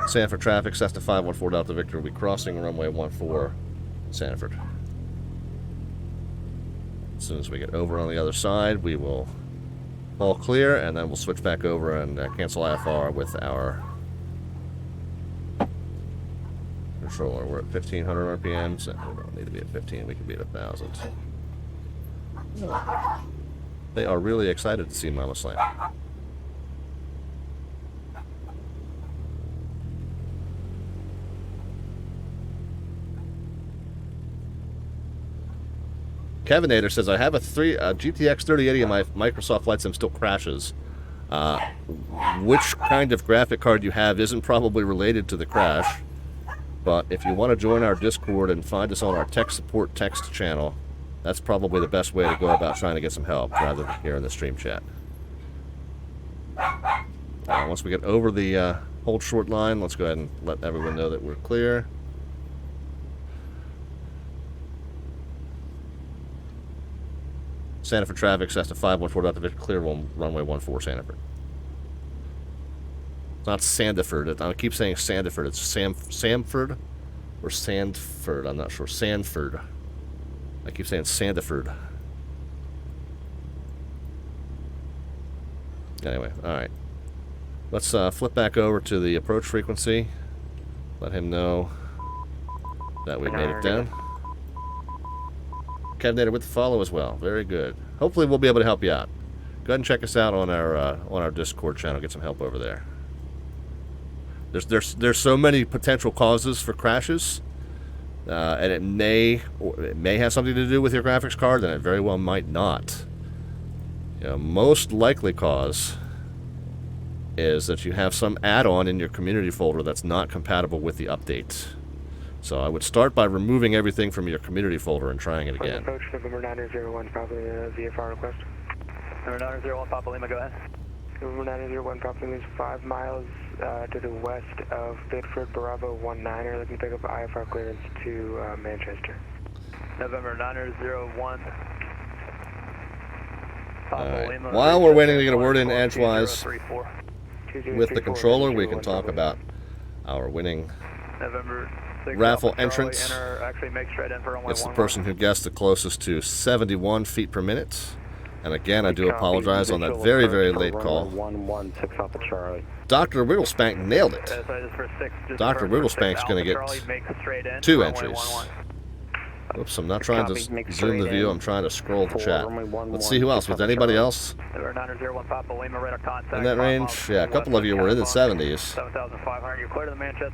A: Sanford traffic, Cessna 514 Delta Victor will be crossing runway 14 Sanford. As soon as we get over on the other side, we will all clear, and then we'll switch back over and cancel IFR with our controller. We're at 1500 RPM, so we don't need to be at 15, we can be at 1000. They are really excited to see Mama Slam. Kevenator says, I have a GTX 3080 and my Microsoft Flight Sim still crashes. Which kind of graphic card you have isn't probably related to the crash, but if you want to join our Discord and find us on our tech support text channel, that's probably the best way to go about trying to get some help rather than here in the stream chat. Once we get over the hold short line, let's go ahead and let everyone know that we're clear. Sanford traffic, Cessna 514 Delta Victor, clear runway 14 Sanford. It's not Sandiford. I keep saying Sandiford. It's Samford or Sandford. I'm not sure. Sanford. I keep saying Sandiford. Anyway, alright. Let's flip back over to the approach frequency. Let him know that we made it down. Carenado with the follow as well. Very good. Hopefully we'll be able to help you out. Go ahead and check us out on our Discord channel. Get some help over there. There's so many potential causes for crashes, and it may have something to do with your graphics card, and it very well might not. You know, most likely cause is that you have some add-on in your community folder that's not compatible with the update. So I would start by removing everything from your community folder and trying it again.
I: Approach November 901, probably a VFR request.
C: November 901, Papa Lima, go ahead.
I: November 901, Papa Lima is 5 miles to the west of Bickford, Bravo 19er, looking to pick up IFR clearance to Manchester.
C: November 901. Papa Lima.
A: While we're waiting to get a word in edgewise with the controller, we can talk about our winning raffle entrance. It's the person who guessed the closest to 71 feet per minute. And again, I do apologize on that very, very late call. Dr. Wigglespank nailed it. Dr. Wigglespank's going to get 2 entries. Oops, I'm not trying to zoom the view, I'm trying to scroll the chat. Let's see who else. Was anybody else in that range? Yeah, a couple of you were in the 70s.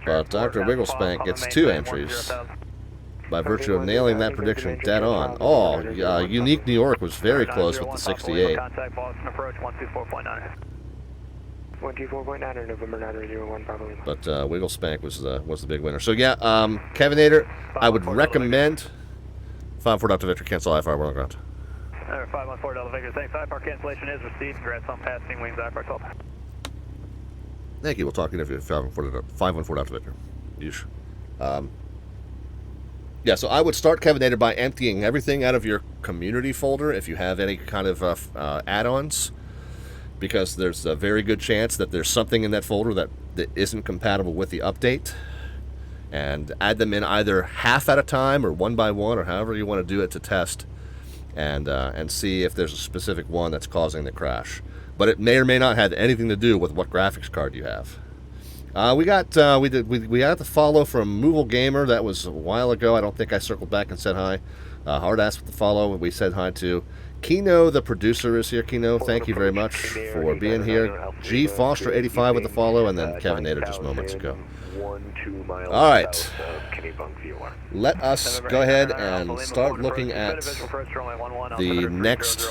A: But Dr. Wigglespank gets 2 entries by virtue of nailing that prediction dead on. Oh, Unique New York was very close with the 68.
I: 124.9 November 901, probably.
A: But Wigglespank was the big winner. So yeah, Kevenator, I would recommend 54 Delta Victor, cancel IFR, we're on ground.
C: 514 Delta Victor, thanks. IFR cancellation is received. Congrats on passing wings IFR 12.
A: Thank you. We'll talk to you if you're 514 Delta Victor. Yeesh. Yeah, so I would start Kevenator by emptying everything out of your community folder if you have any kind of add-ons, because there's a very good chance that there's something in that folder that isn't compatible with the update, and add them in either half at a time or one by one or however you want to do it to test, and see if there's a specific one that's causing the crash. But it may or may not have anything to do with what graphics card you have. We got the follow from Movable Gamer. That was a while ago. I don't think I circled back and said hi. Hard ass with the follow. We said hi to Keno, the producer, is here. Keno, thank you very much for being here. G. Foster 85 with the follow, and then Kevin Nader just moments ago. All right. Let us go ahead and start looking at the next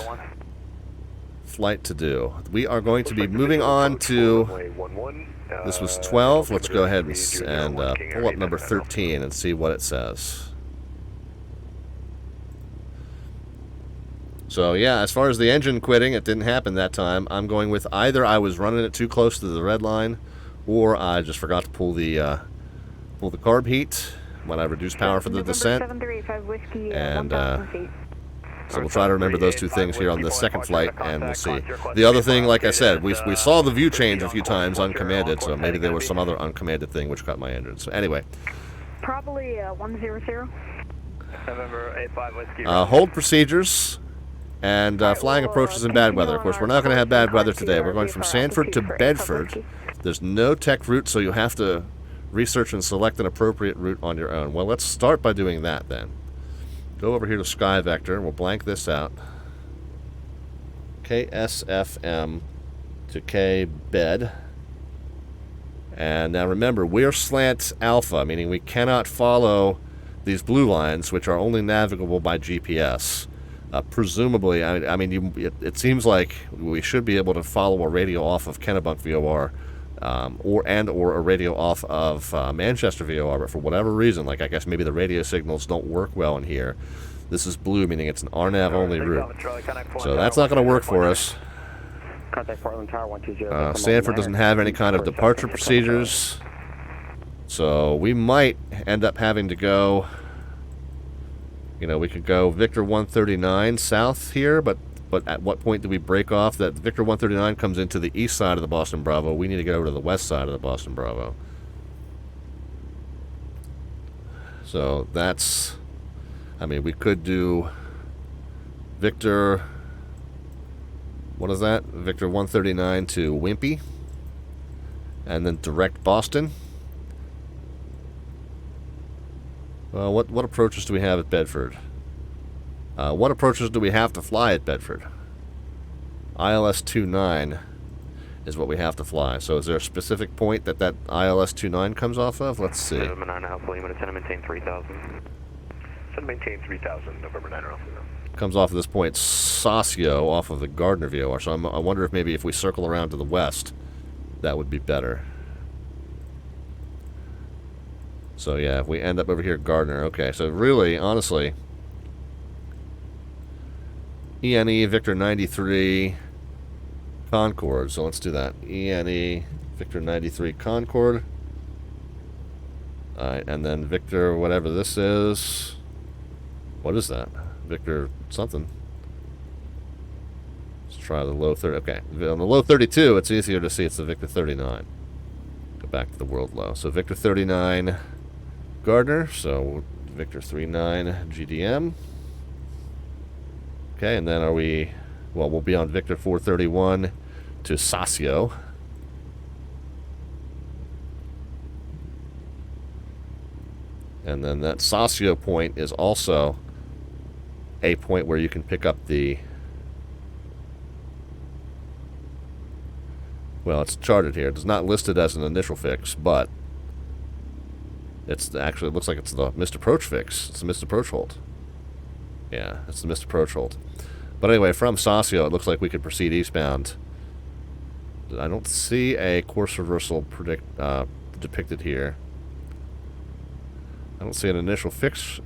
A: flight to do. We are going to be moving on to, this was 12. Let's go ahead and pull up number 13 and see what it says. So yeah, as far as the engine quitting, it didn't happen that time. I'm going with either I was running it too close to the red line, or I just forgot to pull the carb heat when I reduced power for the descent. And so we'll try to remember those two things here on the second flight, and we'll see. The other thing, like I said, we saw the view change a few times uncommanded, so maybe there was some other uncommanded thing which cut my engine. So anyway.
G: Probably 100.
C: November 85 Whiskey.
A: Hold procedures. And flying approaches in bad weather. Of course, we're not going to have bad weather today. We're going from Sanford to Bedford. There's no tech route, so you have to research and select an appropriate route on your own. Well, let's start by doing that then. Go over here to Sky Vector. We'll blank this out. KSFM to KBED. And now remember, we're slant alpha, meaning we cannot follow these blue lines, which are only navigable by GPS. Presumably, it seems like we should be able to follow a radio off of Kennebunk VOR, or a radio off of Manchester VOR, but for whatever reason, like I guess maybe the radio signals don't work well in here. This is blue, meaning it's an RNAV only route. So that's not going to work for us. Sanford doesn't have any kind of departure procedures, so we might end up having to go. You know, we could go Victor 139 south here, but at what point do we break off? That Victor 139 comes into the east side of the Boston Bravo. We need to get over to the west side of the Boston Bravo. So that's, we could do Victor, what is that? Victor 139 to Wimpy, and then direct Boston. What approaches do we have at Bedford? What approaches do we have to fly at Bedford? ILS 29 is what we have to fly. So is there a specific point that ILS 29 comes off of? Let's see.
I: November 9 Alpha Lima, to maintain 3,000.
L: Maintain 3,000, November 9 Alpha Lima.
A: Comes off of this point, Saucio, off of the Gardner VOR. So I wonder if maybe if we circle around to the west, that would be better. So yeah, if we end up over here at Gardner, okay. So really, honestly, ENE Victor 93 Concorde. So let's do that. ENE Victor 93 Concorde. All right, and then Victor whatever this is. What is that? Victor something. Let's try the low 30. Okay, on the low 32, it's easier to see. It's the Victor 39. Go back to the world low. So Victor 39. Gardner, so Victor 39 GDM. Okay, and then we'll be on Victor 431 to Saucio. And then that Saucio point is also a point where you can pick up the, well, it's charted here. It's not listed as an initial fix, but it's actually, it looks like it's the missed approach fix. It's the missed approach hold. Yeah, it's the missed approach hold. But anyway, from Saucio, it looks like we could proceed eastbound. I don't see a course reversal depicted here. I don't see an initial fix.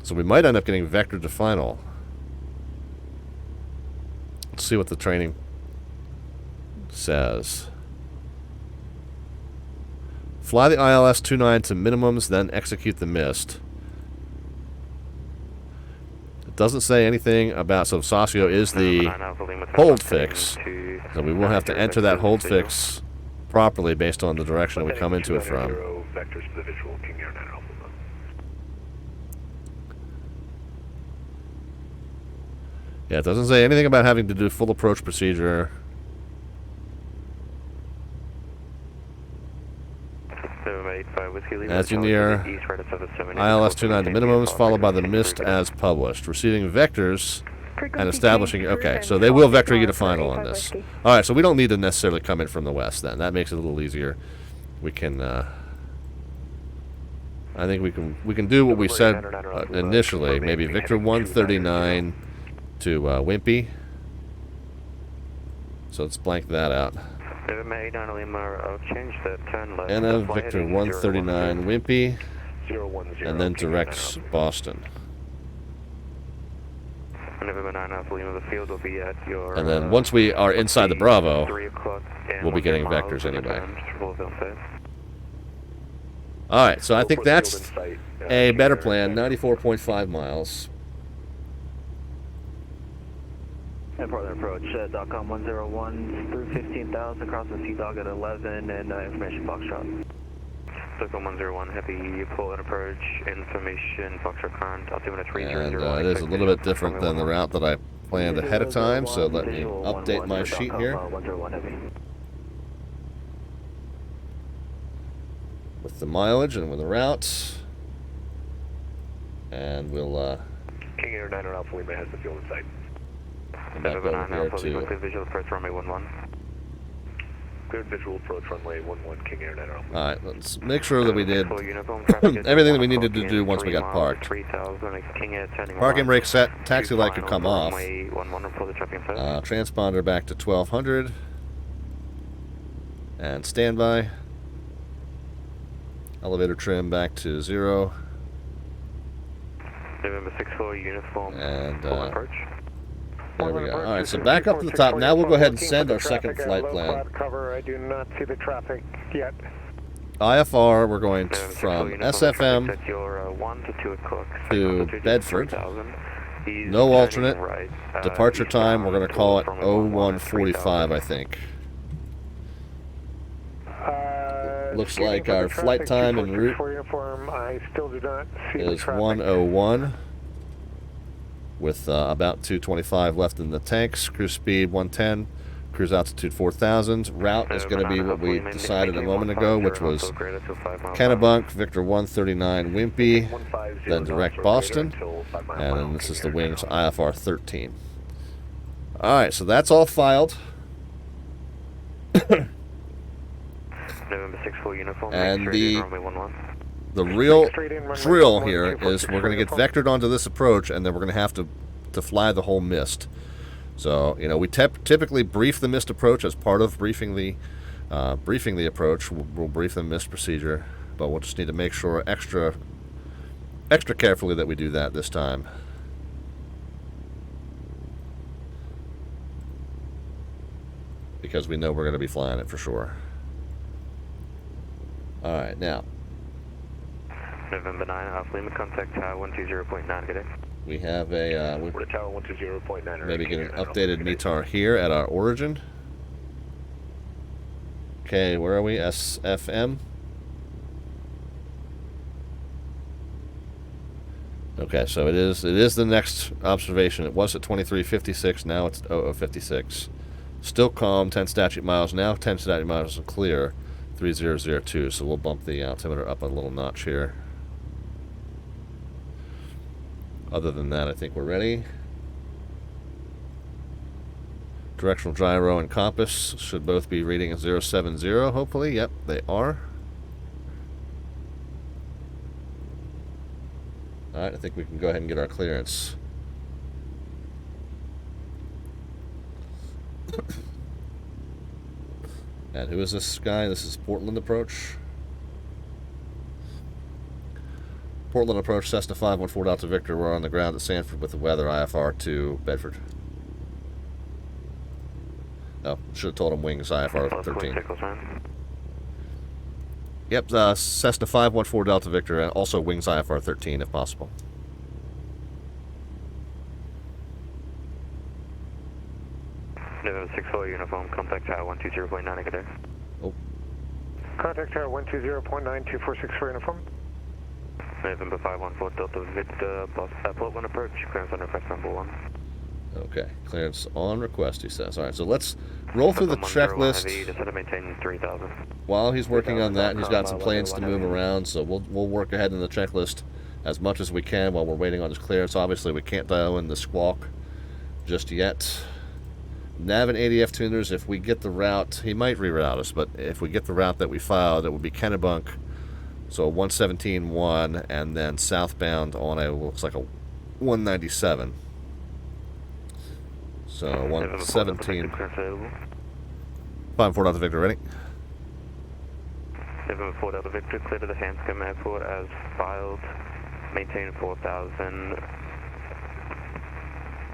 A: So we might end up getting vector to final. Let's see what the training says. Fly the ILS 29 to minimums, then execute the missed. It doesn't say anything about, so Saucio is the hold fix. So we will have to enter that hold fix properly based on the direction we come into it from. Yeah, it doesn't say anything about having to do full approach procedure. As you near ILS 29 to minimums, followed by the missed as published. Receiving vectors and establishing. Okay, so they will vector you to final on this. All right, so we don't need to necessarily come in from the west then. That makes it a little easier. We can. I think we can do what we said initially. Maybe Victor 139 to Wimpy. So let's blank that out. Anna, Victor 139 Wimpy, and then direct Boston. And then once we are inside the Bravo, we'll be getting vectors anyway. Alright, so I think that's a better plan. 94.5 miles.
B: Portland approach, .com 101 through 15,000, across the Sea Dog at 11, and information Foxtrot.
K: Stockholm 101, heavy Portland approach, information Foxtrot current, altimeter 300.
A: And it is a little bit different than the route that I planned ahead of time, so let me update my sheet here. With the mileage and with the routes. And we'll,
L: King Air 9 Alpha Lima has the fuel in sight.
A: Come back over here to
K: visual approach runway 11.
L: Cleared visual approach runway 11, King Air 9 Alpha.
A: Alright, let's make sure that we did everything that we needed to do once we got parked. Parking brake set, taxi light could come off. Transponder back to 1200. And standby. Elevator trim back to 0.
K: November 64 uniform.
A: And there we go. Alright, so back up to the top. Now we'll go ahead and send our second flight plan.
I: Cover. I do not see the traffic yet.
A: IFR, we're going from SFM to Bedford. No alternate. Departure time, we're going to call it 0145, I think. Looks like our flight time en route is 101. With about 225 left in the tanks. Cruise speed 110. Cruise altitude 4,000. Route is going to be what we decided a moment ago, which was Kennebunk, Victor 139 Wimpy, then direct Boston, and then this is the wings IFR 13. Alright, so that's all filed. And the real drill here is we're going to get vectored onto this approach, and then we're going to have to fly the whole mist. So, you know, we typically brief the mist approach as part of briefing the approach. We'll brief the mist procedure, but we'll just need to make sure extra carefully that we do that this time. Because we know we're going to be flying it for sure. Alright, now.
K: November 9, Alpha Lima, contact tower 120.9, good day.
A: We have a,
L: we're tower 120.9.
A: Maybe get an updated METAR here at our origin. Okay, where are we? SFM. Okay, so it is the next observation. It was at 2356, now it's 0056. Still calm, 10 statute miles now, 10 statute miles and clear, 3002. So we'll bump the altimeter up a little notch here. Other than that, I think we're ready. Directional gyro and compass should both be reading at 070, hopefully. Yep, they are. Alright, I think we can go ahead and get our clearance. And who is this guy? This is Portland approach. Portland approach, Cessna 514 Delta Victor. We're on the ground at Sanford with the weather, IFR to Bedford. Oh, should have told him wings, IFR 13. Yep, Cessna 514 Delta Victor, and also wings IFR 13 if possible.
K: November 64 uniform, contact tower 120.9, good day.
A: Oh.
I: Contact tower 120.92464 uniform.
K: November 514 Delta Victor, Portland approach, clearance on request number 1.
A: Okay, clearance on request, he says. Alright, so let's roll through the checklist. While he's working on that, he's got some planes to move around, so we'll work ahead in the checklist as much as we can while we're waiting on his clearance. Obviously, we can't dial in the squawk just yet. Nav and ADF tuners, if we get the route, he might reroute us, but if we get the route that we filed, it would be Kennebunk, so 117.1, and then southbound on a, looks like a 197. So 117. 5-4 Delta Victor, ready?
K: 7-4 Delta Victor, clear to the Hanscom Airport as filed, maintain 4,000.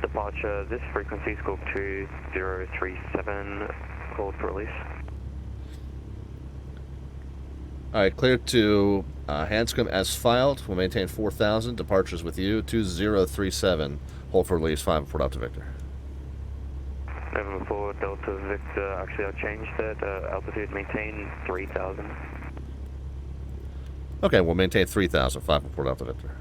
K: Departure, this frequency, scope 2037, hold for release.
A: Alright, clear to Hanscom as filed. We'll maintain 4,000. Departures with you, 2037, hold for release, 5-4 Delta Victor.
K: 7-4 Delta Victor, actually I'll change that, altitude maintain 3,000.
A: Okay, we'll maintain 3,000, 5-4 Delta Victor.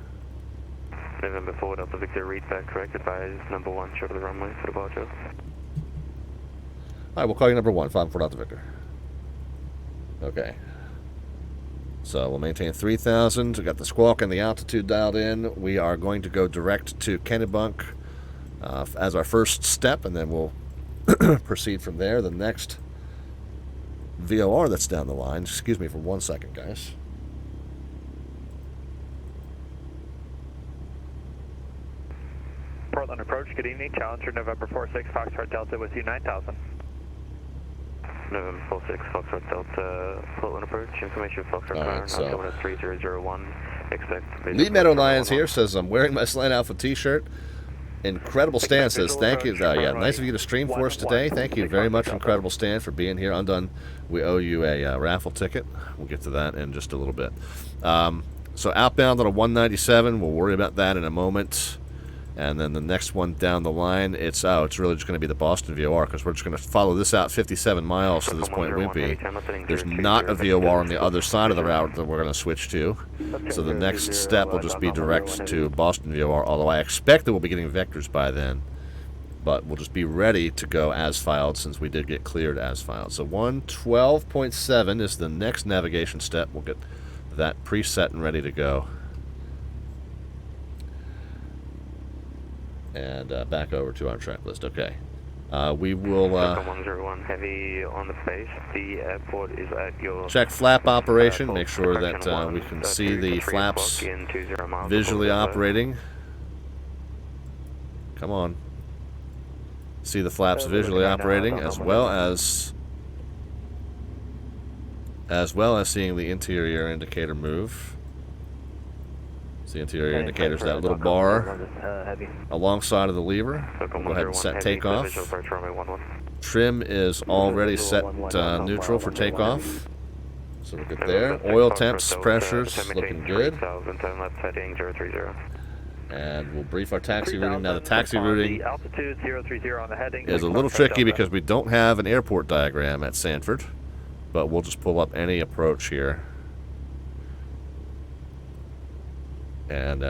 K: November 4 Delta Victor, read back correct, advise number 1, show to the runway for departure.
A: Alright, we'll call you number 1, 5-4 Delta Victor. Okay. So we'll maintain 3,000. We got the squawk and the altitude dialed in. We are going to go direct to Kennebunk as our first step, and then we'll proceed from there. The next VOR that's down the line, excuse me for 1 second, guys.
C: Portland approach, good evening. Challenger November 46 Foxtrot Delta with you 9,000.
K: November 46 Foxtrot Delta, Portland approach, information Foxtrot car,
A: so
K: altimeter 3001, expect...
A: Lee Meadow Lions here says, I'm wearing my Slant Alpha t-shirt. Incredible Stan says, thank you. Yeah, nice of you to stream for us today. Thank you very much, Incredible Stan, for being here. Undone, we owe you a raffle ticket. We'll get to that in just a little bit. So outbound on a 197, we'll worry about that in a moment. And then the next one down the line, it's really just going to be the Boston VOR, because we're just going to follow this out 57 miles to this point, Wimpy. There's not a VOR on the other side of the route that we're going to switch to. So the next step will just be direct to Boston VOR, although I expect that we'll be getting vectors by then. But we'll just be ready to go as filed, since we did get cleared as filed. So 112.7 is the next navigation step. We'll get that preset and ready to go. And back over to our track list. Okay. We will
K: 101 heavy on the face. The airport is at your
A: check flap operation. Make sure that we can see the flaps visually operating. Come on. See the flaps visually operating, as well as seeing the interior indicator move. The interior indicator is that little bar alongside of the lever. We'll go ahead and set takeoff. Trim is already set neutral for takeoff. So look at there. Oil temps, pressures, looking good. And we'll brief our taxi routing. Now the taxi routing is a little tricky because we don't have an airport diagram at Sanford, but we'll just pull up any approach here. And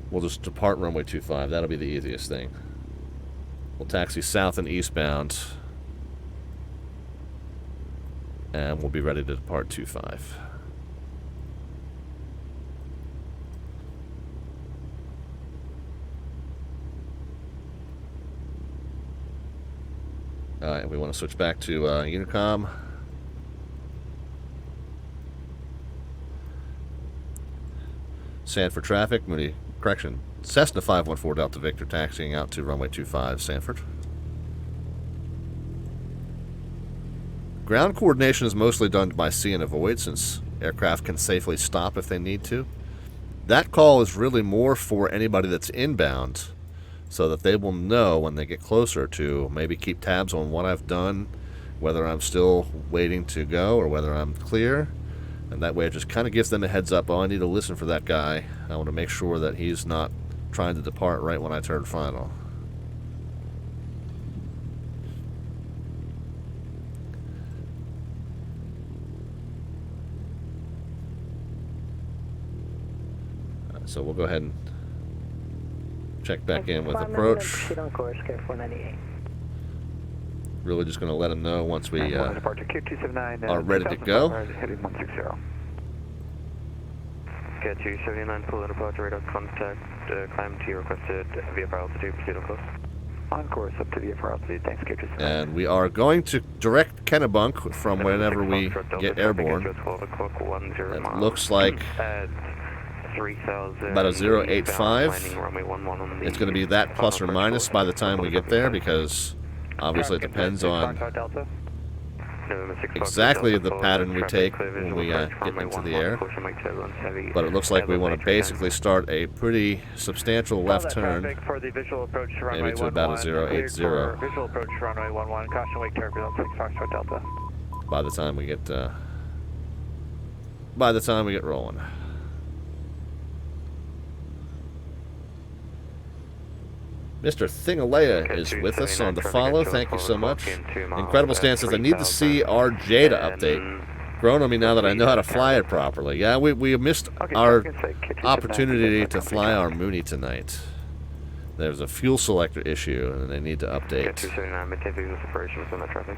A: we'll just depart runway 25. That'll be the easiest thing. We'll taxi south and eastbound. And we'll be ready to depart 25. Alright, we want to switch back to Unicom. Sanford traffic, Mooney, correction, Cessna 514 Delta Victor taxiing out to runway 25, Sanford. Ground coordination is mostly done by see and avoid, since aircraft can safely stop if they need to. That call is really more for anybody that's inbound, so that they will know when they get closer to maybe keep tabs on what I've done, whether I'm still waiting to go or whether I'm clear. And that way it just kind of gives them a heads up. Oh, I need to listen for that guy. I want to make sure that he's not trying to depart right when I turn final. So we'll go ahead and check back in with approach. Really just going to let them know once we are ready to go.
I: 279, pull in departure, radar contact, climb to your requested VFR altitude, proceed on course.
E: On course up to VFR altitude, thanks, K279.
A: And we are going to direct Kennebunk from whenever we get airborne. It looks like about a 085. It's going to be that plus or minus by the time we get there, because obviously it depends on exactly the pattern we take when we get into the air. But it looks like we want to basically start a pretty substantial left turn, maybe to about a 080.
C: Visual approach runway 11, caution wake turbulence 6 Foxtrot Delta.
A: By the time we get rolling. Mr. Thingalea is with us on the follow. Thank you so much. Incredible Stan says, I need to see our Jada update. Grown on me now that I know how to fly it properly. Yeah, we missed our opportunity to fly our Mooney tonight. There's a fuel selector issue, and they need to update.
I: 279, maintain visual separation within that traffic.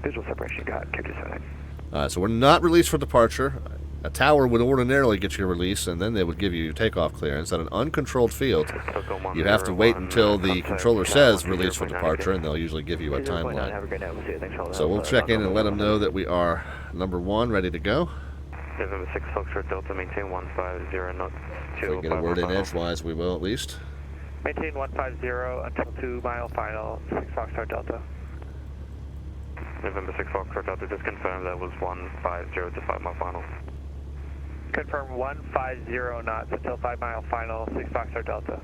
E: Visual separation, got it, K279.
A: So we're not released for departure. A tower would ordinarily get you a release, and then they would give you your takeoff clearance. At an uncontrolled field, you have to wait until the controller says release for departure, and they'll usually give you a timeline. So we'll check in and let them know that we are number 1, ready to go.
I: November 6 Foxtrot Delta, maintain 150 knots.
A: If we get a word in edgewise, we will at least.
C: Maintain 150 until 2 mile final, 6 Foxtrot Delta.
I: November 6 Foxtrot Delta, just confirm that was 150 to 5 mile final.
C: Confirm 150 knots until 5 mile final, 6 Foxtrot Delta.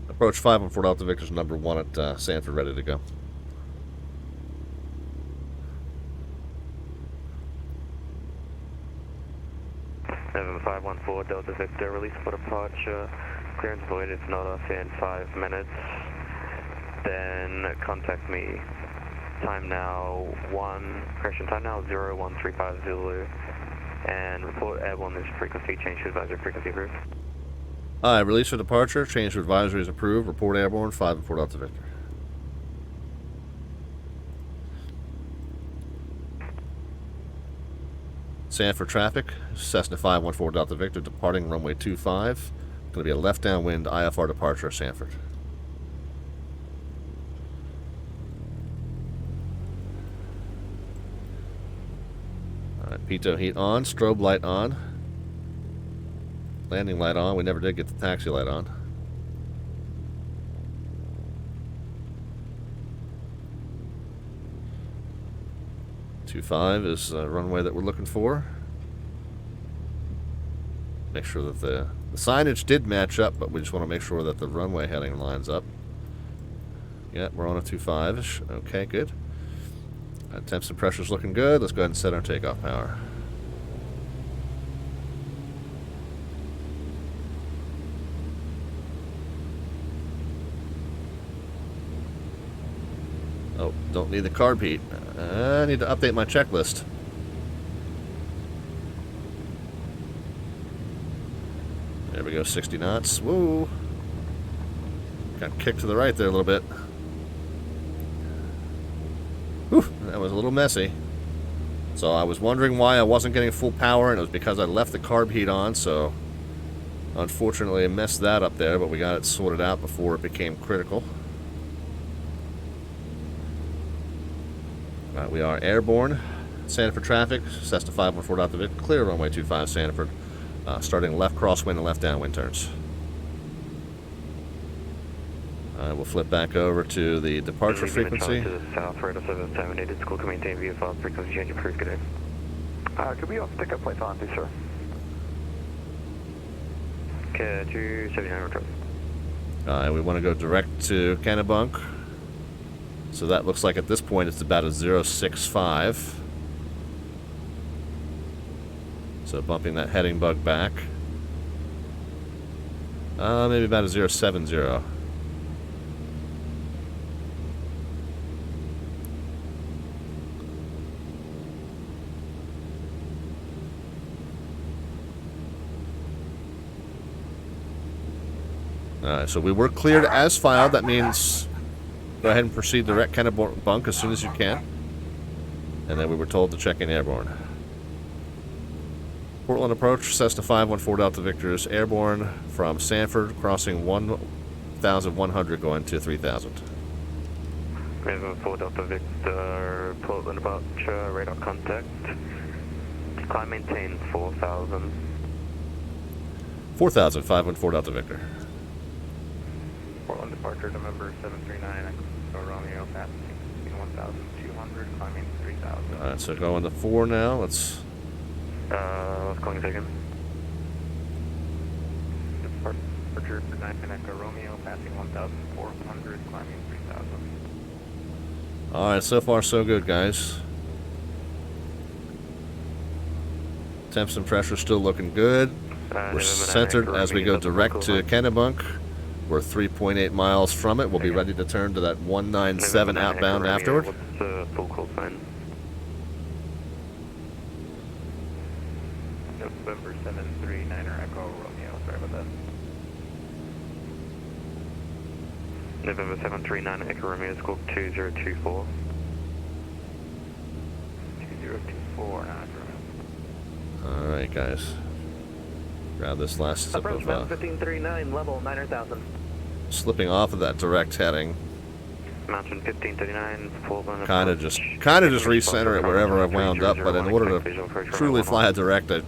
A: Approach 514 Delta Victor's number 1 at Sanford, ready to go.
I: November 514 Delta Victor, release for departure. Clearance voided if not off in 5 minutes. Then contact me. Time now 0135 Zulu, and report airborne is frequency, change to advisory frequency approved.
A: Release for departure, change to advisory is approved, report airborne, 514 Delta Victor. Sanford traffic, Cessna 514 Delta Victor, departing runway 25. Going to be a left downwind IFR departure, Sanford. Pitot heat on, strobe light on, landing light on. We never did get the taxi light on. .25 is the runway that we're looking for. Make sure that the signage did match up, but we just want to make sure that the runway heading lines up. Yeah, we're on a 25-ish. Okay, good. Temps and pressure's looking good. Let's go ahead and set our takeoff power. Oh, don't need the carb heat. I need to update my checklist. There we go, 60 knots. Woo! Got kicked to the right there a little bit. Whew, that was a little messy. So I was wondering why I wasn't getting full power, and it was because I left the carb heat on, so unfortunately I messed that up there, but we got it sorted out before it became critical. Alright, we are airborne. Sanford traffic, Cessna 514 Delta Victor, clear runway 25 Sanford, starting left crosswind and left downwind turns. We'll flip back over to the departure frequency.
I: To the south, radar service terminated. School to maintain VFR frequency change approved. Good day.
E: Could we also pick up points on, please, sir?
I: Okay, 279 return.
A: We want to go direct to Kennebunk. So that looks like at this point it's about a 065. So bumping that heading bug back. Maybe about a 070. So we were cleared as filed. That means go ahead and proceed direct Kennebunk as soon as you can. And then we were told to check in airborne. Portland approach, Cessna 514 Delta Victor is airborne from Sanford, crossing 1,100 going to 3,000.
K: Minimum 4 Delta Victor, Portland departure, radar contact. Climb maintain 4,000.
A: 4,000, 514 Delta Victor.
K: Portland departure, November 739, Romeo, passing 1,200, climbing 3,000.
A: Alright, so going to 4 now. Let's
K: calling second. Departure 9 Echo Romeo, passing 1,400, climbing 3,000.
A: Alright, so far so good, guys. Temps and pressure still looking good. We're centered as we go direct to Kennebunk. We're 3.8 miles from it. We'll be ready to turn to that 197 outbound afterward.
K: What's the full call sign? November 739 Echo Romeo, sorry about that. November 739 Echo Romeo, scope 2024. 2024, now Echo Romeo.
A: Alright, guys. Grab this last sip
C: Approach
A: of
C: 1539, level 9,000.
A: slipping off of that direct heading.
K: Mountain 1539, full burn.
A: Kind of just recenter it wherever I've wound up, but in order to truly fly a direct, I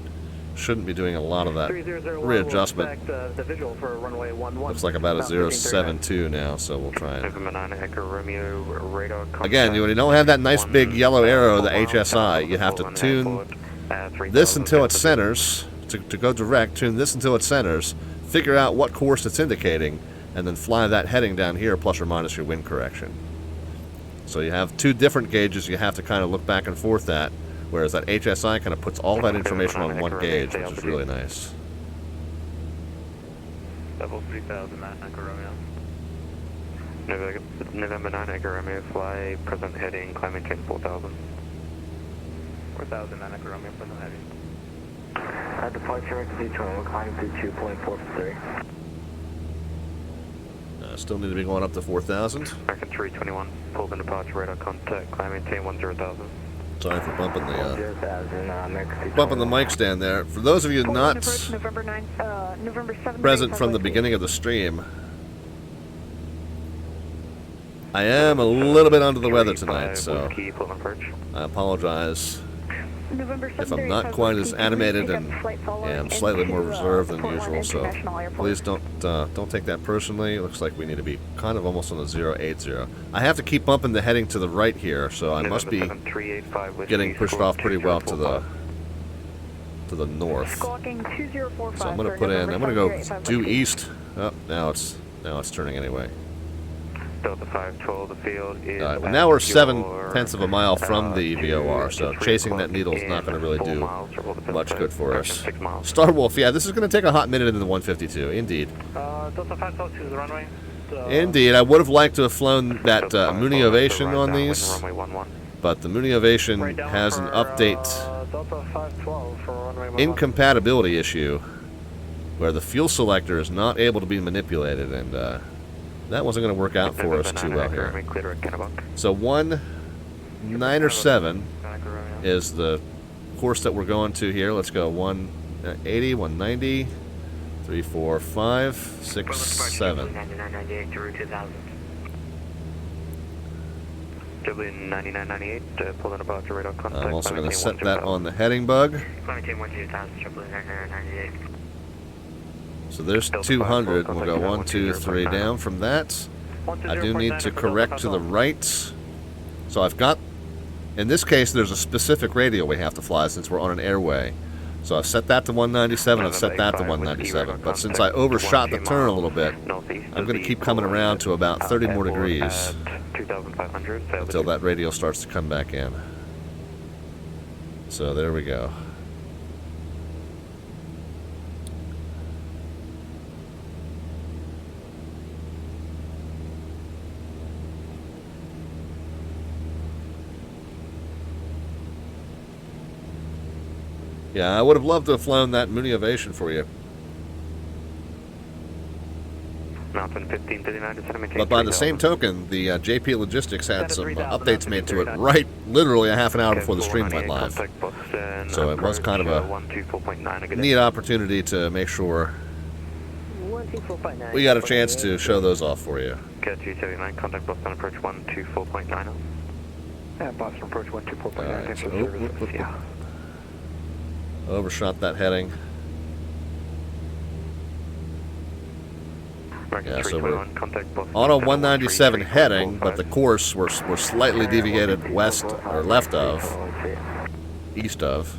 A: shouldn't be doing a lot of that readjustment.
C: The visual for runway 11.
A: Looks like about a 072 now, so we'll try it.
K: November 9 Echo Romeo, radar contact.
A: Again, when you don't have that nice big yellow arrow, the HSI, you have to tune this until it centers. To go direct, tune this until it centers, figure out what course it's indicating, and then fly that heading down here plus or minus your wind correction. So you have two different gauges you have to kind of look back and forth at, whereas that HSI kind of puts all that information on one gauge, which is really nice.
K: Level 3,000, Echo Romeo. November 9 Echo Romeo, fly present heading, climb maintain 4,000. 4,000, Echo Romeo, present heading.
B: Departure exit we're climbing to 2.43.
A: Still need to be going up to 4,000.
K: American 321, pull the departure, radar contact, climb maintain 10,000.
A: Sorry for bumping the mic stand there. For those of you not present from the beginning of the stream, I am a little bit under the weather tonight, so I apologize if I'm not quite as animated and am slightly more reserved than usual. So please don't take that personally. It looks like we need to be kind of almost on the 080. I have to keep bumping the heading to the right here, so I must be getting pushed off pretty well to the north. So I'm going to put in. I'm going to go due east. Oh, now it's turning anyway.
K: Delta 512, the field is...
A: Well, now we're 7/10 of a mile from the VOR, so chasing that needle is not going to really do much good for us. Star Wolf, yeah, this is going to take a hot minute into the 152, indeed.
C: Delta 512 to the runway.
A: Indeed, I would have liked to have flown that Mooney Ovation on these, but the Mooney Ovation has an update incompatibility issue where the fuel selector is not able to be manipulated, and that wasn't going to work out for us too well here. So 197 is the course that we're going to here. Let's go 180, 190, 3, 4, 5, 6, 7.
K: W9998, pull in about your radar contact.
A: I'm also going to set that on the heading bug. So there's 200, and we'll go 1, 2, 3 down from that. I do need to correct to the right. So I've got, in this case, there's a specific radial we have to fly since we're on an airway. So I've set that to 197, I've set that to 197. But since I overshot the turn a little bit, I'm going to keep coming around to about 30 more degrees until that radial starts to come back in. So there we go. Yeah, I would have loved to have flown that Mooney Ovation for you.
K: Mountain Mountain 1539 to maintain.
A: But by the same token, the JPLogistics had some updates made to it right literally a half an hour before the stream went live. So it was kind of a neat opportunity to make sure we got a chance to show those off for you.
K: K279, contact Boston approach 124.90.
I: And Boston approach 124.9.
A: Alright, so overshot that heading. Yeah, so we're on a 197 heading, but the course we're slightly deviated west or left of, east of.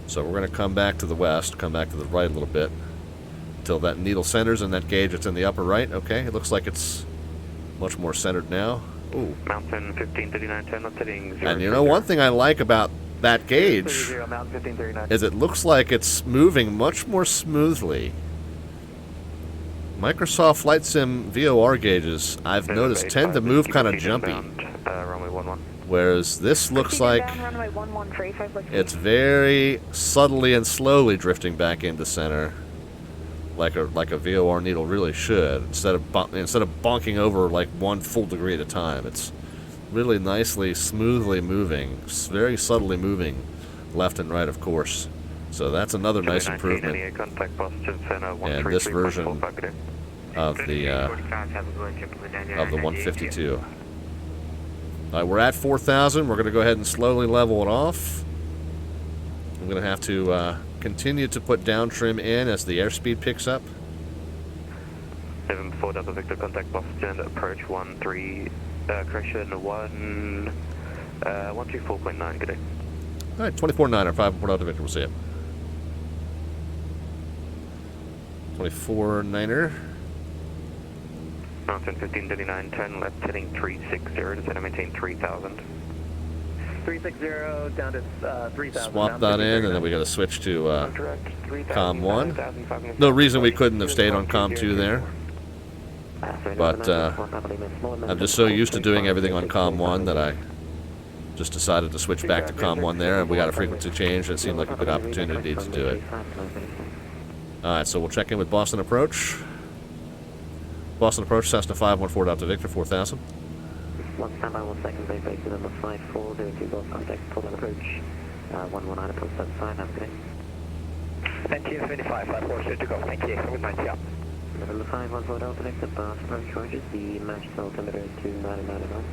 A: So we're going to come back to the west, come back to the right a little bit until that needle centers and that gauge it's in the upper right. Okay, it looks like it's much more centered now. Ooh.
K: Mountain 1539.10, that's heading 0.
A: And you know, one thing I like about that gauge is it looks like it's moving much more smoothly. Microsoft Flight Sim VOR gauges, I've noticed, tend to move kind of jumpy. Whereas this looks like it's very subtly and slowly drifting back into center, like a VOR needle really should, instead of bonking over like 1 full degree at a time. It's really nicely, smoothly moving, very subtly moving left and right, of course. So that's another nice improvement. And this version of the 152. All right, we're at 4,000. We're going to go ahead and slowly level it off. I'm going to have to continue to put down trim in as the airspeed picks up.
K: 74 Delta Victor, contact Boston, approach 13, correction 124.9, good day.
A: All right, 24.9 5 Delta Victor, we'll see it. 24.9er.
K: Mountain 1539.10, left heading 360, descend and maintain 3,000.
B: 360 down to 3,000.
A: Swap that in, and then we got to switch to COM 1. No reason we couldn't have stayed on COM 2 there. But I'm just so used to doing everything on COM 1 that I just decided to switch back to COM 1 there, and we got a frequency change, and it seemed like a good opportunity to do it. Alright, so we'll check in with Boston Approach. Boston Approach, Cessna 514 Delta Victor, 4,000.
B: 1 standby, 1 second, base to number 5402, Golf contact, full on approach, 119 approach 75, have a good day.
C: NTS 25, 546 to go, thank you, good night, yeah.
B: Number 514 Delta Victor, Boston Approach, Rogers, the match altimeter is 2999.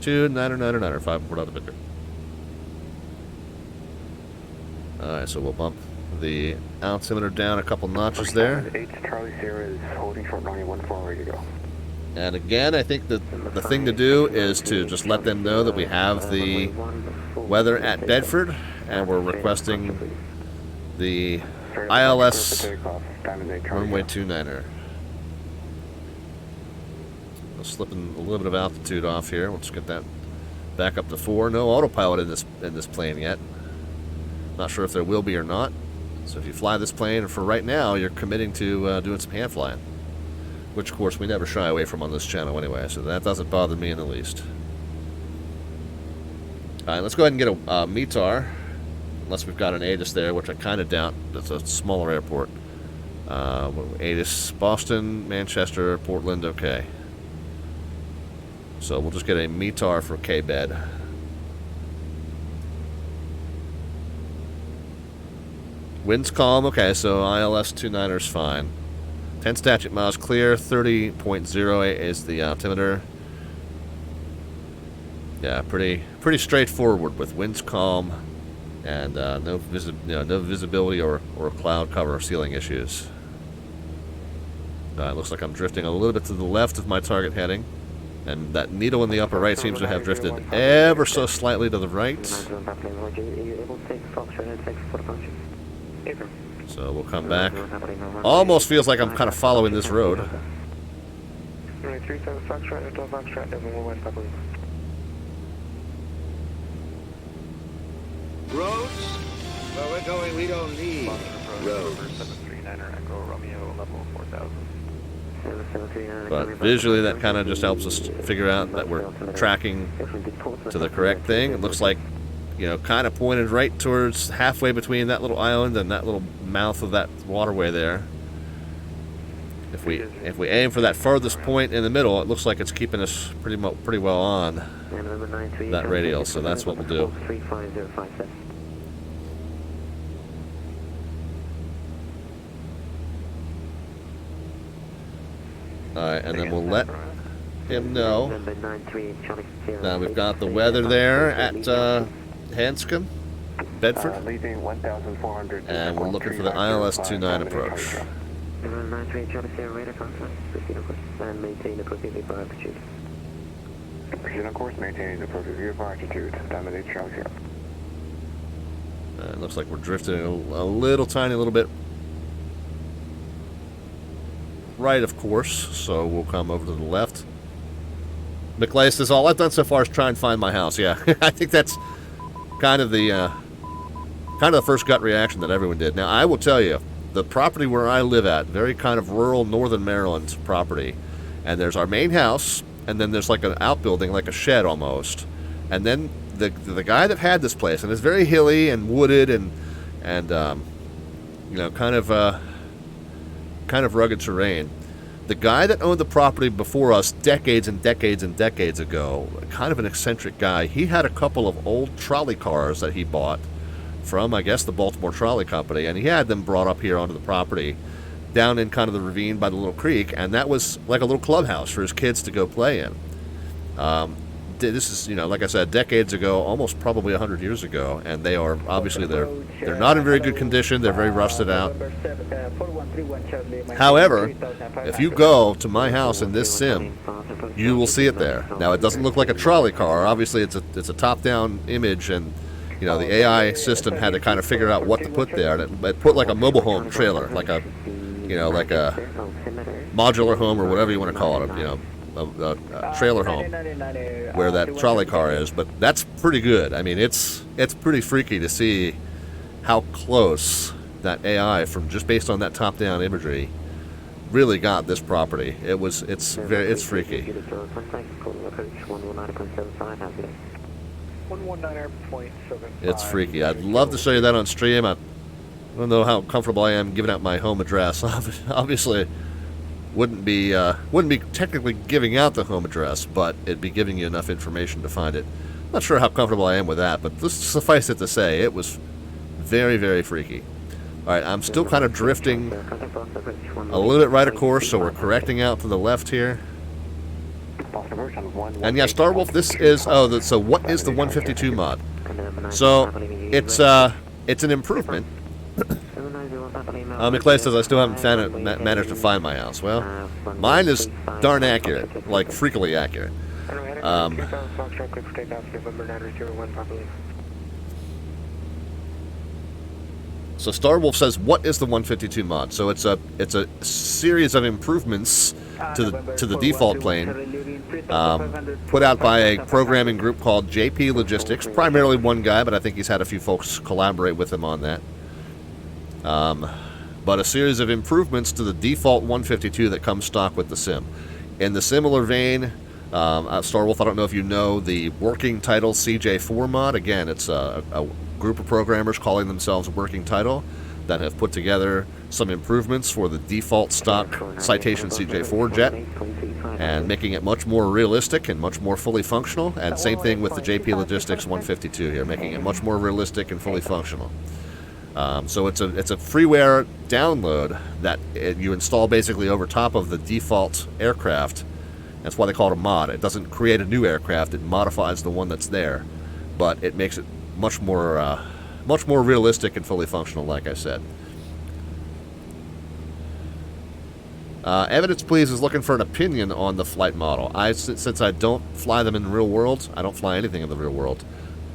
A: 2999, 514 Delta Victor. Alright, so we'll bump the altimeter down a couple notches there.
I: 8 Charlie Sierra is holding short runway 14, ready to go.
A: And again, I think that the thing to do is to just let them know that we have the weather at Bedford, and we're requesting the ILS runway 29er. Slipping a little bit of altitude off here. Let's get that back up to 4. No autopilot in this plane yet. Not sure if there will be or not. So if you fly this plane, for right now, you're committing to doing some hand flying, which of course we never shy away from on this channel anyway, so that doesn't bother me in the least. Alright, let's go ahead and get a METAR, unless we've got an ATIS there, which I kind of doubt. That's a smaller airport. ATIS, Boston, Manchester, Portland, okay. So we'll just get a METAR for K-bed. Wind's calm, okay, so ILS 29er's fine. 10 statute miles clear, 30.08 is the altimeter. Yeah, pretty straightforward with winds calm and no visibility or cloud cover or ceiling issues. It looks like I'm drifting a little bit to the left of my target heading, and that needle in the upper right seems to have drifted ever so slightly to the right. So we'll come back. Almost feels like I'm kind of following this road.
D: Roads? Where we're going, we don't need roads.
A: But visually, that kind of just helps us figure out that we're tracking to the correct thing. It looks like, you know, kind of pointed right towards halfway between that little island and that little mouth of that waterway there. If we aim for that furthest point in the middle, it looks like it's keeping us pretty well on that radial, so that's what we'll do. Alright, and then we'll let him know. Now we've got the weather there at Hanscom, Bedford, and we're looking for the ILS 29 approach.
B: And maintain appropriate VOR altitude.
I: Proceed on course, maintaining the appropriate VOR altitude. Dominate Charlie Sierra.
A: It looks like we're drifting a little tiny little bit right, of course, so we'll come over to the left. McLeay says, all I've done so far is try and find my house. Yeah, I think that's kind of the first gut reaction that everyone did. Now, I will tell you, the property where I live at, very kind of rural northern Maryland property, and there's our main house, and then there's like an outbuilding, like a shed almost, and then the guy that had this place, and it's very hilly and wooded and you know, kind of rugged terrain. The guy that owned the property before us decades and decades and decades ago, kind of an eccentric guy, he had a couple of old trolley cars that he bought from, I guess, the Baltimore Trolley Company, and he had them brought up here onto the property down in kind of the ravine by the little creek, and that was like a little clubhouse for his kids to go play in. This is, you know, like I said, decades ago, almost probably 100 years ago, and they are obviously they're not in very good condition. They're very rusted out. However, if you go to my house in this sim, you will see it there. Now, it doesn't look like a trolley car. Obviously, it's a top-down image, and you know, the AI system had to kind of figure out what to put there. And it put like a mobile home trailer, like a, you know, like a modular home or whatever you want to call it, you know, a trailer home where that trolley car is. But that's pretty good. I mean, it's pretty freaky to see how close that AI, from just based on that top-down imagery, really got this property. It's freaky.
I: 119.75.
A: It's freaky. I'd love to show you that on stream. I don't know how comfortable I am giving out my home address. Obviously, wouldn't be technically giving out the home address, but it'd be giving you enough information to find it. Not sure how comfortable I am with that, but just suffice it to say, it was very, very freaky. All right, I'm still kind of drifting a little bit right of course, so we're correcting out to the left here. And yeah, Starwolf, this is so what is the 152 mod? So it's an improvement. McLeay says I still haven't managed to find my house. Well, mine is darn accurate, like freakily accurate. So Starwolf says, what is the 152 mod? So it's a series of improvements to the default plane, put out by a programming group called JPLogistics. Primarily one guy, but I think he's had a few folks collaborate with him on that. But a series of improvements to the default 152 that comes stock with the sim. In the similar vein, Starwolf, I don't know if you know the working title CJ4 mod. Again, it's a group of programmers calling themselves Working Title that have put together some improvements for the default stock Citation CJ4 jet and making it much more realistic and much more fully functional. And same thing with the JPLogistics 152 here, making it much more realistic and fully functional. So it's a freeware download that you install basically over top of the default aircraft. That's why they call it a mod. It doesn't create a new aircraft; it modifies the one that's there, but it makes it much more realistic and fully functional, like I said. Evidence, please, is looking for an opinion on the flight model. Since I don't fly them in the real world, I don't fly anything in the real world.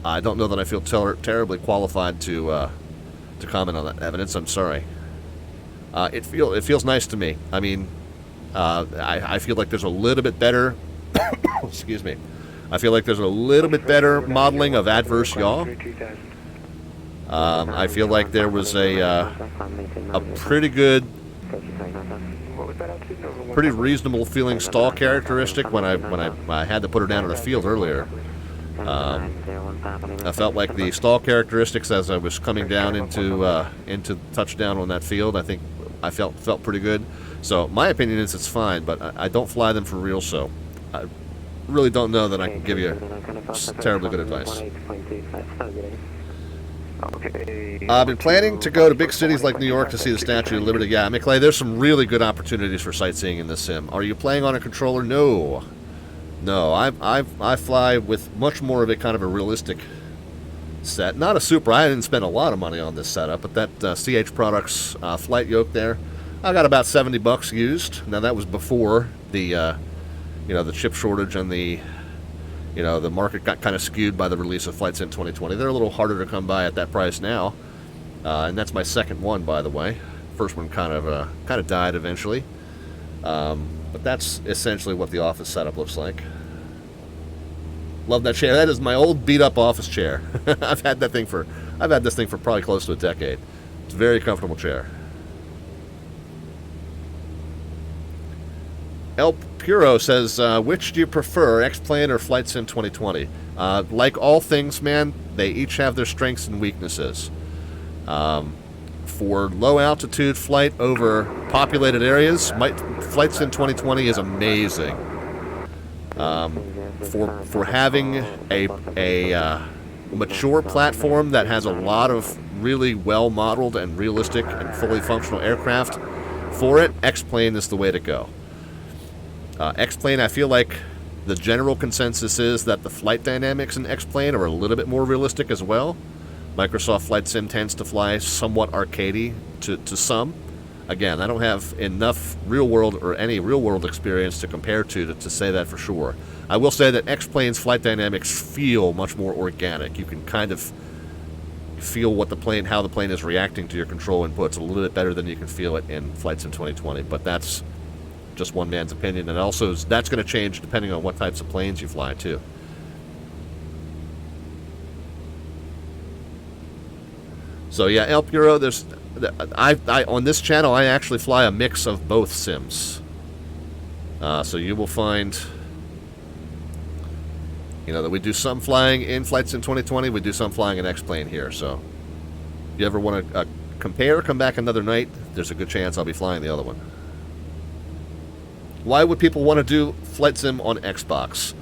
A: I don't know that I feel terribly qualified to comment on that evidence. I'm sorry. It feels nice to me. I mean, I feel like there's a little bit better. Excuse me. I feel like there's a little bit better modeling of adverse yaw. I feel like there was a pretty good, pretty reasonable feeling stall characteristic when I had to put her down in the field earlier. I felt like the stall characteristics as I was coming down into touchdown on that field. I think I felt pretty good. So my opinion is it's fine, but I don't fly them for real, so I really don't know that I can give you terribly good advice. I've been planning to go to big cities like New York to see the Statue of Liberty. Yeah, McClay, there's some really good opportunities for sightseeing in this sim. Are you playing on a controller? No. No, I fly with much more of a kind of a realistic set. Not a super. I didn't spend a lot of money on this setup, but that CH Products flight yoke there, I got about $70 used. Now that was before the the chip shortage and the market got kind of skewed by the release of Flight Sim 2020. They're a little harder to come by at that price now, and that's my second one, by the way. First one kind of died eventually, but that's essentially what the office setup looks like. Love that chair. That is my old beat-up office chair. I've had this thing for probably close to a decade. It's a very comfortable chair. El Puro says, which do you prefer, X-Plane or Flight Sim 2020? Like all things, man, they each have their strengths and weaknesses. For low-altitude flight over populated areas, Flight Sim 2020 is amazing. For having a mature platform that has a lot of really well-modeled and realistic and fully functional aircraft for it, X-Plane is the way to go. X-Plane, I feel like the general consensus is that the flight dynamics in X-Plane are a little bit more realistic as well. Microsoft Flight Sim tends to fly somewhat arcadey to some. Again, I don't have enough real-world or any real-world experience to compare to say that for sure. I will say that X-Plane's flight dynamics feel much more organic. You can kind of feel how the plane is reacting to your control inputs a little bit better than you can feel it in Flight Sim 2020, but that's just one man's opinion, and also that's going to change depending on what types of planes you fly too. So yeah, El Puro, on this channel I actually fly a mix of both sims. So you will find, that we do some flying in Flight Sim 2020, we do some flying in X-Plane here. So if you ever want to compare, come back another night. There's a good chance I'll be flying the other one. Why would people want to do Flight Sim on Xbox?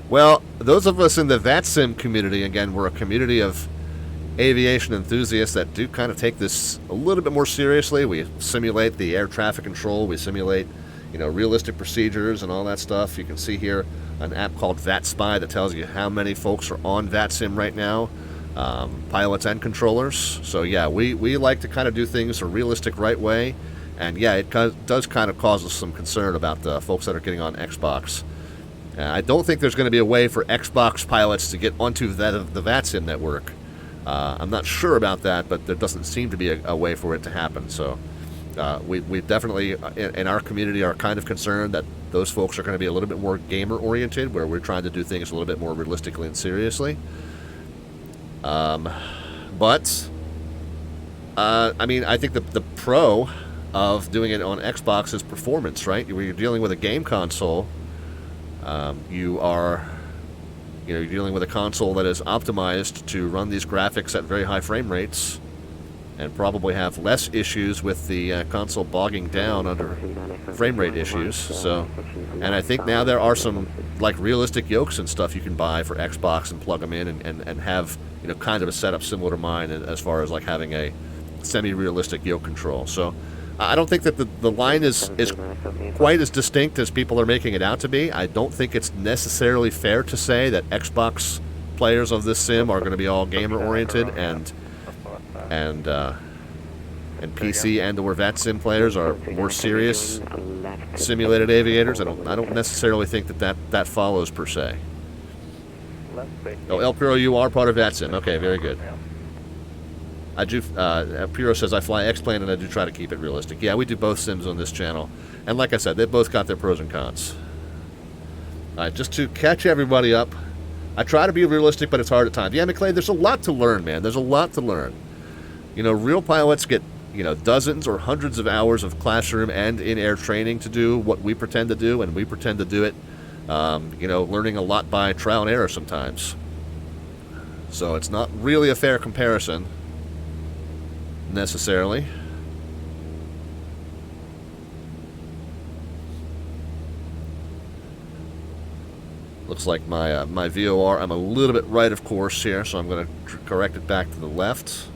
A: Well, those of us in the VATSIM community, again, we're a community of aviation enthusiasts that do kind of take this a little bit more seriously. We simulate the air traffic control. We simulate, realistic procedures and all that stuff. You can see here an app called VATSpy that tells you how many folks are on VATSIM right now, pilots and controllers. So yeah, we like to kind of do things a realistic right way. And yeah, it does kind of cause us some concern about the folks that are getting on Xbox. I don't think there's going to be a way for Xbox pilots to get onto the VATSIM network. I'm not sure about that, but there doesn't seem to be a way for it to happen. So we definitely, in our community, are kind of concerned that those folks are going to be a little bit more gamer-oriented, where we're trying to do things a little bit more realistically and seriously. But, I think the pro of doing it on Xbox is performance, right? When you're dealing with a game console, you're dealing with a console that is optimized to run these graphics at very high frame rates and probably have less issues with the console bogging down under frame rate issues. So, and I think now there are some realistic yokes and stuff you can buy for Xbox and plug them in and have kind of a setup similar to mine as far as having a semi-realistic yoke control. So I don't think that the line is quite as distinct as people are making it out to be. I don't think it's necessarily fair to say that Xbox players of this sim are going to be all gamer-oriented and PC and/or VATSIM players are more serious simulated aviators. I don't necessarily think that follows per se. Oh, El Puro, you are part of VATSIM. Okay, very good. I do. Puro says I fly X-Plane and I do try to keep it realistic. Yeah, we do both sims on this channel, and like I said, they both got their pros and cons. All right, just to catch everybody up, I try to be realistic, but it's hard at times. Yeah, McClay, there's a lot to learn, man. There's a lot to learn. Real pilots get dozens or hundreds of hours of classroom and in-air training to do what we pretend to do, and we pretend to do it. Learning a lot by trial and error sometimes. So it's not really a fair comparison necessarily. Looks like my VOR, I'm a little bit right of course here, so I'm going to correct it back to the left.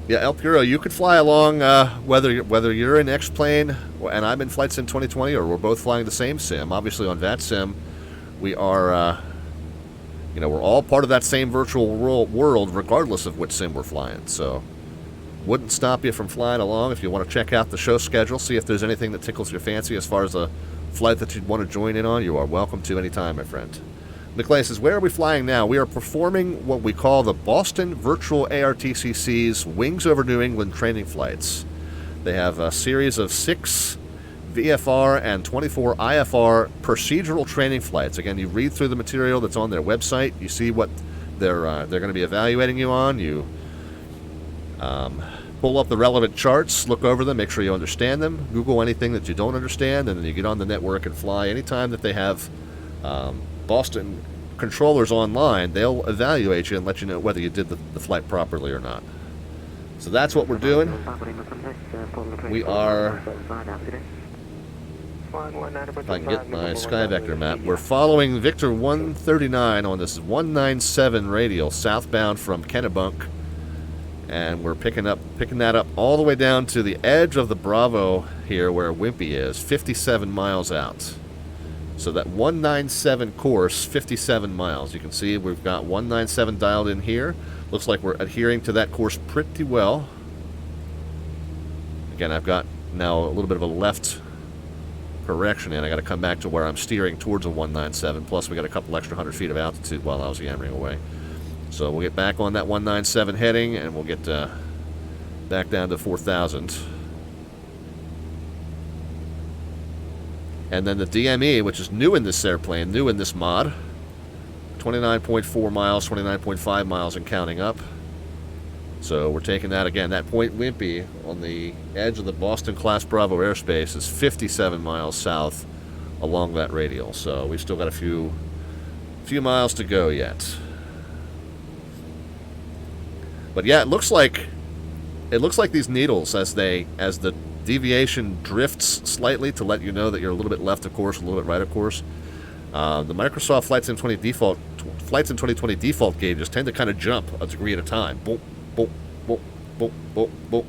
A: Yeah, El Puro, you could fly along whether you're in X-Plane and I'm in Flight Sim 2020, or we're both flying the same sim. Obviously on VATSIM, we are, we're all part of that same virtual world regardless of which sim we're flying. So, wouldn't stop you from flying along. If you want to check out the show schedule, see if there's anything that tickles your fancy as far as a flight that you'd want to join in on, you are welcome to anytime, my friend. McLean says, where are we flying now? We are performing what we call the Boston Virtual ARTCC's Wings Over New England training flights. They have a series of 6 VFR and 24 IFR procedural training flights. Again, you read through the material that's on their website. You see what they're going to be evaluating you on. You pull up the relevant charts, look over them, make sure you understand them, Google anything that you don't understand, and then you get on the network and fly. Anytime that they have Boston controllers online, they'll evaluate you and let you know whether you did the flight properly or not. So that's what we're doing. We are, if I can get my Sky Vector map, we're following Victor 139 on this 197 radial southbound from Kennebunk, and we're picking that up all the way down to the edge of the Bravo here where Wimpy is, 57 miles out. So that 197 course, 57 miles. You can see we've got 197 dialed in here. Looks like we're adhering to that course pretty well. Again, I've got now a little bit of a left correction in. I got to come back to where I'm steering towards a 197. Plus, we got a couple extra 100 feet of altitude while I was yammering away. So we'll get back on that 197 heading, and we'll get back down to 4,000. And then the DME, which is new in this airplane, new in this mod, 29.4 miles, 29.5 miles and counting up. So we're taking that again. That Point Wimpy on the edge of the Boston Class Bravo airspace is 57 miles south along that radial. So we've still got a few miles to go yet. But yeah, it looks like these needles, as the deviation drifts slightly to let you know that you're a little bit left of course, a little bit right of course. The Microsoft Flight Sim 2020 default gauges tend to kind of jump a degree at a time. Boop, boop, boop, boop, boop, boop.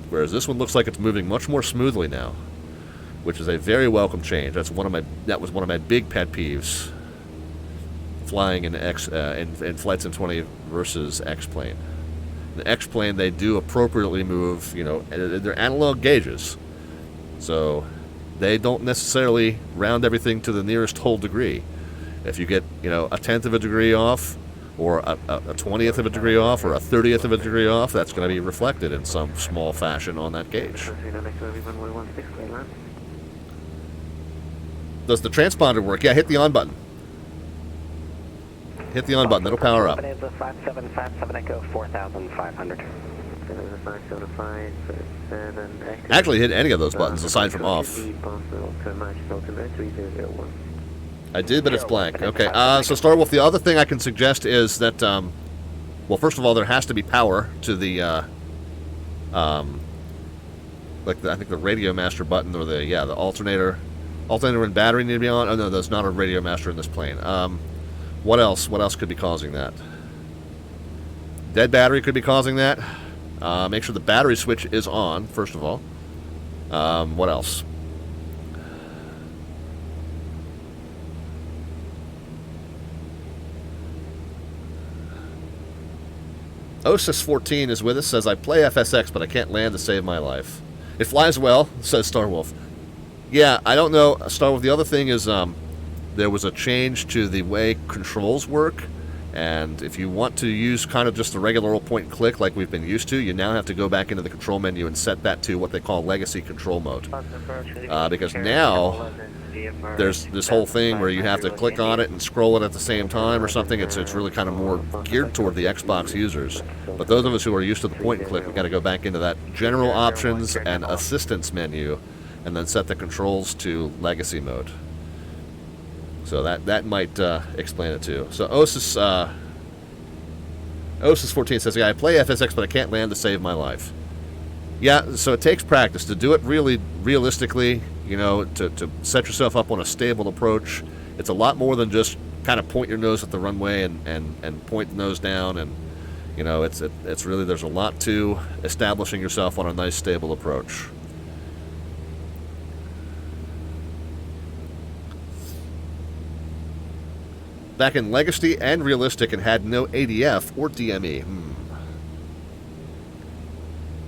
A: Whereas this one looks like it's moving much more smoothly now, which is a very welcome change. That was one of my big pet peeves flying in Flight Sim 20 versus X-Plane. The X-Plane, they do appropriately move, they're analog gauges. So they don't necessarily round everything to the nearest whole degree. If you get, a tenth of a degree off, or a 20th of a degree off, or a 30th of a degree off, that's going to be reflected in some small fashion on that gauge. Does the transponder work? Yeah, hit the on button. Hit the on button, it'll power up. Actually, hit any of those buttons aside from off. I did, but it's blank. Okay, so Starwolf, the other thing I can suggest is that, well, first of all, there has to be power to the, I think the radio master button, or the alternator and battery need to be on. Oh no, there's not a radio master in this plane. What else? What else could be causing that? Dead battery could be causing that. Make sure the battery switch is on, first of all. What else? Osis14 is with us, says, I play FSX, but I can't land to save my life. It flies well, says Starwolf. Yeah, I don't know, Starwolf. The other thing is, there was a change to the way controls work, and if you want to use kind of just the regular old point and click like we've been used to, you now have to go back into the control menu and set that to what they call legacy control mode. Because now there's this whole thing where you have to click on it and scroll it at the same time or something. It's really kind of more geared toward the Xbox users. But those of us who are used to the point and click, we've got to go back into that general options and assistance menu and then set the controls to legacy mode. So that might explain it too. So Osis14 says, yeah, I play FSX, but I can't land to save my life. Yeah, so it takes practice to do it really realistically, you know, to set yourself up on a stable approach. It's a lot more than just kind of point your nose at the runway and point the nose down, and you know, it's really, there's a lot to establishing yourself on a nice stable approach. Back in Legacy and Realistic, it had no ADF or DME.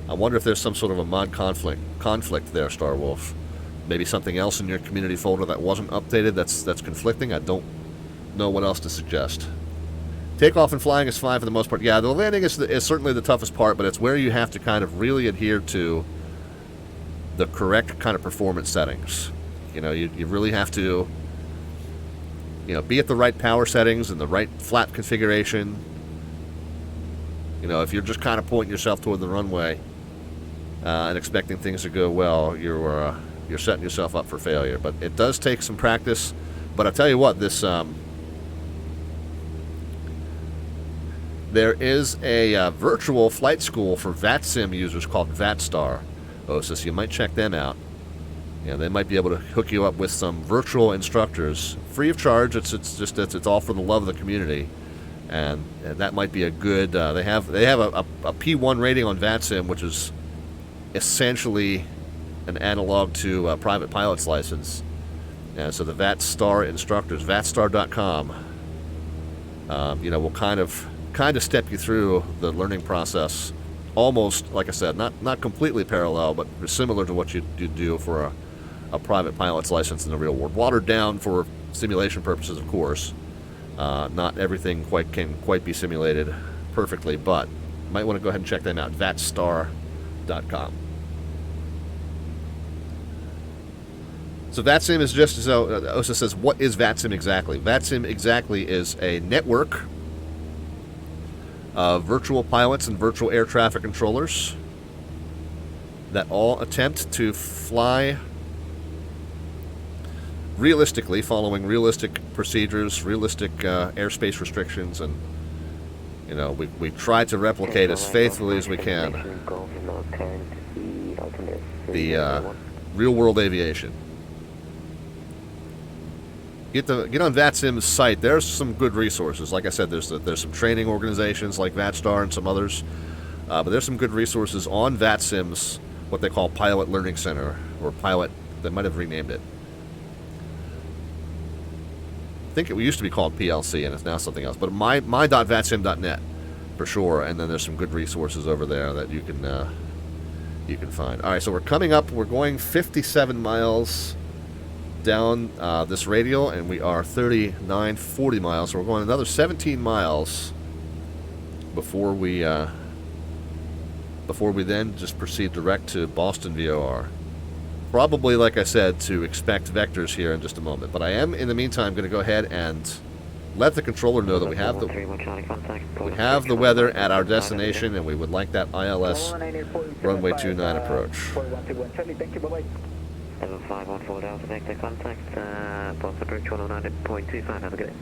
A: I wonder if there's some sort of a mod conflict there, Star Wolf. Maybe something else in your community folder that wasn't updated that's conflicting. I don't know what else to suggest. Takeoff and flying is fine for the most part. Yeah, the landing is certainly the toughest part, but it's where you have to kind of really adhere to the correct kind of performance settings. You know, you really have to, you know, be at the right power settings and the right flap configuration. You know, if you're just kind of pointing yourself toward the runway and expecting things to go well, you're setting yourself up for failure. But it does take some practice. But I tell you what, this there is a virtual flight school for VATSIM users called VATSTAR. So you might check them out. Yeah, they might be able to hook you up with some virtual instructors, free of charge. It's all for the love of the community, and that might be a good. They have a P1 rating on VATSIM, which is essentially an analog to a private pilot's license. And so the VATSTAR instructors, VATSTAR.com, you know, will kind of step you through the learning process, almost, like I said, not completely parallel, but similar to what you do for a private pilot's license in the real world. Watered down for simulation purposes, of course. Not everything can quite be simulated perfectly, but you might want to go ahead and check them out, VATSTAR.com. So VATSIM is just, so OSA says, what is VATSIM exactly? VATSIM exactly is a network of virtual pilots and virtual air traffic controllers that all attempt to fly realistically, following realistic procedures, realistic airspace restrictions, and you know, we try to replicate as faithfully as we can the real-world aviation. Get on VATSIM's site. There's some good resources. Like I said, there's some training organizations like VATSTAR and some others, but there's some good resources on VATSIM's what they call Pilot Learning Center, or Pilot. They might have renamed it. I think it used to be called PLC, and it's now something else. But my.vatsim.net for sure. And then there's some good resources over there that you can find. All right, so we're coming up. We're going 57 miles down this radial, and we are 3940 miles, so we're going another 17 miles before we then just proceed direct to Boston VOR. Probably, like I said, to expect vectors here in just a moment, but I am in the meantime going to go ahead and let the controller know that we have the weather at our destination, and we would like that ILS runway 29 approach.
B: 7514 Delta Victor, contact Boston approach 109.25, have a good day.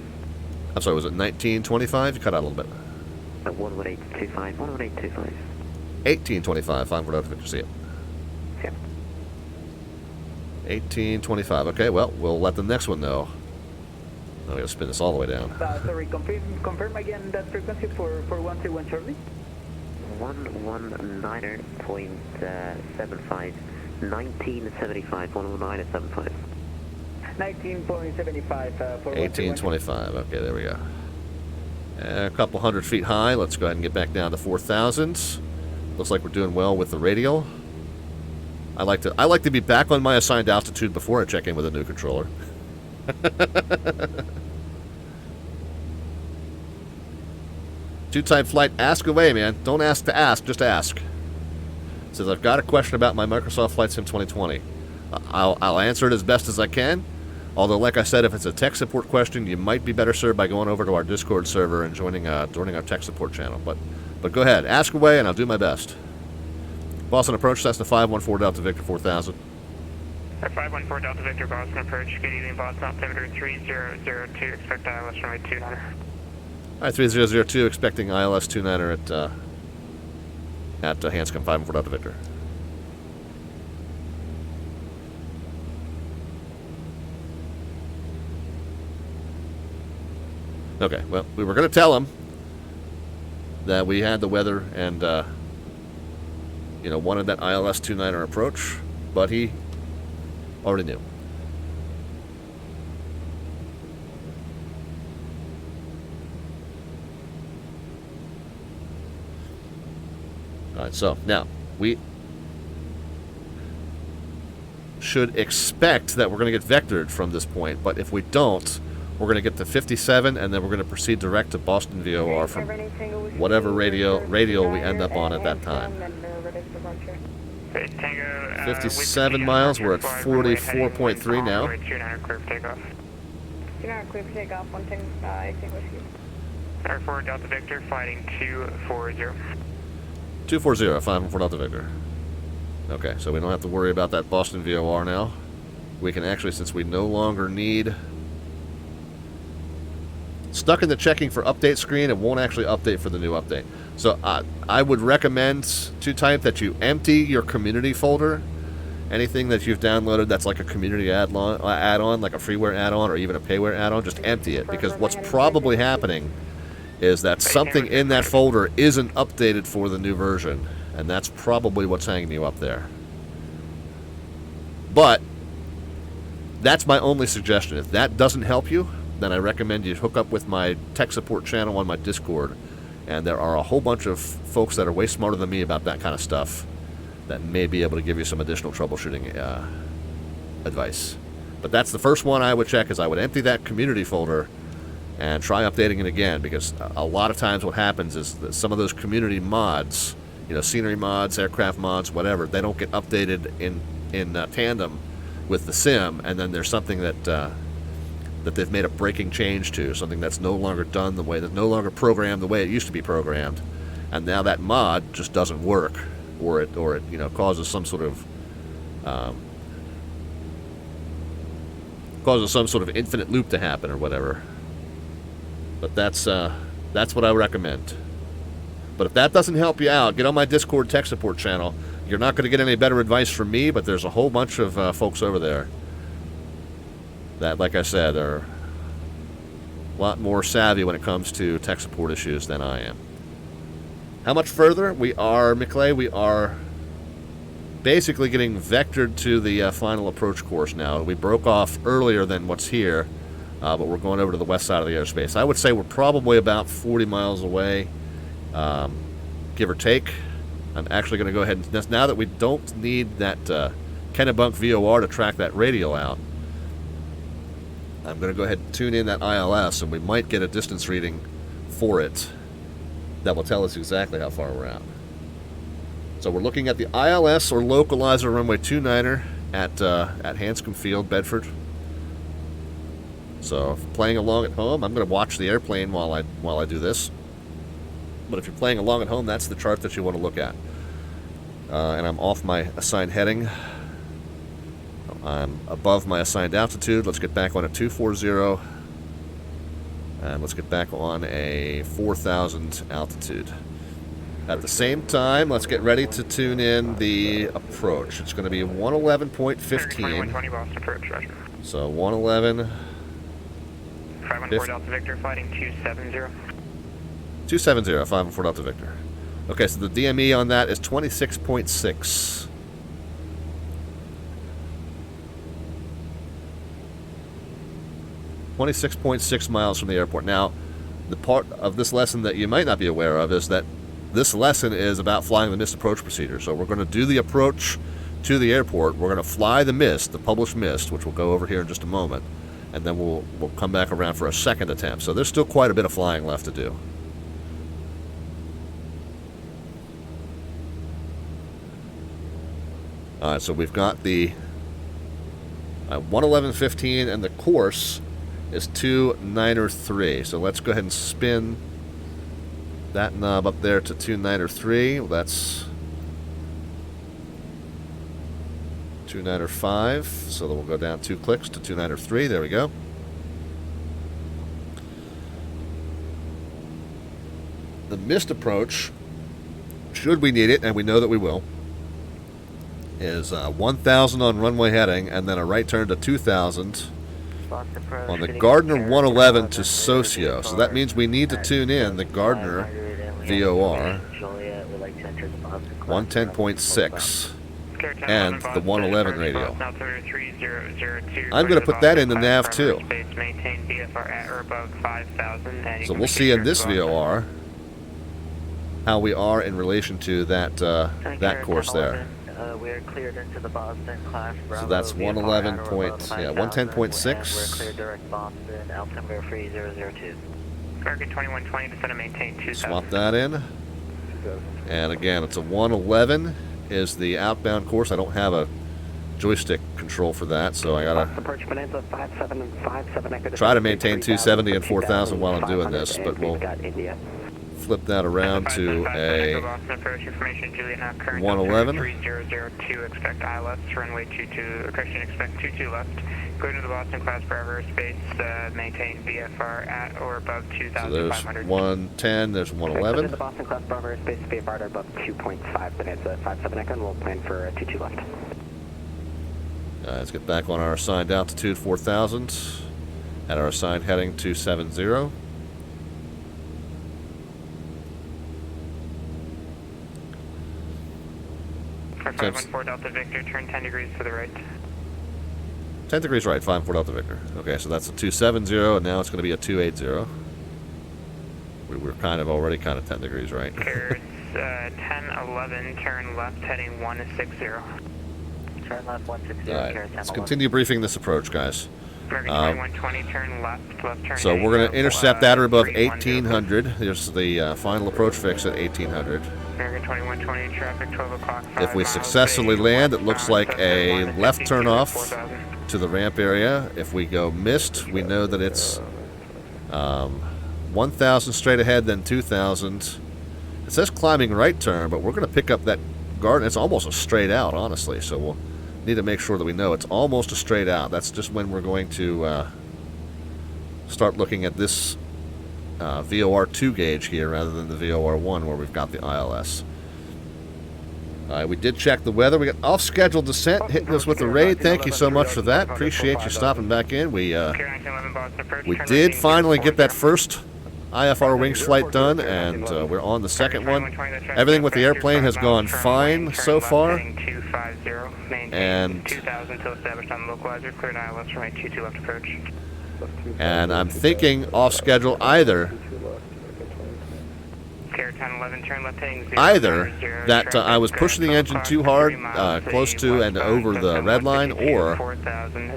A: I'm sorry, was it 1925? You cut out a little bit.
B: 11825, 11825.
A: 1825, Sanford Delta Victor, see it.
B: Yeah.
A: 1825, okay, well, we'll let the next one know. I'm going to spin this all the way down.
E: Sorry, confirm again that frequency for 121 Charlie?
B: 119.75. 1975, 119.75.
E: 19.75 for
A: 1825, okay, there we go. A couple hundred feet high. Let's go ahead and get back down to 4,000. Looks like we're doing well with the radial. I like to be back on my assigned altitude before I check in with a new controller. Two-type flight, ask away, man. Don't ask to ask, just ask. Says, I've got a question about my Microsoft Flight Sim 2020. I'll answer it as best as I can. Although, like I said, if it's a tech support question, you might be better served by going over to our Discord server and joining our tech support channel. But go ahead, ask away, and I'll do my best. Boston approach, Cessna 514 Delta Victor 4000.
K: 514 Delta Victor, Boston approach. Good evening, Boston altimeter 3002. Expect ILS runway 29er.
A: All right, 3002, expecting ILS 29er at Hanscom 514 Delta Victor. Okay, well, we were going to tell him that we had the weather and, wanted that ILS 29er approach, but he already knew. All right, so now we should expect that we're going to get vectored from this point, but if we don't, we're going to get to 57, and then we're going to proceed direct to Boston VOR from whatever radial we end up on at that time. 57 miles, we're at 44.3 now.
G: 29 clear for takeoff. 29 clear for takeoff, 110, whiskey.
K: Air 4 Delta Victor, fighting 240.
A: 240, 514 Delta Victor. Okay, so we don't have to worry about that Boston VOR now. We can actually, since we no longer need... Stuck in the checking for update screen, it won't actually update for the new update. So I would recommend to type that you empty your community folder. Anything that you've downloaded that's like a community add-on, like a freeware add-on or even a payware add-on, just empty it. Because what's probably happening is that something in that folder isn't updated for the new version. And that's probably what's hanging you up there. But that's my only suggestion. If that doesn't help you, then I recommend you hook up with my tech support channel on my Discord. And there are a whole bunch of folks that are way smarter than me about that kind of stuff that may be able to give you some additional troubleshooting advice. But that's the first one I would check, is I would empty that community folder and try updating it again, because a lot of times what happens is that some of those community mods, scenery mods, aircraft mods, whatever, they don't get updated in tandem with the sim, and then there's something that they've made a breaking change to, something that's no longer done the way, that's no longer programmed the way it used to be programmed, and now that mod just doesn't work, or it causes some sort of infinite loop to happen or whatever. But that's what I recommend. But if that doesn't help you out, get on my Discord tech support channel. You're not going to get any better advice from me, but there's a whole bunch of folks over there that, like I said, are a lot more savvy when it comes to tech support issues than I am. How much further? We are basically getting vectored to the final approach course now. We broke off earlier than what's here, but we're going over to the west side of the airspace. I would say we're probably about 40 miles away, give or take. I'm actually going to go ahead and, now that we don't need that Kennebunk VOR to track that radial out, I'm going to go ahead and tune in that ILS, and we might get a distance reading for it that will tell us exactly how far we're out. So we're looking at the ILS or localizer runway 29er at Hanscom Field, Bedford. So if playing along at home, I'm going to watch the airplane while I do this. But if you're playing along at home, that's the chart that you want to look at. And I'm off my assigned heading. I'm above my assigned altitude. Let's get back on a 240. And let's get back on a 4,000 altitude. At the same time, let's get ready to tune in the approach. It's going to be 111.15. So 111.
K: 514 Delta Victor, fighting 270.
A: 270, 514 Delta Victor. Okay, so the DME on that is 26.6. 26.6 miles from the airport. Now, the part of this lesson that you might not be aware of is that this lesson is about flying the missed approach procedure. So we're going to do the approach to the airport. We're going to fly the missed, the published missed, which we'll go over here in just a moment. And then we'll come back around for a second attempt. So there's still quite a bit of flying left to do. Alright, so we've got the 111.15, and the course is 293. So let's go ahead and spin that knob up there to 293. Well, that's 295. So then we'll go down 2 clicks to 293. There we go. The missed approach, should we need it, and we know that we will, is 1,000 on runway heading, and then a right turn to 2,000 on the Gardner 111 to Socio. So that means we need to tune in the Gardner VOR 110.6 and the 111 radio. I'm going to put that in the nav too. So we'll see in this VOR how we are in relation to that that course there.
B: We are cleared into the Boston class.
A: So that's 110.6.
B: Clear direct Boston, altimeter free 002.
K: American 2120, descend and maintain 2.
A: Swap that in. And again, it's a 111 is the outbound course. I don't have a joystick control for that, so I gotta try to maintain 270 and 4,000 while I'm doing this, but we'll flip that around to a 111.
K: 3002, expect ILS, runway 22, correction, expect 22 left. Go to the Boston class forever, space, maintain VFR at or above 2,500.
A: So there's 110, there's 111.
B: The Boston class forever, space, VFR at above 2.5 minutes, 57 Echo, and we'll plan for 22 left.
A: Let's get back on our assigned altitude 4,000 at our assigned heading 270.
K: For 514 Delta Victor, turn 10 degrees to the right.
A: 10 degrees right, 5-4 Delta Victor. Okay, so that's a 270, and now it's going to be a 280. We were already 10 degrees right.
K: Here's 1011, turn left, heading 160.
B: Turn left 160.
A: All right, let's continue briefing this approach, guys.
K: American 2120, turn left turn.
A: So we're going to intercept at or above 1800. Here's the final approach fix at 1800.
K: American 2120, traffic 12 o'clock.
A: If we successfully land, it looks like a left turn off to the ramp area. If we go missed, we know that it's 1,000 straight ahead, then 2,000. It says climbing right turn, but we're going to pick up that garden. It's almost a straight out, honestly, so we'll need to make sure that we know it's almost a straight out. That's just when we're going to start looking at this VOR 2 gauge here rather than the VOR 1 where we've got the ILS. We did check the weather. We got off-schedule descent hitting us with a raid. Thank you so much for that. Appreciate you stopping back in. We did finally get that first IFR wings flight done, and we're on the second one. Everything with the airplane has gone fine so far. And I'm thinking off-schedule either that I was pushing the engine too hard, close to and over the red line, or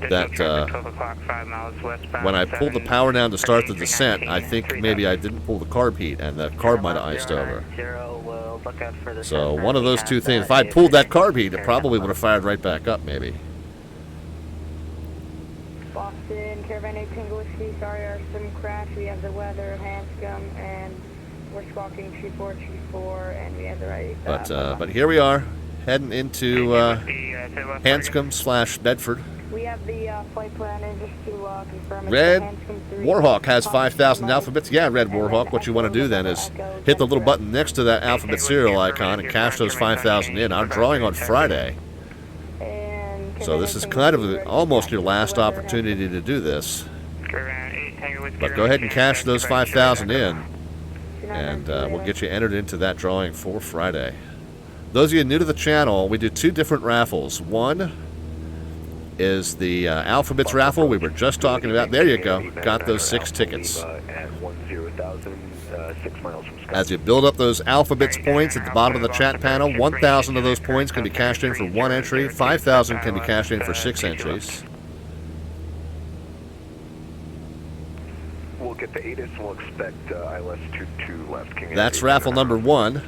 A: that when I pulled the power down to start the descent, I think maybe I didn't pull the carb heat and the carb might have iced over. So one of those two things. If I'd pulled that carb heat, it probably would have fired right back up, maybe.
G: Boston, Caravan 8 Tango Whiskey, sorry, our sim crash. We have the weather, Hanscom, and we're squawking 2424, and we have the right.
A: But here we are, heading into Hanscom/Bedford.
G: We have the flight plan, and just to confirm.
A: Red Warhawk has 5,000 alphabets. Yeah, Red Warhawk. What you want to do then is hit the little button next to that alphabet serial icon and cash those 5,000 in. I'm drawing on Friday. So this is kind of almost your last opportunity to do this. But go ahead and cash those 5,000 in, and we'll get you entered into that drawing for Friday. Those of you new to the channel, we do two different raffles. One is the Alphabets raffle we were just talking about. There you go. Got those 6 tickets. As you build up those Alphabets points at the bottom of the chat panel, 1,000 of those points can be cashed in for 1 entry. 5,000 can be cashed in for 6 entries.
L: We'll get the ATIS and we'll expect ILS 22 left. King
A: That's raffle number 1.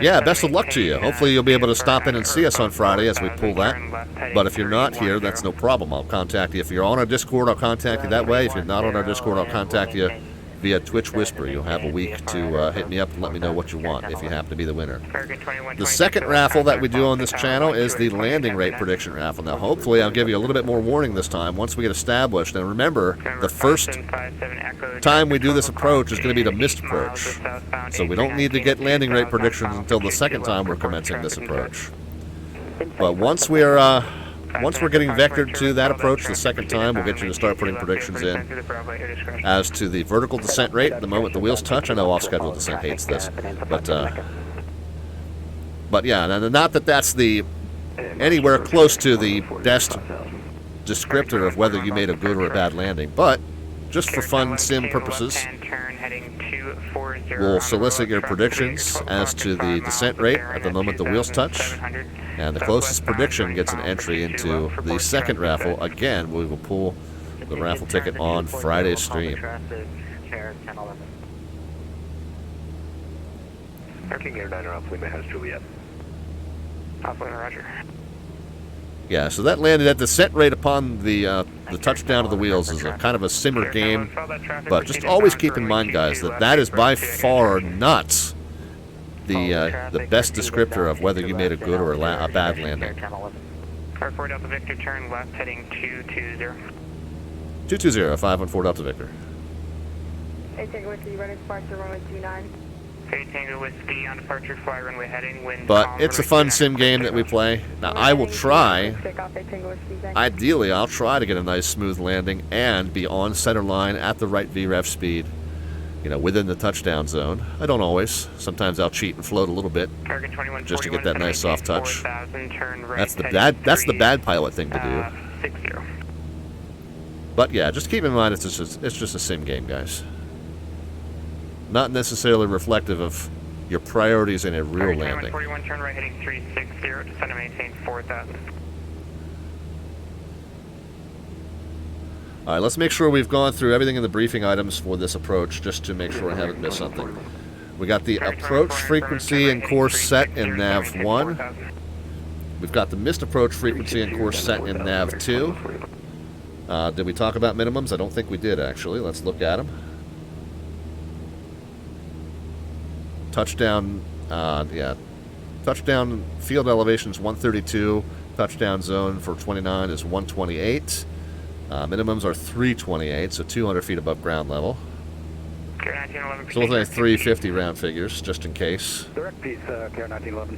A: Yeah, best of luck to you. Hopefully you'll be able to stop in and see us on Friday as we pull that. But if you're not here, that's no problem. I'll contact you. If you're on our Discord, I'll contact you that way. If you're not on our Discord, I'll contact you via Twitch Whisper. You'll have a week to hit me up and let me know what you want if you happen to be the winner. The second raffle that we do on this channel is the landing rate prediction raffle. Now, hopefully, I'll give you a little bit more warning this time once we get established. And remember, the first time we do this approach is going to be the missed approach. So we don't need to get landing rate predictions until the second time we're commencing this approach. But once we're once we're getting vectored to that approach the second time, we'll get you to start putting predictions in as to the vertical descent rate the moment the wheels touch. I know off-schedule descent hates this, but yeah, not that that's the anywhere close to the best descriptor of whether you made a good or a bad landing, but just for fun sim purposes, we'll solicit your predictions as to the descent rate at the moment the wheels touch, and the closest prediction gets an entry into the second raffle. Again, we will pull the raffle ticket on Friday's stream.
L: King Air 9 Alpha Lima has Juliet.
K: Alpha Lima, roger.
A: Yeah, so that landed at descent rate upon the touchdown of the wheels is a kind of a simmer game, but just always keep in mind, guys, that that is by far not the best descriptor of whether you made a good or a bad landing.
K: Car 4 Delta Victor, turn left heading 220.
A: 220, 514 Delta Victor.
G: Hey, Tango Whiskey, ready to departure runway 29.
K: Okay, Tango Whiskey on departure, fly runway heading, wind.
A: But it's a fun sim game that we play. Now, I will try, ideally, I'll try to get a nice smooth landing and be on center line at the right VREF speed, you know, within the touchdown zone. I don't always. Sometimes I'll cheat and float a little bit just to get that nice soft touch. That's the bad pilot thing to do.
K: 60.
A: But yeah, just keep in mind it's just a sim game, guys. Not necessarily reflective of your priorities in a real landing.
K: 41, turn right heading 360, descend and maintain 4,000.
A: All right, let's make sure we've gone through everything in the briefing items for this approach, just to make sure I haven't missed something. We got the approach frequency and course set in nav 1. We've got the missed approach frequency and course set in nav 2. Did we talk about minimums? I don't think we did, actually. Let's look at them. Touchdown, touchdown field elevation is 132. Touchdown zone for 29 is 128. Minimums are 328, so 200 feet above ground level. So we'll say 350 round figures, just in case.
E: Direct piece, KR 1911.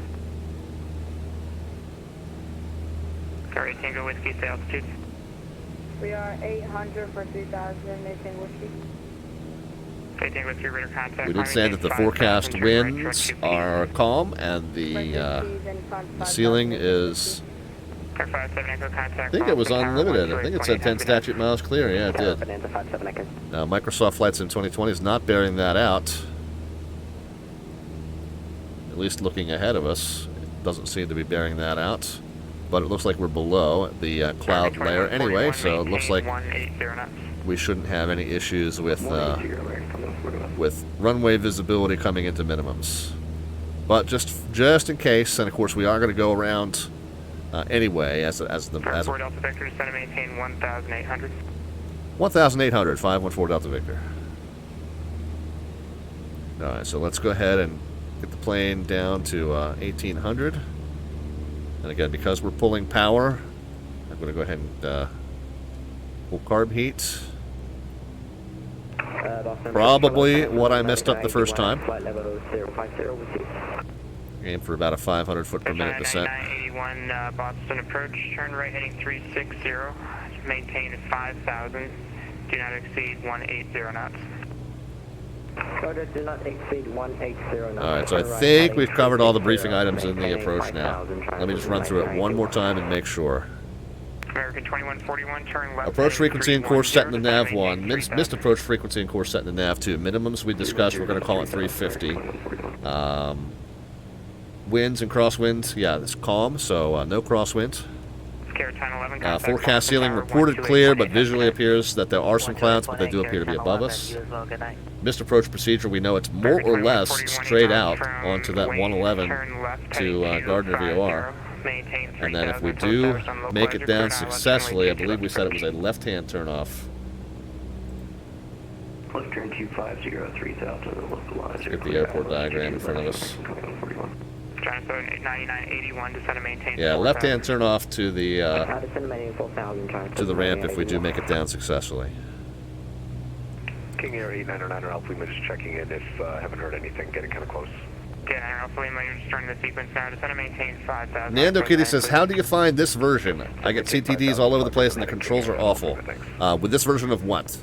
K: Sorry, Tango Whiskey, say altitude.
G: We are 800 for 3,000, maintain whiskey.
A: We did say that the forecast winds are calm and the ceiling is, I think it was unlimited. I think it said 10 statute miles clear. Yeah, it did. Now, Microsoft Flight Sim 2020 is not bearing that out. At least looking ahead of us, it doesn't seem to be bearing that out. But it looks like we're below the cloud layer anyway, so it looks like we shouldn't have any issues with runway visibility coming into minimums. But just in case, and of course we are going to go around anyway as
K: 4 Delta Victor, descend and maintain 1,800.
A: 1,800, 514 Delta Victor. All right, so let's go ahead and get the plane down to 1,800. And again, because we're pulling power, I'm going to go ahead and pull carb heat. Probably what I messed up the first time. Aim for about a 500 foot per minute descent.
K: 81 Boston approach, turn right heading 360, maintain 5,000, do not exceed 180 knots.
B: Do not exceed 180 knots.
A: Alright, so I think we've covered all the briefing items in the approach now. Let me just run through it one more time and make sure.
K: American 2141, turn left.
A: Approach frequency and course set in the nav 1. Missed approach frequency and course set in the nav 2. Minimums we discussed, we're going to call it 350. Winds and crosswinds, yeah, it's calm, so no crosswind. Forecast ceiling reported clear, but visually appears that there are some clouds, but they do appear to be above us. Missed approach procedure, we know it's more or less straight out onto that 111 to Gardner VOR. And then if we do make it down successfully, I believe we said it was a left-hand turnoff.
L: Left turn 250, 3000 to localize.
A: Let's get the airport diagram in front of us. Yeah, left-hand turnoff to the ramp if we do make it down successfully.
L: King Air 8909 Alpha Lima just checking in if haven't heard anything, getting kind of close.
K: Alpha Lima, you're just starting the sequence now. Just want to maintain 5,000.
A: Nando Kitty says, how do you find this version? I get CTDs all over the place and the controls are awful. With this version of what?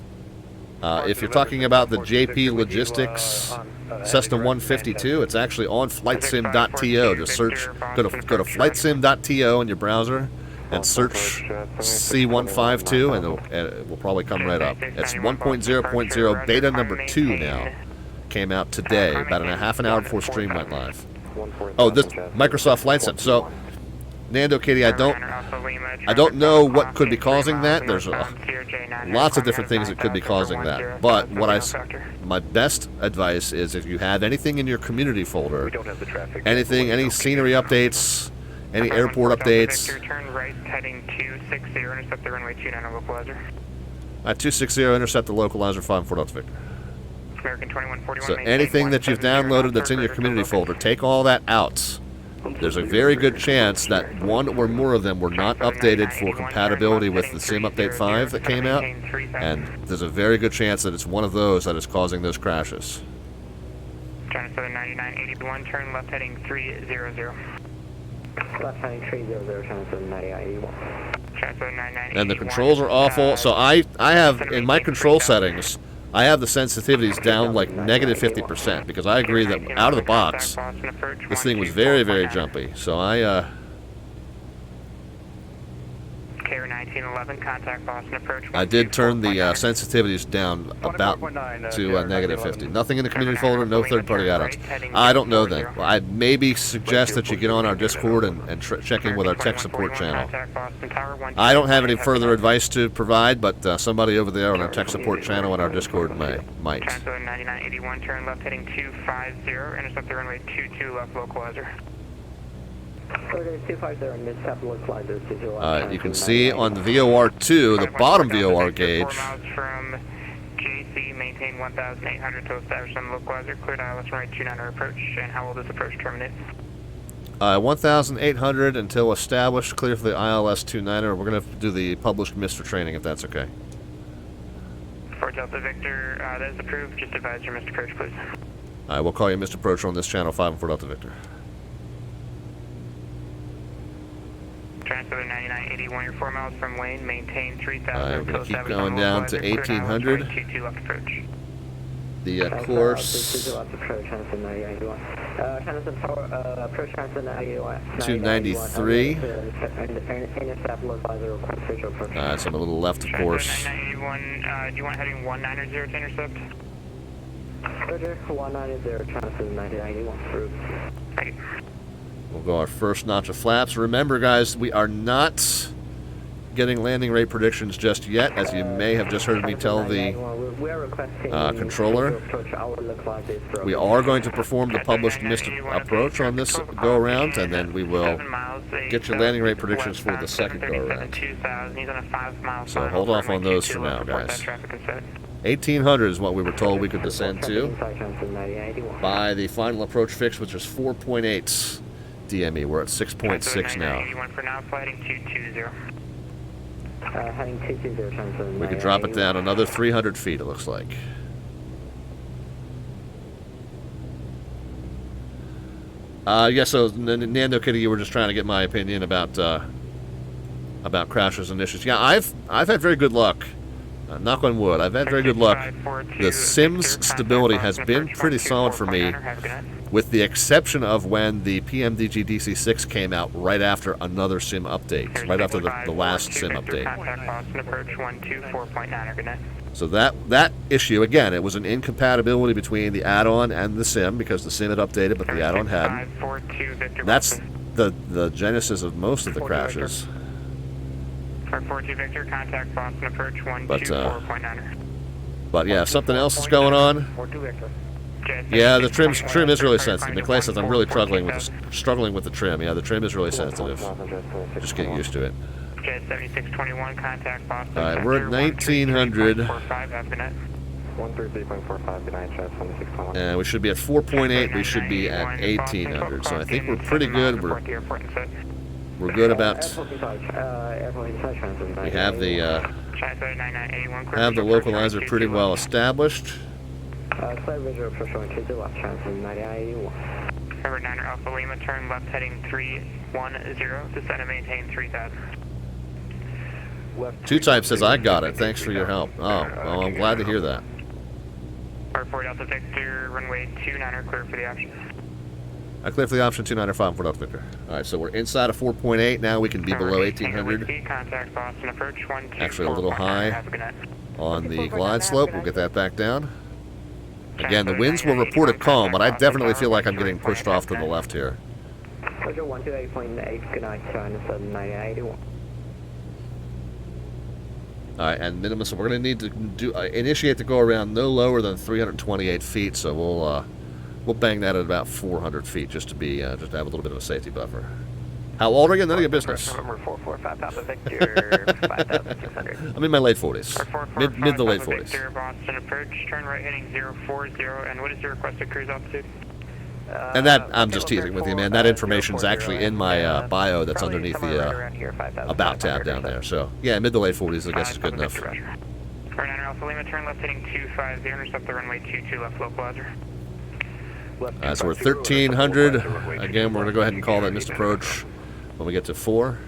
A: If you're talking about the JPLogistics Cessna 152, it's actually on flightsim.to. Just search, go to flightsim.to in your browser and search C152 and it will probably come right up. It's 1.0.0 beta number 2 now. Came out today, about a half an hour before stream went live. Oh, this Microsoft Flight Sim. So, Nando Kitty, I don't know what could be causing that. There's lots of different things that could be causing that. But my best advice is if you have anything in your community folder, anything, any scenery updates, any airport updates.
K: Turn right, heading 260, intercept the runway 29 localizer.
A: 260, intercept the localizer 54 Delta Victor.
K: American 2141.
A: So anything that you've downloaded that's in your community folder, take all that out. There's a very good chance that one or more of them were not updated for compatibility with the Sim Update 5 that came out, and there's a very good chance that it's one of those that is causing those crashes.
K: China Southern 9981, turn left heading 300.
B: Left heading 300, China Southern 9981.
K: China Southern 9981.
A: And the controls are awful, so I have, in my control settings, I have the sensitivities down like negative 50% because I agree that out of the box, this thing was very, very jumpy. So I did turn the sensitivities down about to negative 50. Nothing in the community folder, no third-party add-ons. I don't know then. I'd maybe suggest that you get on our Discord and check in with our tech support channel. I don't have any further advice to provide, but somebody over there on our tech support channel on our Discord might.
K: Transfer 9981, turn left heading 250, intercept the runway 22 left localizer.
A: You can see on the VOR2, the bottom VOR gauge.
K: From JC, maintain 1,800 to establish on the localizer. Cleared ILS right 29 approach. And how will this approach terminate?
A: 1,800 until established. Clear for the ILS 29er. We're going to do the published MSFS training if that's okay.
K: For Delta Victor, that is approved. Just advise your missed approach, please.
A: We'll call you Missed Approach on this channel 5 for Delta Victor.
K: Transfer 9981, you're 4 miles from Wayne, maintain 3,000.
A: We're going to keep going down to 1,800. The course 293. So I'm a little left, of course.
K: 9981, do you want heading 190 to intercept?
B: Roger, 190, transfer 9981, approved.
K: Thank you.
A: We'll go our first notch of flaps. Remember, guys, we are not getting landing rate predictions just yet, as you may have just heard me tell the controller. We are going to perform the published missed approach on this go-around, and then we will get your landing rate predictions for the second go-around. So hold off on those for now, guys. 1,800 is what we were told we could descend to by the final approach fix, which is 4.8 DME. We're at 6.6 now. We could drop it down another 300 feet, it looks like. Yeah, so Nando Kitty, you were just trying to get my opinion about crashes and issues. Yeah, I've had very good luck. Knock on wood, I've had very good luck. The Sim's stability has been pretty solid for me, with the exception of when the PMDG DC-6 came out right after another Sim update, right after the last Sim update. So that issue, again, it was an incompatibility between the add-on and the Sim, because the Sim had updated, but the add-on hadn't. That's the genesis of most of the crashes.
K: 42 Victor, contact Boston approach 124.9.
A: But yeah, something else is going on. Yeah, the trim is really sensitive. McClay says I'm really struggling with the trim. Yeah, the trim is really sensitive. Just get used to it.
K: Jet 7621, contact Boston.
A: All right, we're at 1,900. And we should be at 4.8. We should be at 1,800. So I think we're pretty good. We're good about. We have the localizer pretty well established.
K: November 9 Alpha Lima, turn left heading 310, descend and maintain 3000.
A: Two Type says, I got it. Thanks for your help. Oh, well, I'm glad to hear that.
K: R4 Delta Victor, runway 29er, clear for the option.
A: I clear for the option 29er, 5 for Delta Victor. Alright, so we're inside of 4.8. Now we can be below 1800.
K: Contact Boston approach 124.
A: Actually, a little high on the glide slope. We'll get that back down. Again, the winds were reported calm, but I definitely feel like I'm getting pushed off to the left here.
B: Roger 128.8, good night, China 7981.
A: Alright, and minimum, so we're going to need to initiate the go around no lower than 328 feet, so we'll bang that at about 400 feet just to be just to have a little bit of a safety buffer. How old are you? None of your business.
B: Number 445 Papa Victor 5600.
A: I'm in my late 40s. Mid to late 40s.
K: Victor, Boston approach, turn right heading 040, and what is your requested cruise altitude?
A: And that, I'm just teasing with you, man. That information's actually in my bio that's underneath the About tab down there. So, yeah, mid to late 40s, I guess is good enough.
K: Niner Alpha Lima, turn left heading 250, intercept the runway 22 left localizer.
A: So we're 1300. Again, we're going to go ahead and call that missed approach when we get to 4.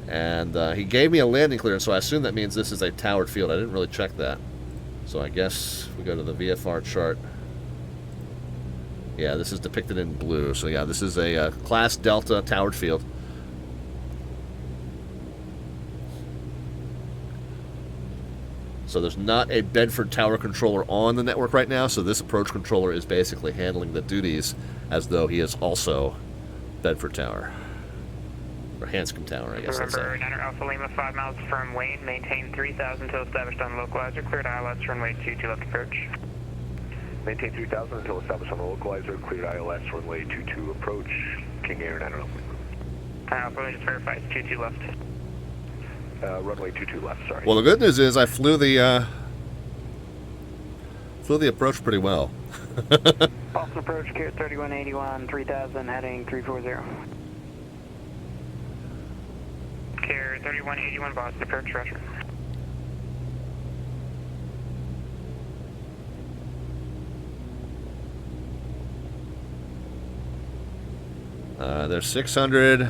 A: And he gave me a landing clearance, so I assume that means this is a towered field. I didn't really check that. So I guess we go to the VFR chart. Yeah, this is depicted in blue. So yeah, this is a Class Delta towered field. So there's not a Bedford Tower controller on the network right now, so this approach controller is basically handling the duties as though he is also Bedford Tower. Or Hanscom Tower, I guess I'd say.
K: Remember, Niner Alpha Lima, 5 miles from Wayne, maintain 3000 until established on the localizer, cleared ILS, runway 22 left approach.
L: Maintain 3000 until established on the localizer, cleared ILS, runway 22 approach, King Air, Niner Alpha Lima.
K: Alpha Lima, just verify, it's 22 left.
L: Runway 22 left, sorry.
A: Well, the good news is I flew the approach pretty well.
B: Boston approach, Kier 3181, 3000, heading 340.
K: Kier 3181, Boston approach, roger.
A: There's 600.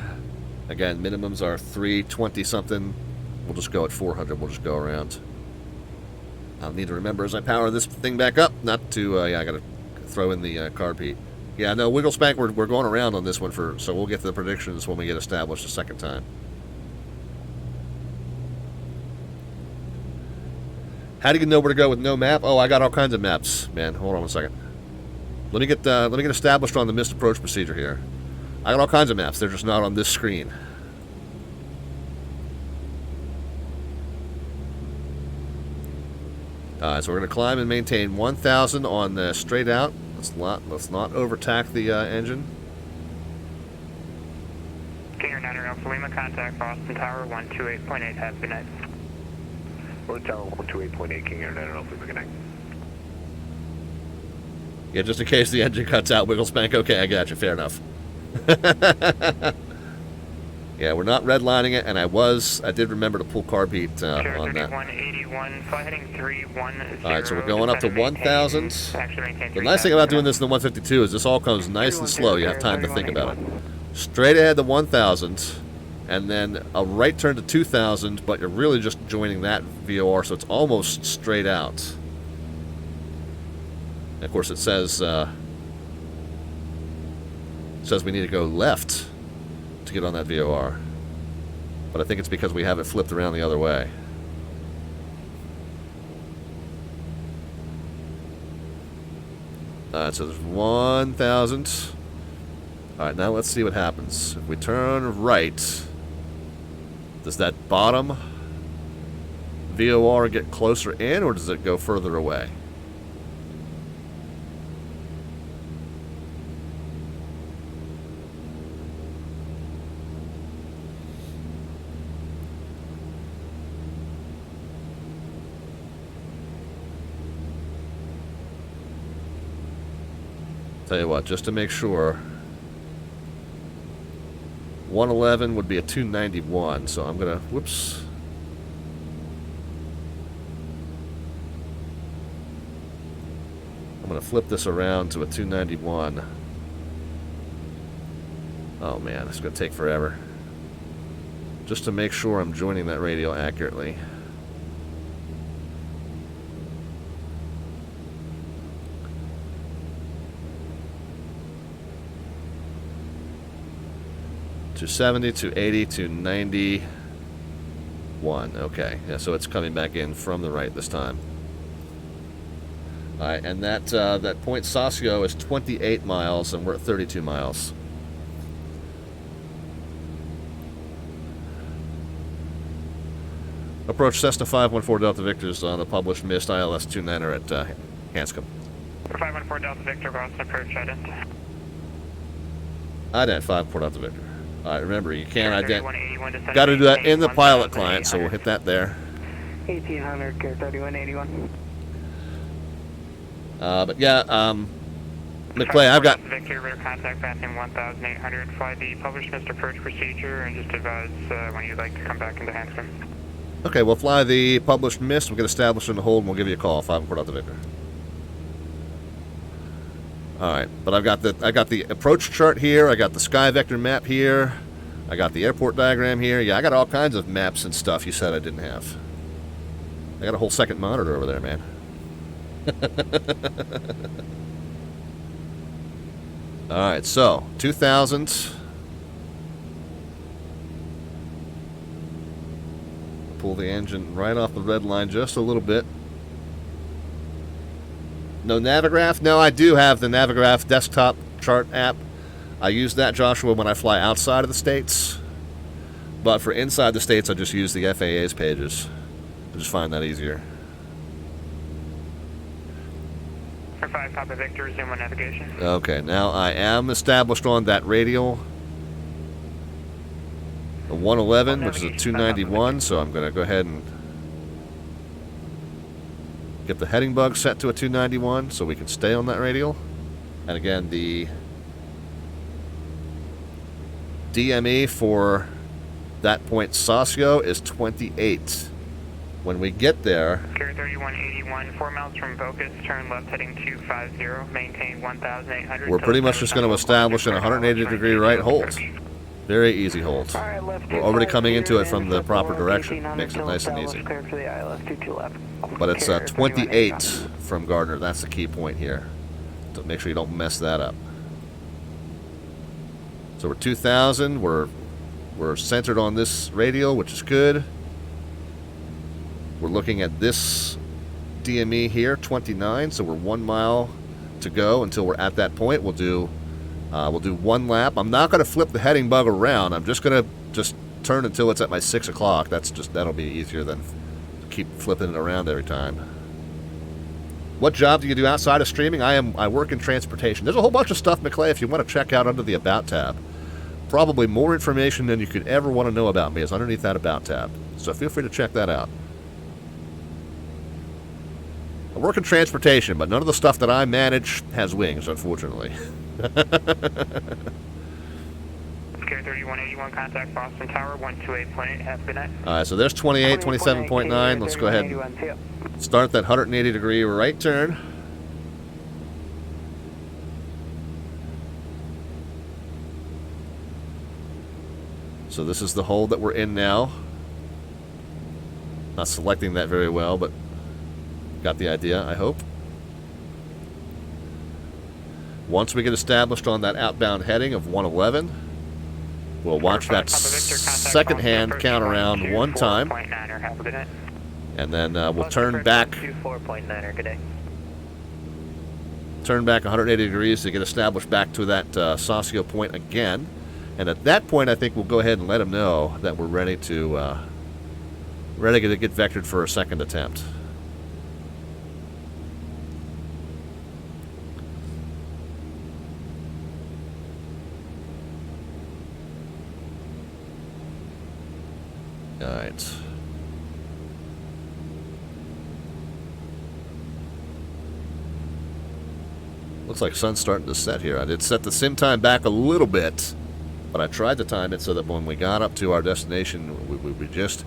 A: Again, minimums are 320 something. We'll just go at 400. We'll just go around. I'll need to remember as I power this thing back up not to, yeah, I gotta throw in the carb heat. Yeah, no, wiggle spank, we're going around on this one, so we'll get to the predictions when we get established a second time. How do you know where to go with no map? Oh, I got all kinds of maps, man. Hold on one second. Let me get established on the missed approach procedure here. I got all kinds of maps. They're just not on this screen. So we're going to climb and maintain 1,000 on the straight out. Let's not overtack the engine.
K: King Niner Alpha Lima, contact Boston Tower 128.8. Have a good night.
L: Boston Tower 128.8, King Air, Niner Alpha Lima, good night.
A: Yeah, just in case the engine cuts out, wiggle spank. Okay, I got you. Fair enough. Yeah, we're not redlining it, and I did remember to pull carb heat on that.
K: 181, fly heading 310.
A: Alright, so we're going up to 1,000. The nice thing about doing this in the 152 is this all comes nice and slow. You have time to think about it. Straight ahead to 1,000, and then a right turn to 2,000, but you're really just joining that VOR, so it's almost straight out. And of course, it says we need to go left to get on that VOR, but I think it's because we have it flipped around the other way. So there's 1,000. Alright, now let's see what happens. If we turn right, does that bottom VOR get closer in, or does it go further away? Tell you what, just to make sure, 111 would be a 291, so I'm gonna, whoops. going to flip this around to a 291. Oh man, it's going to take forever. Just to make sure I'm joining that radio accurately. To 70, to 80, to 91. Okay, yeah, so it's coming back in from the right this time. All right, and that point Saucio is 28 miles, and we're at 32 miles. Approach Cessna 514 Delta Victor's on the published missed ILS 29er at Hanscom.
K: 514 Delta Victor, Boston approach, ident.
A: Ident 514 Delta Victor. All right, remember, you can't ident.
K: 3181
A: Got to do that in the pilot client, so we'll hit that there.
I: 1800, Care 3181.
A: But yeah, McClay, I've got...
K: Victor, rear contact passing 1800, fly the published missed approach procedure, and just advise when you'd like to come back into Hanscom.
A: Okay, we'll fly the published missed, we'll get established in the hold, and we'll give you a call, 514 Delta Victor. Alright, but I got the approach chart here, I got the sky vector map here, I got the airport diagram here. Yeah, I got all kinds of maps and stuff you said I didn't have. I got a whole second monitor over there, man. Alright, so 2000. Pull the engine right off the red line just a little bit. No Navigraph? No, I do have the Navigraph desktop chart app. I use that, Joshua, when I fly outside of the States. But for inside the States, I just use the FAA's pages. I just find that easier.
K: For 5 Papa Victor, zoom on navigation.
A: Okay, now I am established on that radial. A 111, which is a 291, so I'm going to go ahead and get the heading bug set to a 291 so we can stay on that radial. And again, the DME for that point Saucio is 28. When we get there...
K: Care 3181, 4 miles from Vocus, turn left heading 250, maintain 1800.
A: We're pretty much just going to establish an 180-degree right hold. Very easy hold. We're already coming into it from the proper direction. Makes it nice and easy. But it's 28 from Gardner. That's the key point here. So make sure you don't mess that up. So we're 2000. We're centered on this radial, which is good. We're looking at this DME here, 29. So we're 1 mile to go until we're at that point. We'll do 1 lap. I'm not going to flip the heading bug around. I'm just going to turn until it's at my 6 o'clock. That'll be easier than keep flipping it around every time. What job do you do outside of streaming? I work in transportation. There's a whole bunch of stuff, McClay, if you want to check out under the About tab. Probably more information than you could ever want to know about me is underneath that About tab. So feel free to check that out. I work in transportation, but none of the stuff that I manage has wings, unfortunately.
K: Care 3181, contact Boston Tower, 128.8, have a good night.
A: Alright, so there's 28, 27.9. Let's go ahead and start that 180-degree right turn. So this is the hold that we're in now. Not selecting that very well, but got the idea, I hope. Once we get established on that outbound heading of 111, we'll watch that second hand count around 1 time. And then we'll turn back. Turn back 180 degrees to get established back to that Saucio point again. And at that point, I think we'll go ahead and let them know that we're ready to get vectored for a second attempt. Alright. Looks like sun's starting to set here. I did set the sim time back a little bit But I tried to time it so that when we got up to our destination, we were just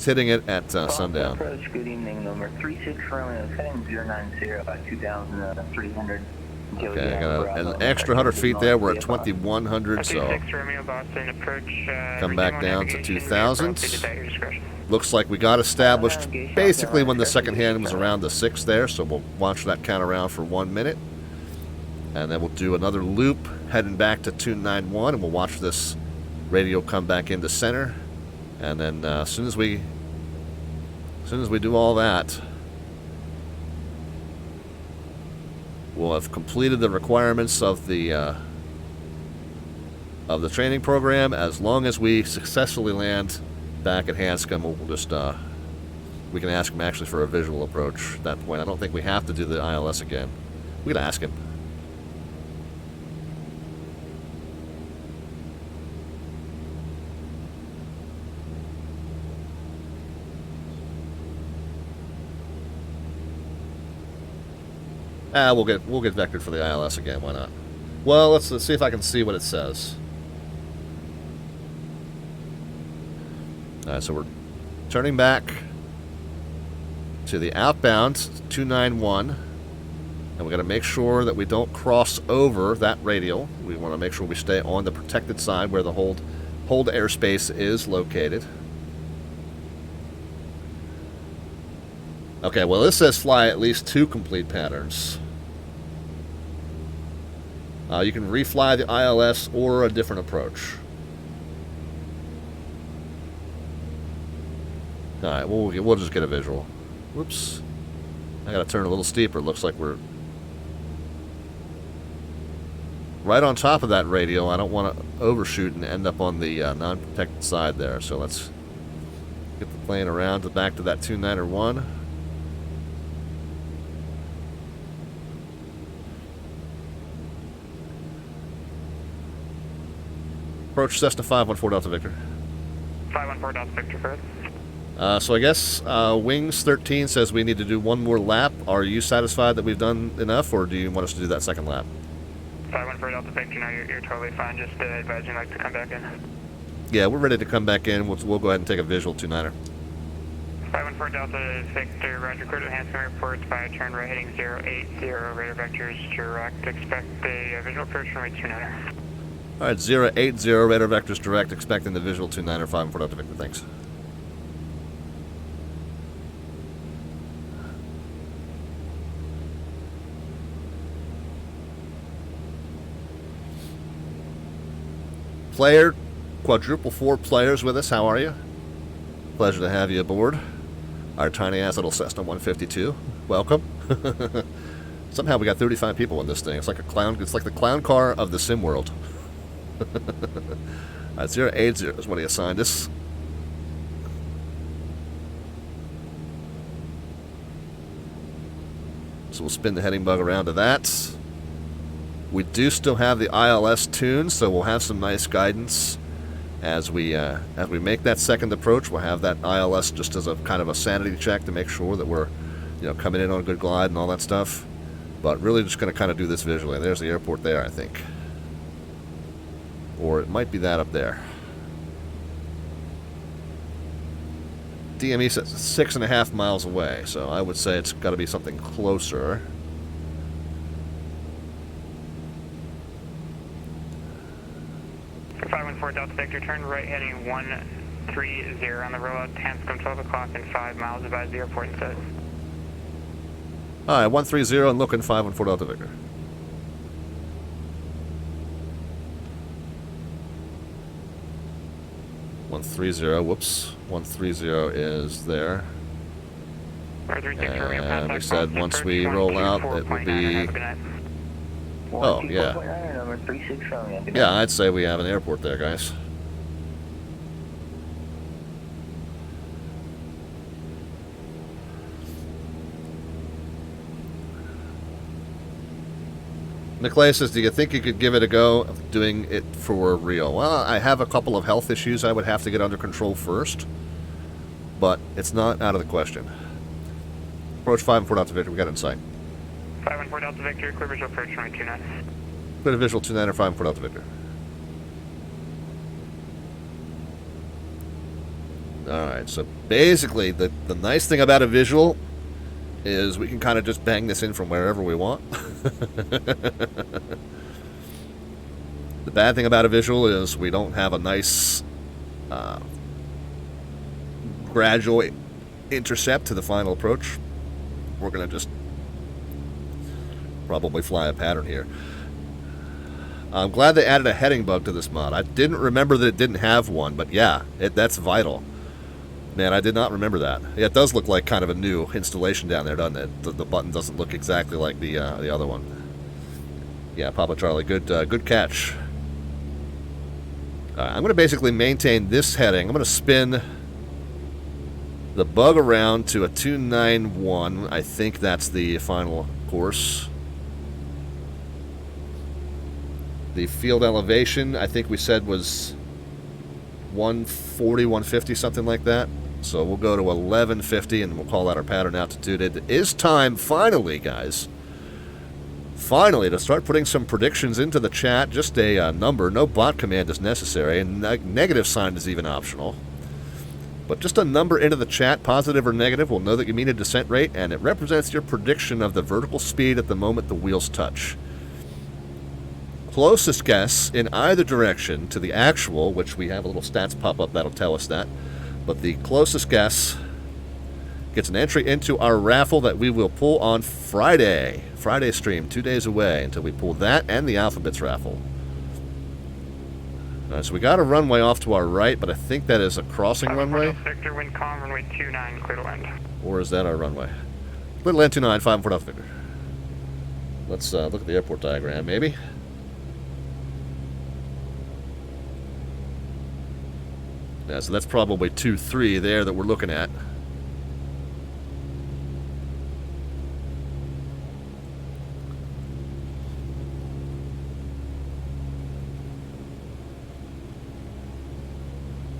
A: hitting it at sundown.
B: Approach, good evening, number 36 Romeo, heading 090 about 2,300.
A: Okay, I got an extra 100 feet there. We're at 2,100, so come back down to 2,000. Looks like we got established basically when the second hand was around the 6 there, so we'll watch that count around for 1 minute. And then we'll do another loop heading back to 291, and we'll watch this radio come back into center. And then as soon as we do all that, we'll have completed the requirements of the training program. As long as we successfully land back at Hanscom, we'll just we can ask him actually for a visual approach at that point. I don't think we have to do the ILS again. We can ask him. We'll get vectored for the ILS again. Why not? Well, let's see if I can see what it says. All right, so we're turning back to the outbound 291, and we got to make sure that we don't cross over that radial. We want to make sure we stay on the protected side where the hold airspace is located. Okay, well, this says fly at least 2 complete patterns. You can refly the ILS or a different approach. Alright, we'll just get a visual. Whoops. I gotta turn a little steeper. It looks like we're right on top of that radial. I don't want to overshoot and end up on the non-protected side there. So let's get the plane around to back to that 291. Approach Cessna 514 Delta Victor.
K: 514 Delta Victor, first.
A: So I guess Wings 13 says we need to do 1 more lap. Are you satisfied that we've done enough, or do you want us to do that second lap?
K: 514 Delta Victor, no, you're totally fine. Just advising like to come back in.
A: Yeah, we're ready to come back in. We'll go ahead and take a visual 29er.
K: 514 Delta Victor, roger, clear to Hanscom Airport by turn right heading 080, radar vectors direct. Expect a visual approach from runway 29er.
A: Alright, 080, radar vectors direct, expecting the visual 29er, 514 Delta Victor, thanks. Player, quadruple 4 players with us, how are you? Pleasure to have you aboard. Our tiny ass little Cessna 152. Welcome. Somehow we got 35 people in this thing. It's like the clown car of the sim world. 080 is what he assigned us. So we'll spin the heading bug around to that. We do still have the ILS tuned, so we'll have some nice guidance as we make that second approach. We'll have that ILS just as a kind of a sanity check to make sure that we're, coming in on a good glide and all that stuff. But really just going to kind of do this visually. There's the airport there, I think. Or it might be that up there. DME says 6.5 miles away, so I would say it's got to be something closer.
K: For 514 Delta Victor, turn right heading 130 on the rollout, Hanscom 12 o'clock and 5 miles, advise the airport instead.
A: Alright, 130 and looking 514 Delta Victor. Whoops. 130 is there. And we said once we roll out, it will be... Oh, yeah. Yeah, I'd say we have an airport there, guys. Nicolay says, do you think you could give it a go doing it for real? Well, I have a couple of health issues I would have to get under control first, but it's not out of the question. Approach 514 Delta Victor, we got it in sight.
K: 514 Delta Victor, clear visual approach runway 29.
A: Clear visual 29 or 514 Delta Victor. Alright, so basically the nice thing about a visual is we can kind of just bang this in from wherever we want. The bad thing about a visual is we don't have a nice gradual intercept to the final approach. We're going to just probably fly a pattern here. I'm glad they added a heading bug to this mod. I didn't remember that it didn't have one, but yeah, that's vital. Man, I did not remember that. Yeah, it does look like kind of a new installation down there, doesn't it? The button doesn't look exactly like the other one. Yeah, Papa Charlie, good catch. I'm going to basically maintain this heading. I'm going to spin the bug around to a 291. I think that's the final course. The field elevation, I think we said was 140, 150, something like that. So we'll go to 1150 and we'll call that our pattern altitude. It is time, finally, guys. Finally, to start putting some predictions into the chat. Just a number. No bot command is necessary, and negative sign is even optional. But just a number into the chat, positive or negative, will know that you mean a descent rate, and it represents your prediction of the vertical speed at the moment the wheels touch. Closest guess in either direction to the actual, which we have a little stats pop up that'll tell us that, but the closest guess gets an entry into our raffle that we will pull on Friday. Friday stream, 2 days away until we pull that and the Alphabets raffle. Alright, so we got a runway off to our right, but I think that is a crossing runway.
K: Victor, wind calm, runway 29, clear to land.
A: Or is that our runway? Clear to land 29, 5 Alpha Victor. Let's look at the airport diagram, maybe. Yeah, so that's probably 2-3 there that we're looking at.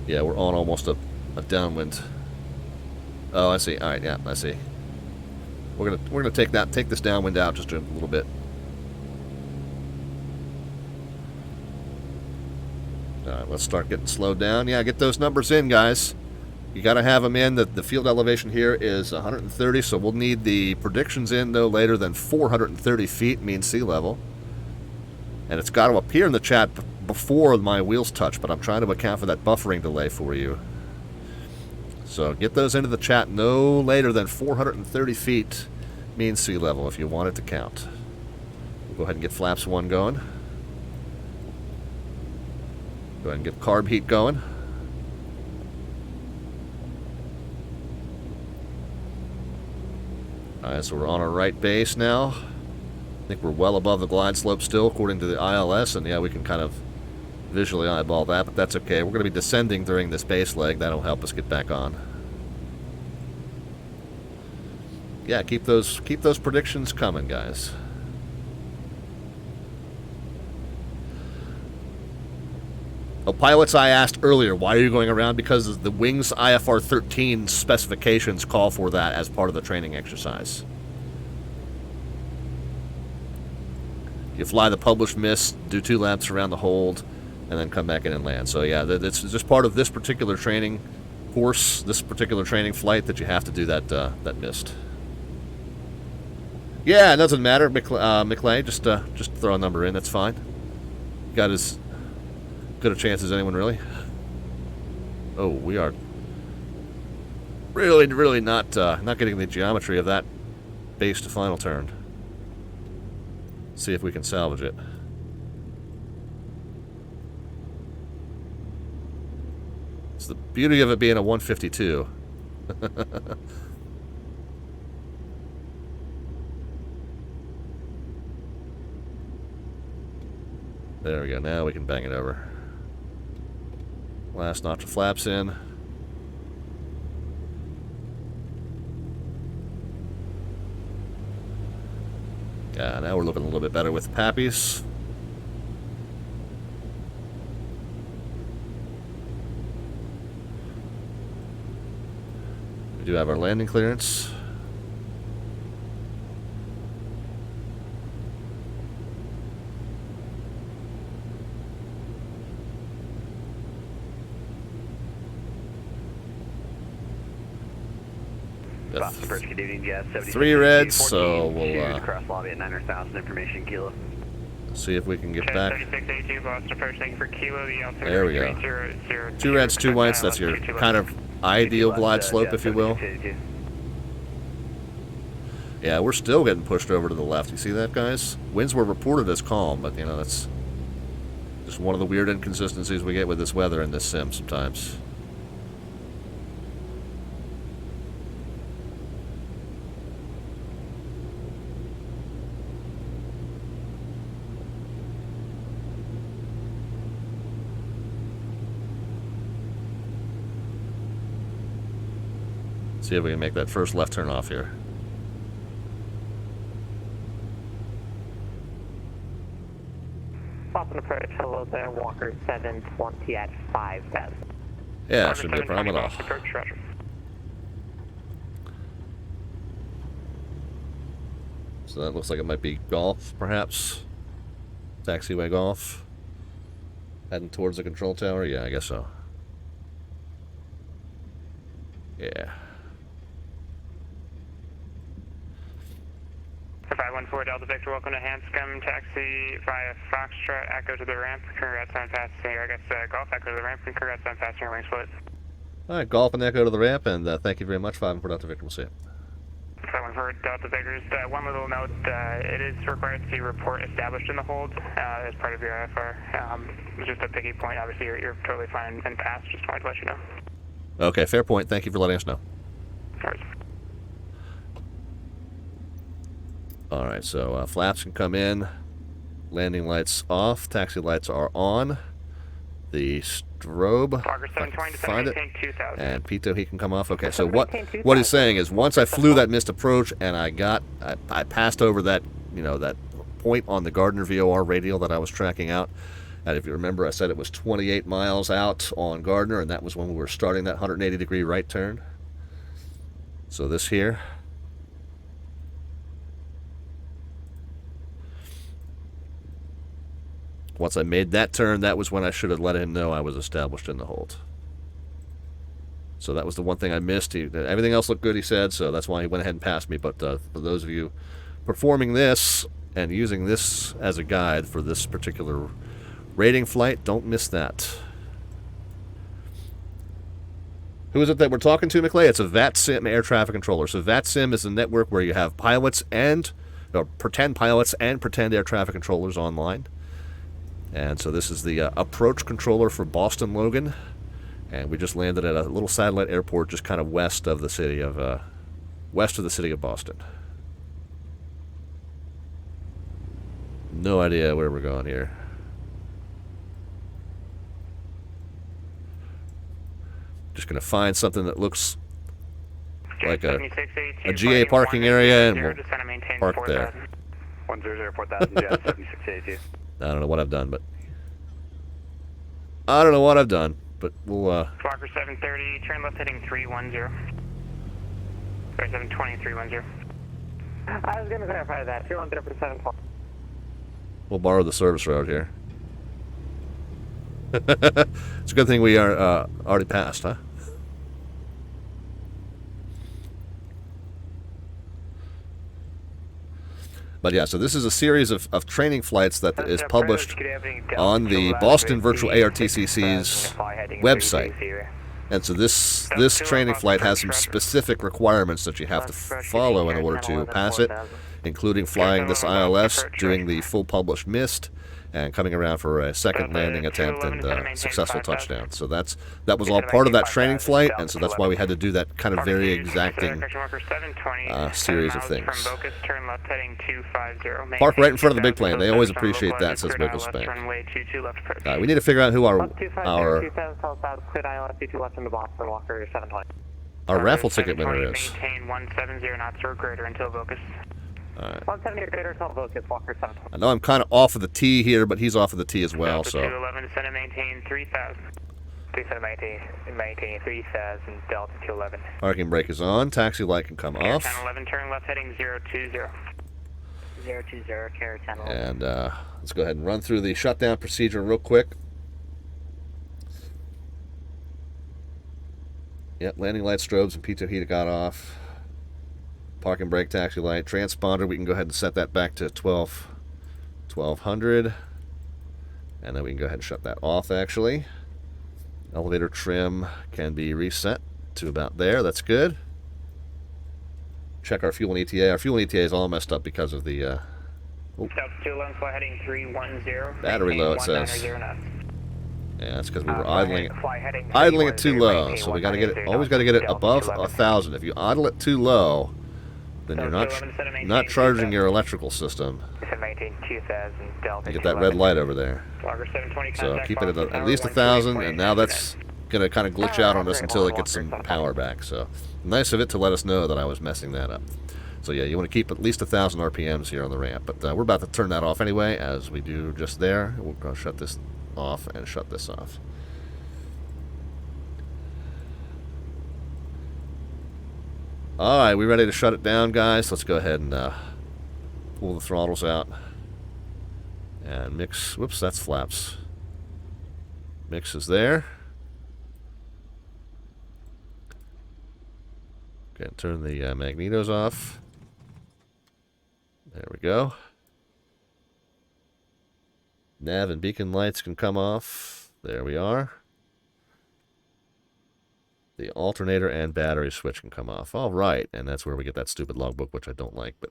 A: Yeah, we're on almost a downwind. Oh, I see. All right, yeah, I see. We're gonna take this downwind out just a little bit. All right, let's start getting slowed down. Yeah, get those numbers in, guys. You got to have them in. The field elevation here is 130, so we'll need the predictions in no later than 430 feet mean sea level. And it's got to appear in the chat before my wheels touch, but I'm trying to account for that buffering delay for you. So get those into the chat no later than 430 feet mean sea level if you want it to count. We'll go ahead and get flaps 1 going. Go ahead and get carb heat going. Alright, so we're on our right base now. I think we're well above the glide slope still, according to the ILS, and yeah, we can kind of visually eyeball that, but that's okay. We're going to be descending during this base leg. That'll help us get back on. Yeah, keep those predictions coming, guys. Oh, pilots, I asked earlier, why are you going around? Because the Wings IFR 13 specifications call for that as part of the training exercise. You fly the published mist, do 2 laps around the hold, and then come back in and land. So yeah, it's just part of this particular training course, this particular training flight, that you have to do that mist. Yeah, it doesn't matter, McLean. Just throw a number in. That's fine. Got as good a chance as anyone, really. Oh, we are really not getting the geometry of that base to final turn. See if we can salvage it. It's the beauty of it being a 152. There we go. Now we can bang it over. Last notch of flaps in. Yeah, now we're looking a little bit better with Pappies. We do have our landing clearance.
B: Boston Approach, good evening, Jazz
A: 3 reds, so we'll
B: cross lobby at 900,000 information kilo.
A: see if we can get back.
K: 3682 Boston Approach, thank you for kilo. The altimeter
A: There we go.
K: 300.
A: 2 reds, 2 whites. That's your kind of ideal glide slope, if you will. Yeah, we're still getting pushed over to the left. You see that, guys? Winds were reported as calm, but, you know, that's just one of the weird inconsistencies we get with this weather in this sim sometimes. See if we can make that first left turn off here.
B: Boston Approach, hello there, Walker 720 at 5,000.
A: Yeah, should be a problem at all. So that looks like it might be golf, perhaps. Taxiway golf. Heading towards the control tower? Yeah, I guess so. Yeah.
K: 514 Delta Victor, welcome to Hanscom. Taxi via Foxtrot, Echo to the ramp. Congrats on passing, I guess Golf Echo to the ramp, and congrats on passing your wing split.
A: Alright, Golf and Echo to the ramp, and thank you very much. 514 Delta Victor, we'll see you.
K: 514 Delta Victor, one little note, it is required to report established in the hold as part of your IFR. Just a picky point, obviously you're totally fine and passed, just wanted to let you know.
A: Okay, fair point. Thank you for letting us know. Alright, so flaps can come in. Landing lights off. Taxi lights are on. The strobe, find it. And Pito, he can come off. Okay, so what he's saying is once I flew that missed approach and I passed over that, you know, that point on the Gardner VOR radial that I was tracking out. And if you remember, I said it was 28 miles out on Gardner, and that was when we were starting that 180-degree right turn. So this here. Once I made that turn, that was when I should have let him know I was established in the hold. So that was the one thing I missed. Everything else looked good, he said, so that's why he went ahead and passed me. But for those of you performing this and using this as a guide for this particular rating flight, don't miss that. Who is it that we're talking to, McClay? It's a VATSIM air traffic controller. So VATSIM is a network where you have pilots and, or pretend pilots and pretend air traffic controllers online. And so this is the approach controller for Boston Logan. And we just landed at a little satellite airport just kind of west of the city of Boston. No idea where we're going here. Just going to find something that looks like a GA parking area, and we'll park there.
B: 1004000, Jazz 7682.
A: I don't know what I've done, but we'll
K: Walker 730, turn left heading 310. Sorry, 720, 310.
B: I was going to verify that. 310 for 720.
A: We'll borrow the service road here. It's a good thing we are already passed, huh? But yeah, so this is a series of training flights that is published on the Boston Virtual ARTCC's website. And so this training flight has some specific requirements that you have to follow in order to pass it, including flying this ILS, doing the full published mist, and coming around for a second landing attempt and successful touchdown. So that was all part of that training flight, and so that's why we had to do that kind of very exacting series of things. Park right in front of the big plane. They always appreciate that, says Wiggles Bank. We need to figure out who our raffle ticket winner is.
K: Maintain 170 knots or greater until Vocus.
A: Alright.
B: 170 or greater until Vocus, Walker 720.
A: I know I'm kind of off of the tee here, but he's off of the tee as well,
K: Delta
A: so.
K: 211, descend and maintain 3000.
B: Descend and maintain 3000, Delta 211.
A: Parking brake is on. Taxi light can come off.
K: 1011, turn left heading 020.
B: 020, carrier 1011.
A: And let's go ahead and run through the shutdown procedure real quick. Yep, landing light strobes and P2 heat got off. Park and brake taxi light. Transponder, we can go ahead and set that back to 1200. And then we can go ahead and shut that off, actually. Elevator trim can be reset to about there. That's good. Check our fuel and ETA. Our fuel and ETA is all messed up because of the...
K: South 211, fly heading 310.
A: Battery low, it says.
K: 190
A: Yeah, that's because we were idling it too low. So we got to get it. Always got to get it above 1,000. If you idle it too low, then you're not charging your electrical system. You get that red light over there. So keep it at least 1,000, and now that's going to kind of glitch out on us until it gets some power back. So nice of it to let us know that I was messing that up. So yeah, you want to keep at least 1,000 RPMs here on the ramp. But we're about to turn that off anyway, as we do just there. We'll go shut this off and shut this off. Alright, we ready to shut it down, guys? Let's go ahead and pull the throttles out. And mix, whoops, that's flaps. Mix is there. Okay, turn the magnetos off. There we go. Nav and beacon lights can come off. There we are. The alternator and battery switch can come off. All right, and that's where we get that stupid logbook, which I don't like, but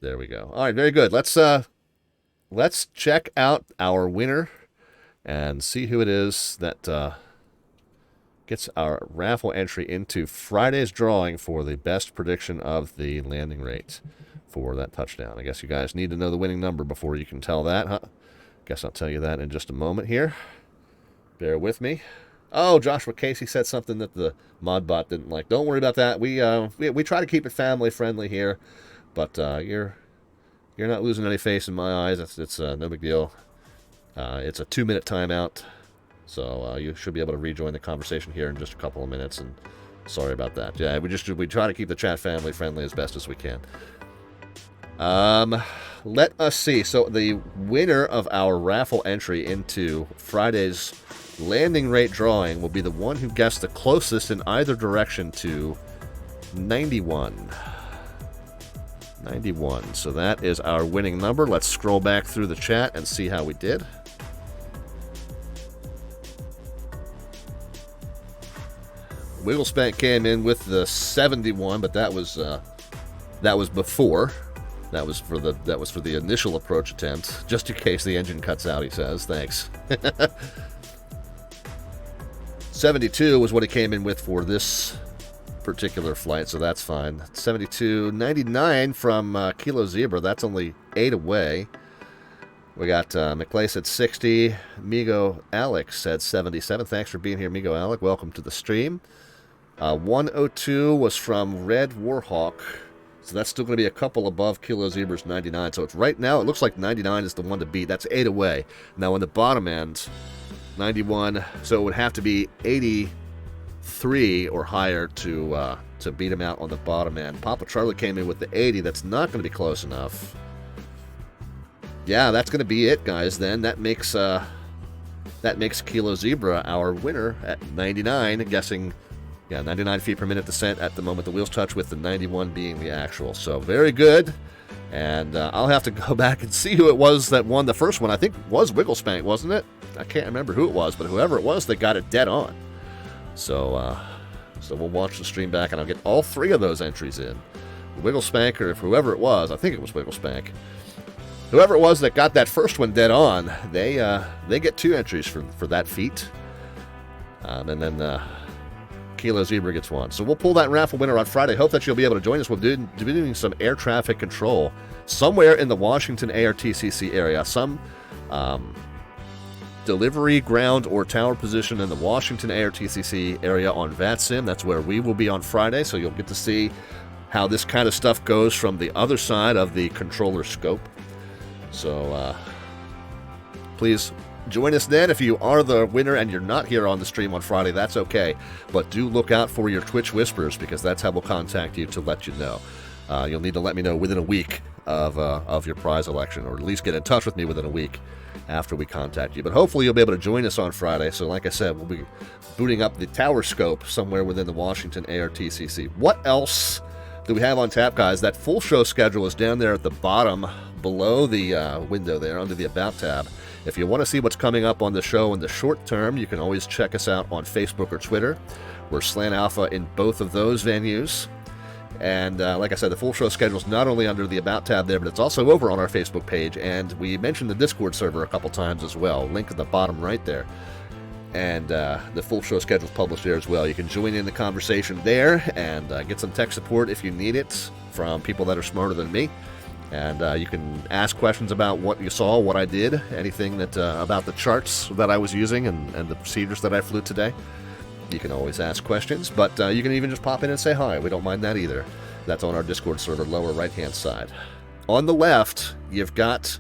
A: there we go. All right, very good. Let's check out our winner and see who it is that gets our raffle entry into Friday's drawing for the best prediction of the landing rate for that touchdown. I guess you guys need to know the winning number before you can tell that, huh? Guess I'll tell you that in just a moment here. Bear with me. Oh, Joshua Casey said something that the Modbot didn't like. Don't worry about that. We try to keep it family friendly here, but you're not losing any face in my eyes. It's no big deal. It's a 2-minute timeout, so you should be able to rejoin the conversation here in just a couple of minutes. And sorry about that. Yeah, we try to keep the chat family friendly as best as we can. Let us see. So the winner of our raffle entry into Friday's landing rate drawing will be the one who guessed the closest in either direction to 91. 91. So that is our winning number. Let's scroll back through the chat and see how we did. Wigglespank came in with the 71, but that was before. That was for the initial approach attempt, just in case the engine cuts out, he says. Thanks. 72 was what he came in with for this particular flight, so that's fine. 72. 99 from Kilo Zebra. That's only 8 away. We got McClay said 60. Migo Alex said 77. Thanks for being here, Migo Alec. Welcome to the stream. 102 was from Red Warhawk. So that's still going to be a couple above Kilo Zebra's 99. So it's right now, it looks like 99 is the one to beat. That's 8 away. Now on the bottom end, 91. So it would have to be 83 or higher to beat him out on the bottom end. Papa Charlie came in with the 80. That's not going to be close enough. Yeah, that's going to be it, guys. Then that makes Kilo Zebra our winner at 99. Guessing. Yeah, 99 feet per minute descent at the moment the wheels touch, with the 91 being the actual. So very good. And I'll have to go back and see who it was that won the first one. I think it was Wigglespank, wasn't it? I can't remember who it was, but whoever it was, they got it dead on. So we'll watch the stream back, and I'll get all 3 of those entries in. Wigglespank, or if whoever it was, I think it was Wigglespank. Whoever it was that got that first one dead on, they get 2 entries for that feat. And then... Kilo Zebra gets 1. So we'll pull that raffle winner on Friday. Hope that you'll be able to join us. We'll be doing some air traffic control somewhere in the Washington ARTCC area. Some delivery, ground, or tower position in the Washington ARTCC area on VATSIM. That's where we will be on Friday. So you'll get to see how this kind of stuff goes from the other side of the controller scope. So please... join us then. If you are the winner and you're not here on the stream on Friday, that's okay. But do look out for your Twitch whispers, because that's how we'll contact you to let you know. You'll need to let me know within a week of your prize election, or at least get in touch with me within a week after we contact you. But hopefully you'll be able to join us on Friday. So like I said, we'll be booting up the tower scope somewhere within the Washington ARTCC. What else that we have on tap, guys. That full show schedule is down there at the bottom below the window there under the About tab. If you want to see what's coming up on the show in the short term, you can always check us out on Facebook or Twitter. We're Slant Alpha in both of those venues. And like I said, the full show schedule is not only under the About tab there, but it's also over on our Facebook page. And we mentioned the Discord server a couple times as well. Link at the bottom right there. And the full show schedule is published there as well. You can join in the conversation there and get some tech support if you need it from people that are smarter than me. And you can ask questions about what you saw, what I did, anything that about the charts that I was using and the procedures that I flew today. You can always ask questions, but you can even just pop in and say hi. We don't mind that either. That's on our Discord server, lower right-hand side. On the left, you've got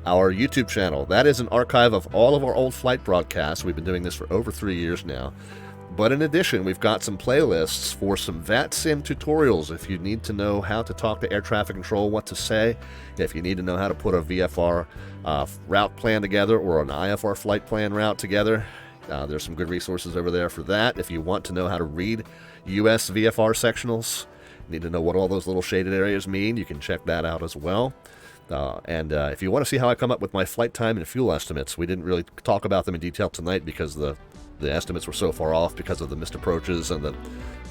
A: our YouTube channel. That is an archive of all of our old flight broadcasts. We've been doing this for over 3 years now. But in addition, we've got some playlists for some VATSIM tutorials if you need to know how to talk to air traffic control, what to say, if you need to know how to put a VFR route plan together or an IFR flight plan route together. There's some good resources over there for that. If you want to know how to read US VFR sectionals, need to know what all those little shaded areas mean, you can check that out as well. And if you want to see how I come up with my flight time and fuel estimates, we didn't really talk about them in detail tonight because the estimates were so far off because of the missed approaches and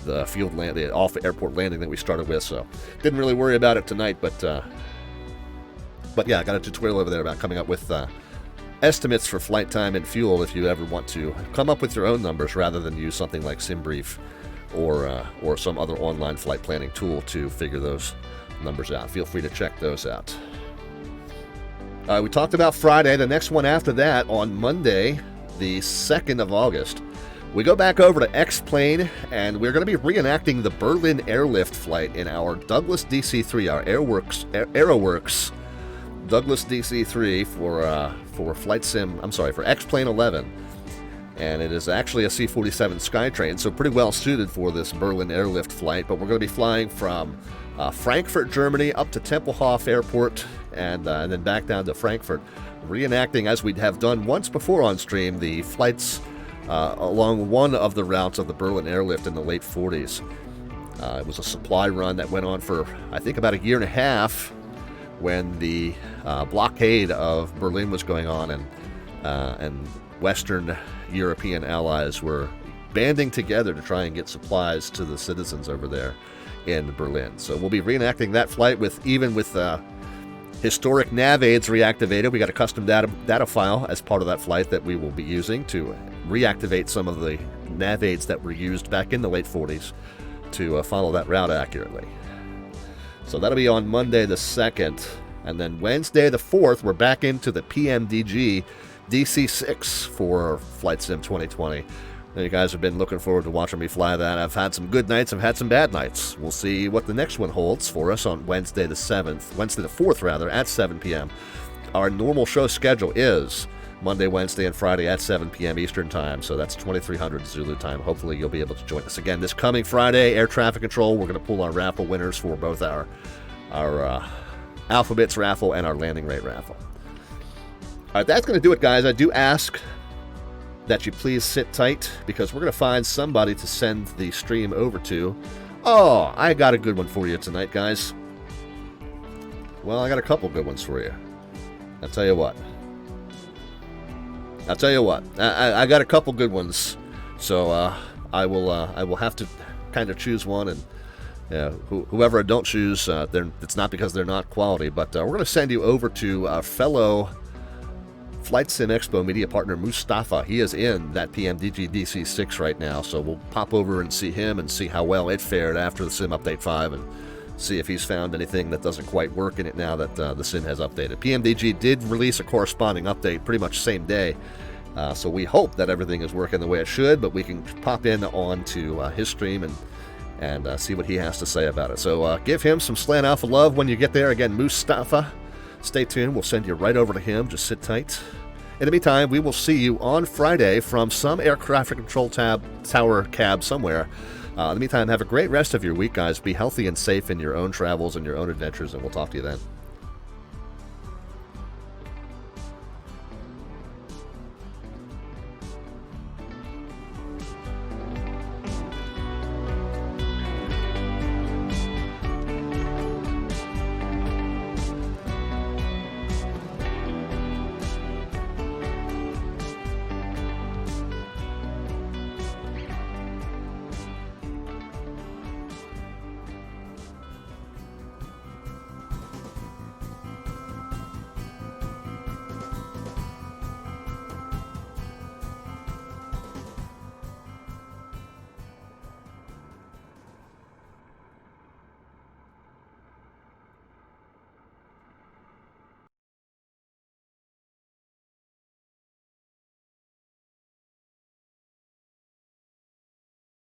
A: the off-airport landing that we started with, so didn't really worry about it tonight, but yeah, I got a tutorial over there about coming up with estimates for flight time and fuel if you ever want to come up with your own numbers rather than use something like SimBrief or some other online flight planning tool to figure those numbers out. Feel free to check those out. We talked about Friday. The next one after that, on Monday, the 2nd of August, we go back over to X-Plane, and we're going to be reenacting the Berlin airlift flight in our Douglas DC-3, our AeroWorks Douglas DC-3 for Flight Sim, I'm sorry, for X-Plane 11. And it is actually a C-47 Skytrain, so pretty well suited for this Berlin airlift flight. But we're going to be flying from Frankfurt, Germany, up to Tempelhof Airport, and then back down to Frankfurt, reenacting, as we have done once before on stream, the flights along one of the routes of the Berlin airlift in the late 40s. It was a supply run that went on for, I think, about a year and a half when the blockade of Berlin was going on, and Western European allies were banding together to try and get supplies to the citizens over there in Berlin. So we'll be reenacting that flight with historic nav aids reactivated. We got a custom data file as part of that flight that we will be using to reactivate some of the nav aids that were used back in the late 40s to follow that route accurately. So that'll be on Monday the 2nd. And then Wednesday the 4th, we're back into the PMDG DC-6 for Flight Sim 2020. You guys have been looking forward to watching me fly that. I've had some good nights, I've had some bad nights. We'll see what the next one holds for us on Wednesday the 4th rather, at 7 p.m. Our normal show schedule is Monday, Wednesday, and Friday at 7 p.m. Eastern Time, so that's 2300 Zulu time. Hopefully you'll be able to join us again this coming Friday. Air traffic control, we're going to pull our raffle winners for both our Alphabets raffle and our landing rate raffle. All right, that's going to do it, guys. I do ask that you please sit tight, because we're going to find somebody to send the stream over to. Oh, I got a good one for you tonight, guys. Well, I got a couple good ones for you. I'll tell you what. I got a couple good ones, so I will have to kind of choose one, and whoever I don't choose, it's not because they're not quality, but we're going to send you over to our fellow Flight Sim Expo media partner Mustafa. He is in that PMDG DC-6 right now, so we'll pop over and see him and see how well it fared after the Sim Update 5 and see if he's found anything that doesn't quite work in it now that the Sim has updated. PMDG did release a corresponding update pretty much same day, so we hope that everything is working the way it should, but we can pop in on to his stream and see what he has to say about it. So give him some Slant Alpha love when you get there. Again, Mustafa. Stay tuned. We'll send you right over to him. Just sit tight. In the meantime, we will see you on Friday from some air traffic control tower cab somewhere. In the meantime, have a great rest of your week, guys. Be healthy and safe in your own travels and your own adventures, and we'll talk to you then.